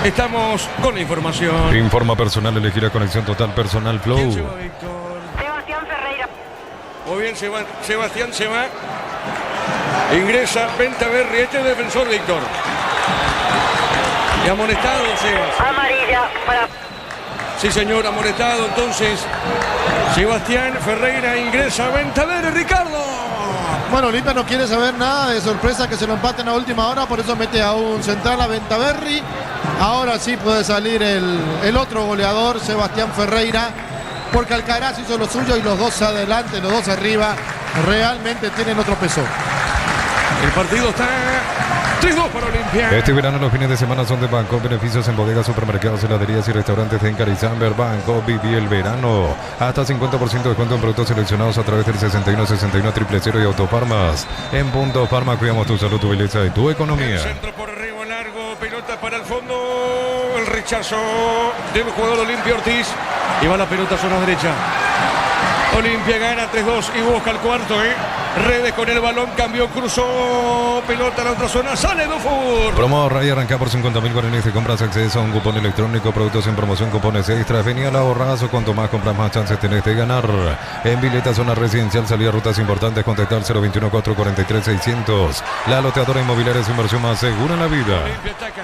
Estamos con la información. Informa personal, elegirá conexión total personal Flow. ¿Quién se va, Víctor? Sebastián Ferreira. Muy bien, Sebastián se va. Ingresa Ventaverri, este es defensor, Víctor. Y amonestado, Sebas. Amarilla para... Sí, señor, amonestado. Entonces, Sebastián Ferreira ingresa a Ventaverri, Ricardo. Bueno, Olimpia no quiere saber nada de sorpresa que se lo empaten a última hora, por eso mete a un central a Ventaverri. Ahora sí puede salir el otro goleador, Sebastián Ferreira, porque Alcaraz hizo lo suyo y los dos adelante, los dos arriba, realmente tienen otro peso. El partido está 3-2 para Olimpia. Este verano los fines de semana son de Banco. Beneficios en bodegas, supermercados, heladerías y restaurantes de Encarizamber. Banco, viví el verano. Hasta 50% de descuento en productos seleccionados a través del 6161 000 y Autofarmas. En Punto Farma cuidamos tu salud, tu belleza y tu economía. El centro por arriba, largo, pelota para el fondo. El rechazo del jugador Olimpia Ortiz. Y va la pelota a zona derecha. Olimpia gana 3-2 y busca el cuarto, Redes con el balón, cambió, cruzó, pelota a la otra zona, sale Dufour. Promo ahorra y arranca por 50.000 guaraníes y compras acceso a un cupón electrónico, productos en promoción, cupones extras. Venía el ahorrazo, cuanto más compras más chances tenés de ganar. En Vileta, zona residencial, salida rutas importantes, contactar 021 443 600. La loteadora inmobiliaria es inversión más segura en la vida. Olimpia ataca.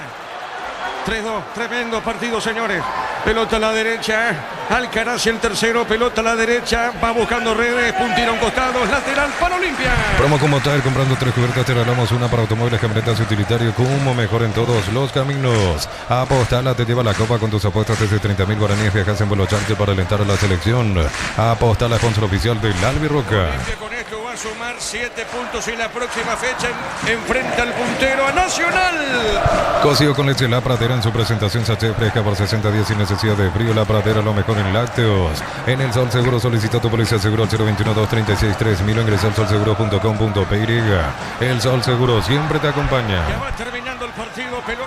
3-2, tremendo partido, señores. Pelota a la derecha, Alcaraz el tercero, pelota a la derecha, va buscando Redes, puntino a un costado, es lateral para Olimpia. Promo como tal, comprando 3 cubiertas te regalamos una para automóviles, camionetas y utilitarios, como mejor en todos los caminos. Apostala te lleva la copa con tus apuestas desde 30.000 guaraníes, viajas en vuelo charter para alentar a la selección. Apostala, sponsor oficial del Albirroca. Olimpia con esto va a sumar 7 puntos y la próxima fecha enfrenta al puntero a Nacional. Cocido con leche La Pradera en su presentación sachet fresca por 60 días sin necesidad de frío. La Pradera, lo mejor en lácteos. En El Sol Seguro solicita tu póliza seguro al 021-236-3000 o ingresa al solseguro.com.py. El Sol Seguro siempre te acompaña. Ya va terminando el partido, pelota.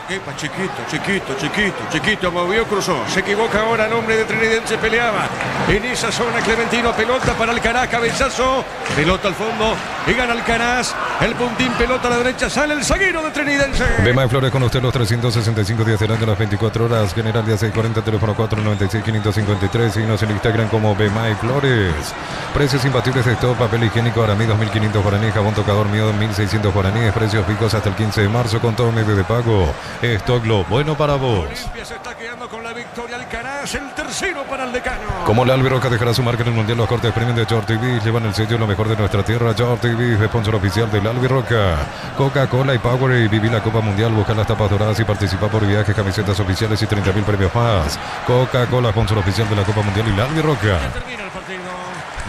Chiquito, movió, cruzó. Se equivoca ahora el hombre de Trinidense, peleaba. En esa zona Clementino, pelota para Alcaraz, cabezazo. Pelota al fondo y gana Alcaraz. El puntín, pelota a la derecha, sale el zaguero de Trinidense. Bema Flores con usted los 365 días del año, las 24 horas. General día 640, teléfono 496-553. Síguenos en Instagram como Bema Flores. Precios imbatibles de todo, papel higiénico Aramí 2.500 guaraníes, jabón tocador mío 1.600 guaraníes. Precios fijos hasta el 15 de marzo con todo medio de pago. Stock lo bueno para vos. Olimpia se está quedando con la victoria. Alcaraz, el tercero para el decano. Como la Albirroca dejará su marca en el Mundial, los cortes premium de Short TV llevan el sello lo mejor de nuestra tierra. Short TV, sponsor oficial del Albirroca. Coca-Cola y Power y viví la Copa Mundial. Busca las tapas doradas y participa por viajes, camisetas oficiales y 30.000 premios más. Coca-Cola, sponsor oficial de la Copa Mundial y la Albirroca. Termina el partido.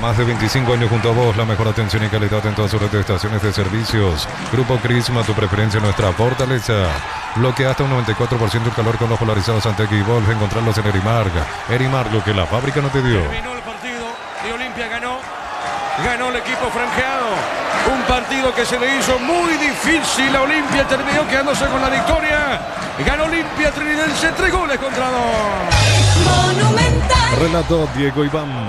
Más de 25 años junto a vos, la mejor atención y calidad en todas sus redes de estaciones de servicios. Grupo Crisma, tu preferencia, nuestra fortaleza. Bloquea hasta un 94% el calor con los polarizados Antec y Wolf. Encontrarlos en Erimarg. Erimarg, lo que la fábrica no te dio. Terminó el partido y Olimpia ganó. Ganó el equipo franjeado. Un partido que se le hizo muy difícil a Olimpia. Terminó quedándose con la victoria. Ganó Olimpia Trinidense 3 goles contra 2. Monumental. Relato Diego Iván.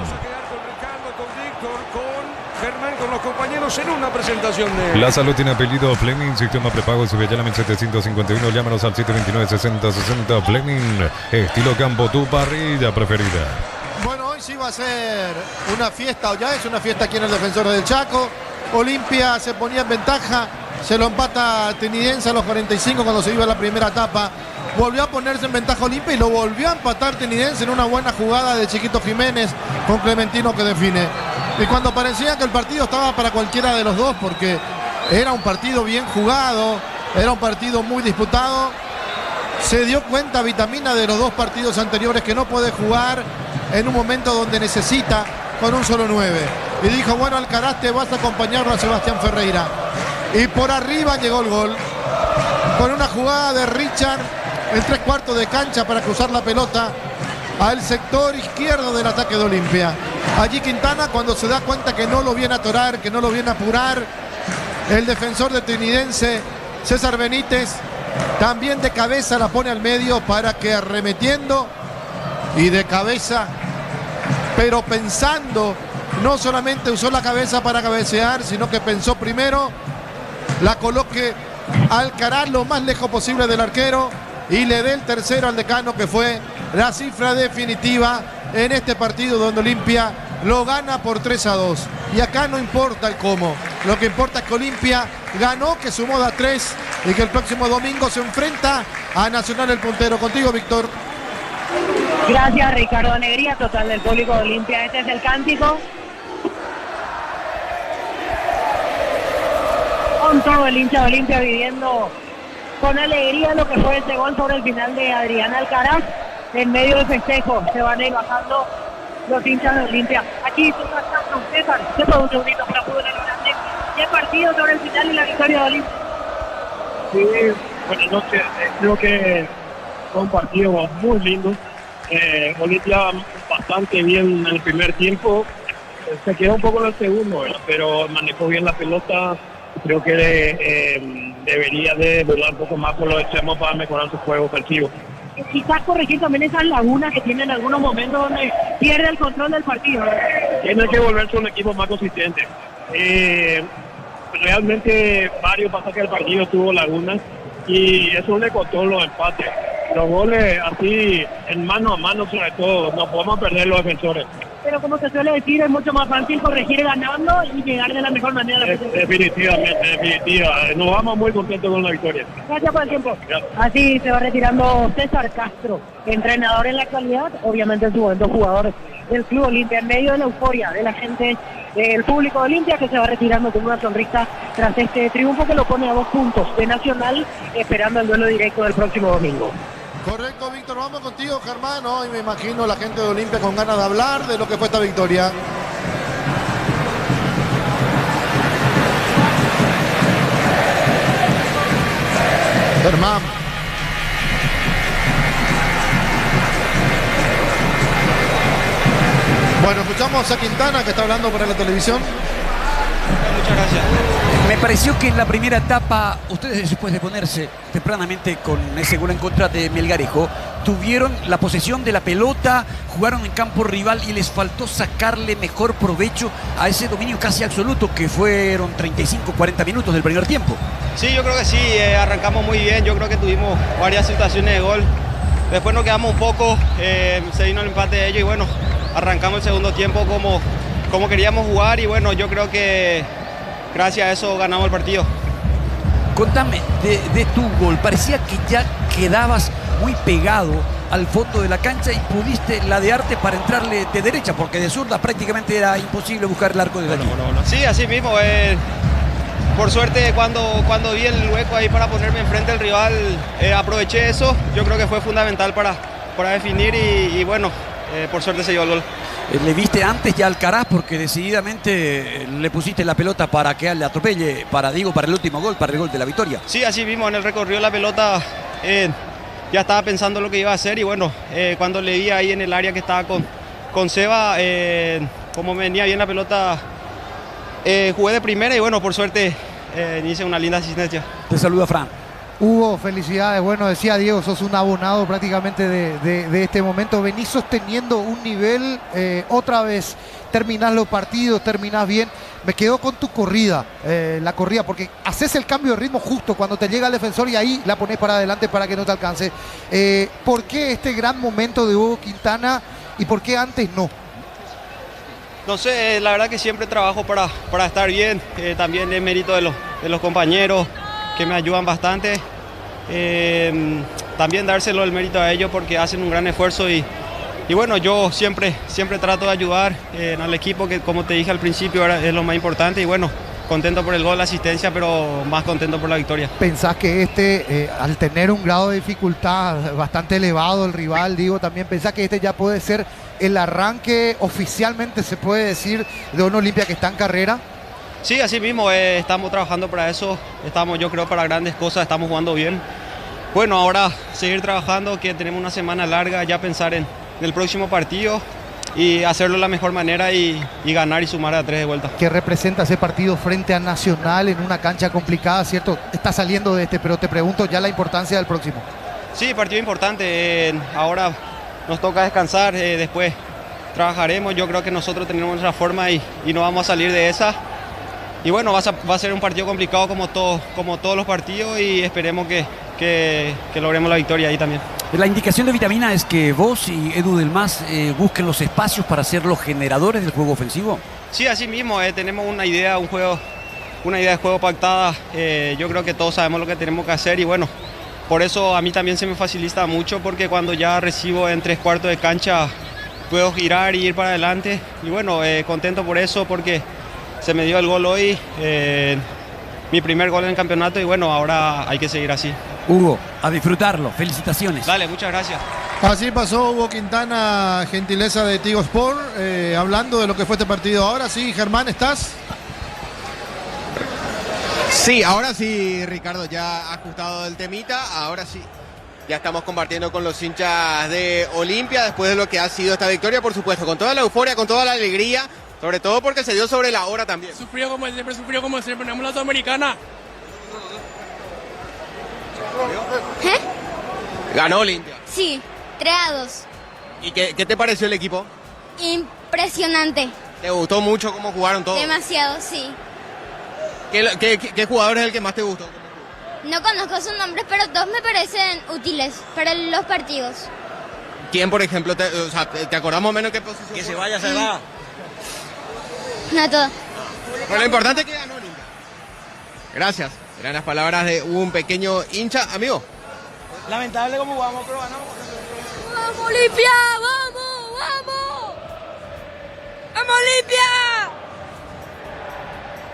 Con los compañeros en una presentación de... La Salud tiene apellido Fleming, sistema prepago Subellana 1751, llámanos al 729-6060 Fleming, estilo campo, tu parrilla preferida. Bueno, hoy sí va a ser una fiesta, o ya es una fiesta aquí en el Defensor del Chaco. Olimpia se ponía en ventaja, se lo empata Trinidense a los 45 cuando se iba a la primera etapa. Volvió a ponerse en ventaja Olimpia y lo volvió a empatar Trinidense en una buena jugada de Chiquito Jiménez con Clementino que define. Y cuando parecía que el partido estaba para cualquiera de los dos, porque era un partido bien jugado, era un partido muy disputado, se dio cuenta Vitamina de los dos partidos anteriores que no puede jugar en un momento donde necesita con un solo 9. Y dijo, bueno, Alcaraz, te vas a acompañarlo a Sebastián Ferreira. Y por arriba llegó el gol. Con una jugada de Richard en 3/4 de cancha para cruzar la pelota al sector izquierdo del ataque de Olimpia. Allí Quintana, cuando se da cuenta que no lo viene a atorar, que no lo viene a apurar, el defensor de Trinidense, César Benítez, también de cabeza la pone al medio para que arremetiendo y de cabeza, pero pensando, no solamente usó la cabeza para cabecear, sino que pensó primero, la coloque Alcaraz lo más lejos posible del arquero y le dé el tercero al decano, que fue la cifra definitiva en este partido donde Olimpia lo gana por 3-2. Y acá no importa el cómo, lo que importa es que Olimpia ganó, que sumó de a 3 y que el próximo domingo se enfrenta a Nacional el puntero. Contigo, Víctor. Gracias, Ricardo. Alegría total del público de Olimpia. Este es el cántico. Con todo el hincha de Olimpia viviendo con alegría lo que fue ese gol sobre el final de Adrián Alcaraz. En medio del festejo se van a ir bajando los hinchas de Olimpia. Aquí César, se fue un segundito para fútbol en grande. Y el partido sobre el final y la victoria de Olimpia. Sí, buenas noches. Creo que fue un partido muy lindo. Olimpia bastante bien en el primer tiempo. Se quedó un poco en el segundo, ¿verdad? Pero manejó bien la pelota. Creo que debería de volar un poco más por los extremos para mejorar su juego ofensivo. Quizás corregir también esas lagunas que tiene en algunos momentos donde pierde el control del partido. Tiene que volverse un equipo más consistente. Realmente varios pasajes del partido tuvo lagunas y eso le costó los empates. Los goles así en mano a mano, sobre todo, no podemos perder los defensores. Pero como se suele decir, es mucho más fácil corregir ganando y llegar de la mejor manera. Definitivamente. Nos vamos muy contentos con la victoria. Gracias por el tiempo. Gracias. Así se va retirando César Castro, entrenador en la actualidad, obviamente en su momento jugador del Club Olimpia, en medio de la euforia de la gente, del público de Olimpia, que se va retirando con una sonrisa tras este triunfo que lo pone a 2 puntos de Nacional, esperando el duelo directo del próximo domingo. Correcto, Víctor, vamos contigo, Germán. Hoy me imagino la gente de Olimpia con ganas de hablar de lo que fue esta victoria. Germán. Bueno, escuchamos a Quintana, que está hablando para la televisión. Muchas gracias. Me pareció que en la primera etapa, ustedes después de ponerse tempranamente con ese gol en contra de Melgarejo, tuvieron la posesión de la pelota, jugaron en campo rival y les faltó sacarle mejor provecho a ese dominio casi absoluto que fueron 35-40 minutos del primer tiempo. Sí, yo creo que sí, arrancamos muy bien, yo creo que tuvimos varias situaciones de gol. Después nos quedamos un poco, se vino el empate de ellos y bueno, arrancamos el segundo tiempo como queríamos jugar y bueno, yo creo que gracias a eso ganamos el partido. Contame de tu gol, parecía que ya quedabas muy pegado al fondo de la cancha y pudiste ladearte para entrarle de derecha, porque de zurda prácticamente era imposible buscar el arco de allí. No. Sí, así mismo. Por suerte cuando vi el hueco ahí para ponerme enfrente del rival, aproveché eso. Yo creo que fue fundamental para definir y bueno, por suerte se dio el gol. ¿Le viste antes ya Alcaraz? Porque decididamente le pusiste la pelota para que le atropelle, para el último gol, para el gol de la victoria. Sí, así mismo, en el recorrido de la pelota ya estaba pensando lo que iba a hacer y bueno, cuando le vi ahí en el área que estaba con Seba, como venía bien la pelota, jugué de primera y bueno, por suerte hice una linda asistencia. Te saluda Fran. Hugo, felicidades. Bueno, decía Diego, sos un abonado prácticamente de este momento. Venís sosteniendo un nivel, otra vez terminás los partidos, terminás bien. Me quedo con tu corrida, la corrida, porque haces el cambio de ritmo justo cuando te llega el defensor y ahí la pones para adelante para que no te alcance. ¿Por qué este gran momento de Hugo Quintana y por qué antes no? No sé, la verdad que siempre trabajo para estar bien. También es mérito de los compañeros que me ayudan bastante. También dárselo el mérito a ellos porque hacen un gran esfuerzo y bueno, yo siempre trato de ayudar al equipo, que como te dije al principio es lo más importante y bueno, contento por el gol, la asistencia, pero más contento por la victoria. ¿Pensás que al tener un grado de dificultad bastante elevado el rival, digo, también pensás que ya puede ser el arranque oficialmente, se puede decir, de un Olimpia que está en carrera? Sí, así mismo, estamos trabajando para eso, estamos yo creo para grandes cosas, estamos jugando bien. Bueno, ahora seguir trabajando, que tenemos una semana larga, ya pensar en el próximo partido y hacerlo de la mejor manera y ganar y sumar a 3 de vuelta. ¿Qué representa ese partido frente a Nacional en una cancha complicada, cierto? Está saliendo de este, pero te pregunto ya la importancia del próximo. Sí, partido importante, ahora nos toca descansar, después trabajaremos, yo creo que nosotros tenemos nuestra forma y no vamos a salir de esa. Y bueno, va a ser un partido complicado como todos los partidos y esperemos que logremos la victoria ahí también. La indicación de Vitamina es que vos y Edu del Mas busquen los espacios para ser los generadores del juego ofensivo. Sí, así mismo, tenemos una idea de juego pactada. Yo creo que todos sabemos lo que tenemos que hacer y bueno, por eso a mí también se me facilita mucho porque cuando ya recibo en 3/4 de cancha puedo girar y ir para adelante y bueno, contento por eso porque se me dio el gol hoy, mi primer gol en el campeonato y bueno, ahora hay que seguir así. Hugo, a disfrutarlo, felicitaciones. Dale, muchas gracias. Así pasó Hugo Quintana, gentileza de Tigo Sport, hablando de lo que fue este partido. Ahora sí, Germán, ¿estás? Sí, ahora sí, Ricardo, ya ajustado el temita, ahora sí. Ya estamos compartiendo con los hinchas de Olimpia después de lo que ha sido esta victoria, por supuesto, con toda la euforia, con toda la alegría, sobre todo porque se dio sobre la hora también. Sufrió como siempre, tenemos la Sudamericana. Ganó Olimpia. Sí, 3-2. ¿Y qué te pareció el equipo? Impresionante. ¿Te gustó mucho cómo jugaron todos? Demasiado, sí. ¿Qué jugador es el que más te gustó? No conozco sus nombres, pero todos me parecen útiles para los partidos. ¿Quién, por ejemplo, te acordás más o menos qué posición? Que se vaya, se va. No todo. Bueno, lo importante es que ganó Olimpia. Gracias. Eran las palabras de un pequeño hincha. Amigo. Lamentable como jugamos, pero ganamos. ¡Vamos, Olimpia! ¡Vamos! ¡Vamos! ¡Vamos, Olimpia!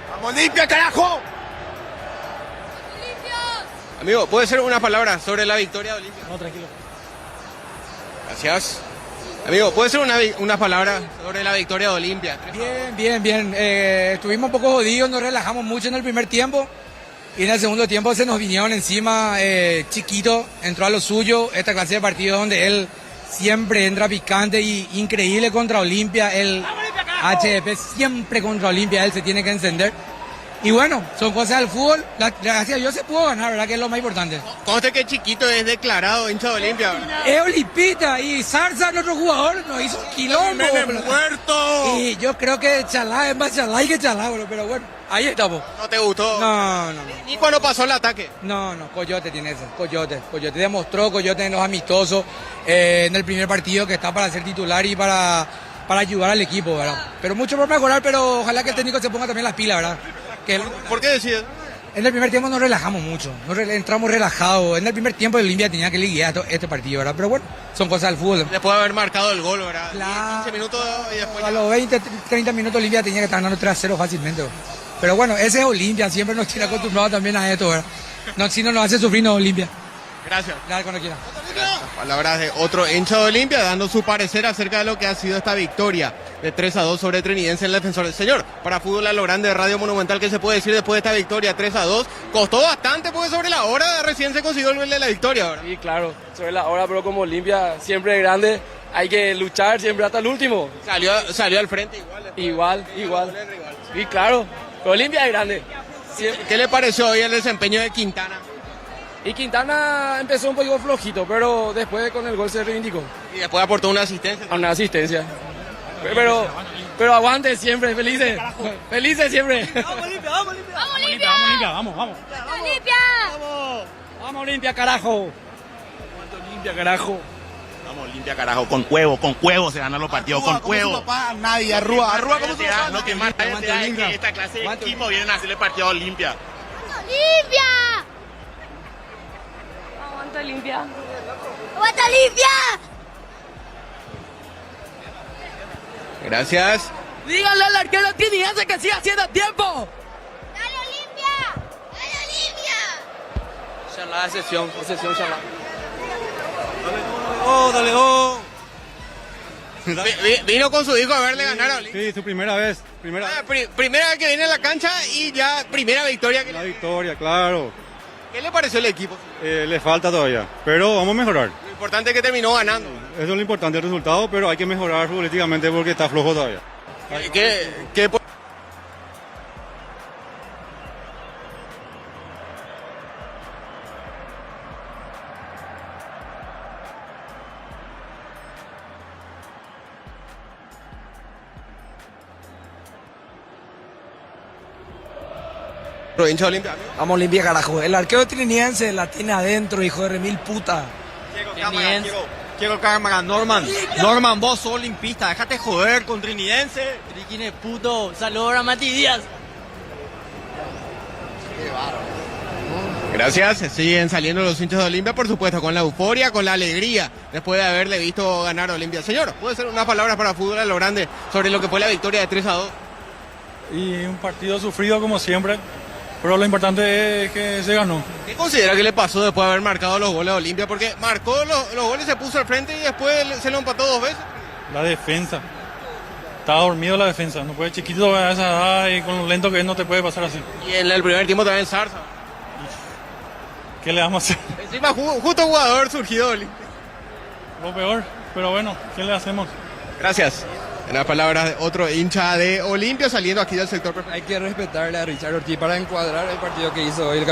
¡Vamos, Olimpia, carajo! Amigo, ¿puede ser una palabra sobre la victoria de Olimpia? No, tranquilo. Gracias. Amigo, ¿puede ser una palabra sobre la victoria de Olimpia? Bien. Estuvimos un poco jodidos, nos relajamos mucho en el primer tiempo. Y en el segundo tiempo se nos vinieron encima. Chiquito entró a lo suyo. Esta clase de partido donde él siempre entra picante y increíble contra Olimpia. El HDP siempre contra Olimpia, él se tiene que encender. Y bueno, son cosas del fútbol. Gracias a Dios se pudo ganar, ¿verdad? Que es lo más importante. Conste que Chiquito es declarado hincha de Olimpia, ¿verdad? Es olimpita y Zarza, nuestro jugador, nos hizo un quilombo. ¡Muerto! Y yo creo que Chalá es más Chalá que Chalá, bro, pero bueno, ahí estamos. ¿No te gustó? No. ¿Ni cuando pasó el ataque? No, Coyote tiene ese, Coyote demostró, Coyote en los amistosos, en el primer partido que está para ser titular y para ayudar al equipo, ¿verdad? Pero mucho por mejorar, pero ojalá que el técnico se ponga también las pilas, ¿verdad? ¿Por qué decides? En el primer tiempo nos relajamos mucho, entramos relajados. En el primer tiempo el Olimpia tenía que liquidar este partido, ¿verdad? Pero bueno, son cosas del fútbol. Después de haber marcado el gol, ¿verdad? Claro. 15 minutos y después... A los 20, 30 minutos Olimpia tenía que estar ganando 3-0 fácilmente, ¿verdad? Pero bueno, ese es Olimpia, siempre nos tiene acostumbrados también a esto, ¿verdad? No, si no nos hace sufrir, no Olimpia. Gracias. Dale cuando quiera. Palabras de otro hincha de Olimpia dando su parecer acerca de lo que ha sido esta victoria de 3-2 sobre Trinidense en el Defensor. Señor, para Fútbol a lo Grande de Radio Monumental, ¿qué se puede decir después de esta victoria 3-2? Costó bastante porque sobre la hora recién se consiguió el gol de la victoria, ¿verdad? Sí, claro, sobre la hora, pero como Olimpia siempre grande, hay que luchar siempre hasta el último. Salió al frente igual. Igual. Sí, claro, pero Olimpia es grande. ¿Qué le pareció hoy el desempeño de Quintana? Y Quintana empezó un poquito flojito, pero después con el gol se reivindicó. Y después aportó una asistencia. Una asistencia. Pero aguante siempre, felices. Felices siempre. ¡Vamos, Olimpia! ¡Vamos, Olimpia! ¡Vamos, Olimpia! Vamos. ¡Olimpia! ¡Vamos, Olimpia, carajo! Olimpia, carajo! Vamos, Olimpia, carajo. Con huevo se ganan los partidos, con huevo. Nadie, Arrua, ¿cómo se llama? Lo que más nadie es que esta clase de equipo vienen a hacerle partido a Olimpia. ¡Olimpia! Aguanta Olimpia. ¡Aguanta Olimpia! Gracias. Díganle al arquero Trinidense que siga haciendo tiempo. ¡Dale Olimpia! ¡Dale Olimpia! Inshallah, excepción, inshallah. Dale, Vino con su hijo a verle ganar a Olimpia. Sí, su primera vez. Primera Primera vez que viene a la cancha y ya primera victoria. La victoria, claro. ¿Qué le pareció el equipo? Le falta todavía, pero vamos a mejorar. Lo importante es que terminó ganando. Eso es lo importante, el resultado, pero hay que mejorar futbolísticamente porque está flojo todavía. ¿Qué hincha de Olimpia? Vamos Olimpia, carajo. El arquero triniense la tiene adentro, hijo de remil puta. Quiero cámara, Norman. Norman, vos sos olimpista, déjate joder con trinidense. Triquine puto. Saludos a Mati Díaz. Gracias, siguen saliendo los hinchas de Olimpia, por supuesto, con la euforia, con la alegría, después de haberle visto ganar a Olimpia. Señor, ¿puede ser unas palabras para fútbol a lo grande sobre lo que fue la victoria de 3-2? Y un partido sufrido como siempre, pero lo importante es que se ganó. ¿Qué considera que le pasó después de haber marcado los goles a Olimpia? Porque marcó los goles, se puso al frente y después se lo empató 2 veces. La defensa. Estaba dormido la defensa, no puede chiquito a esa edad y con lo lento que es no te puede pasar así. Y en el primer tiempo también Zarza. ¿Qué le vamos a hacer? Encima justo jugador surgido de Olimpia. Lo peor, pero bueno, ¿qué le hacemos? Gracias. En las palabras de otro hincha de Olimpia saliendo aquí del sector. Hay que respetarle a Richard Ortiz para encuadrar el partido que hizo hoy.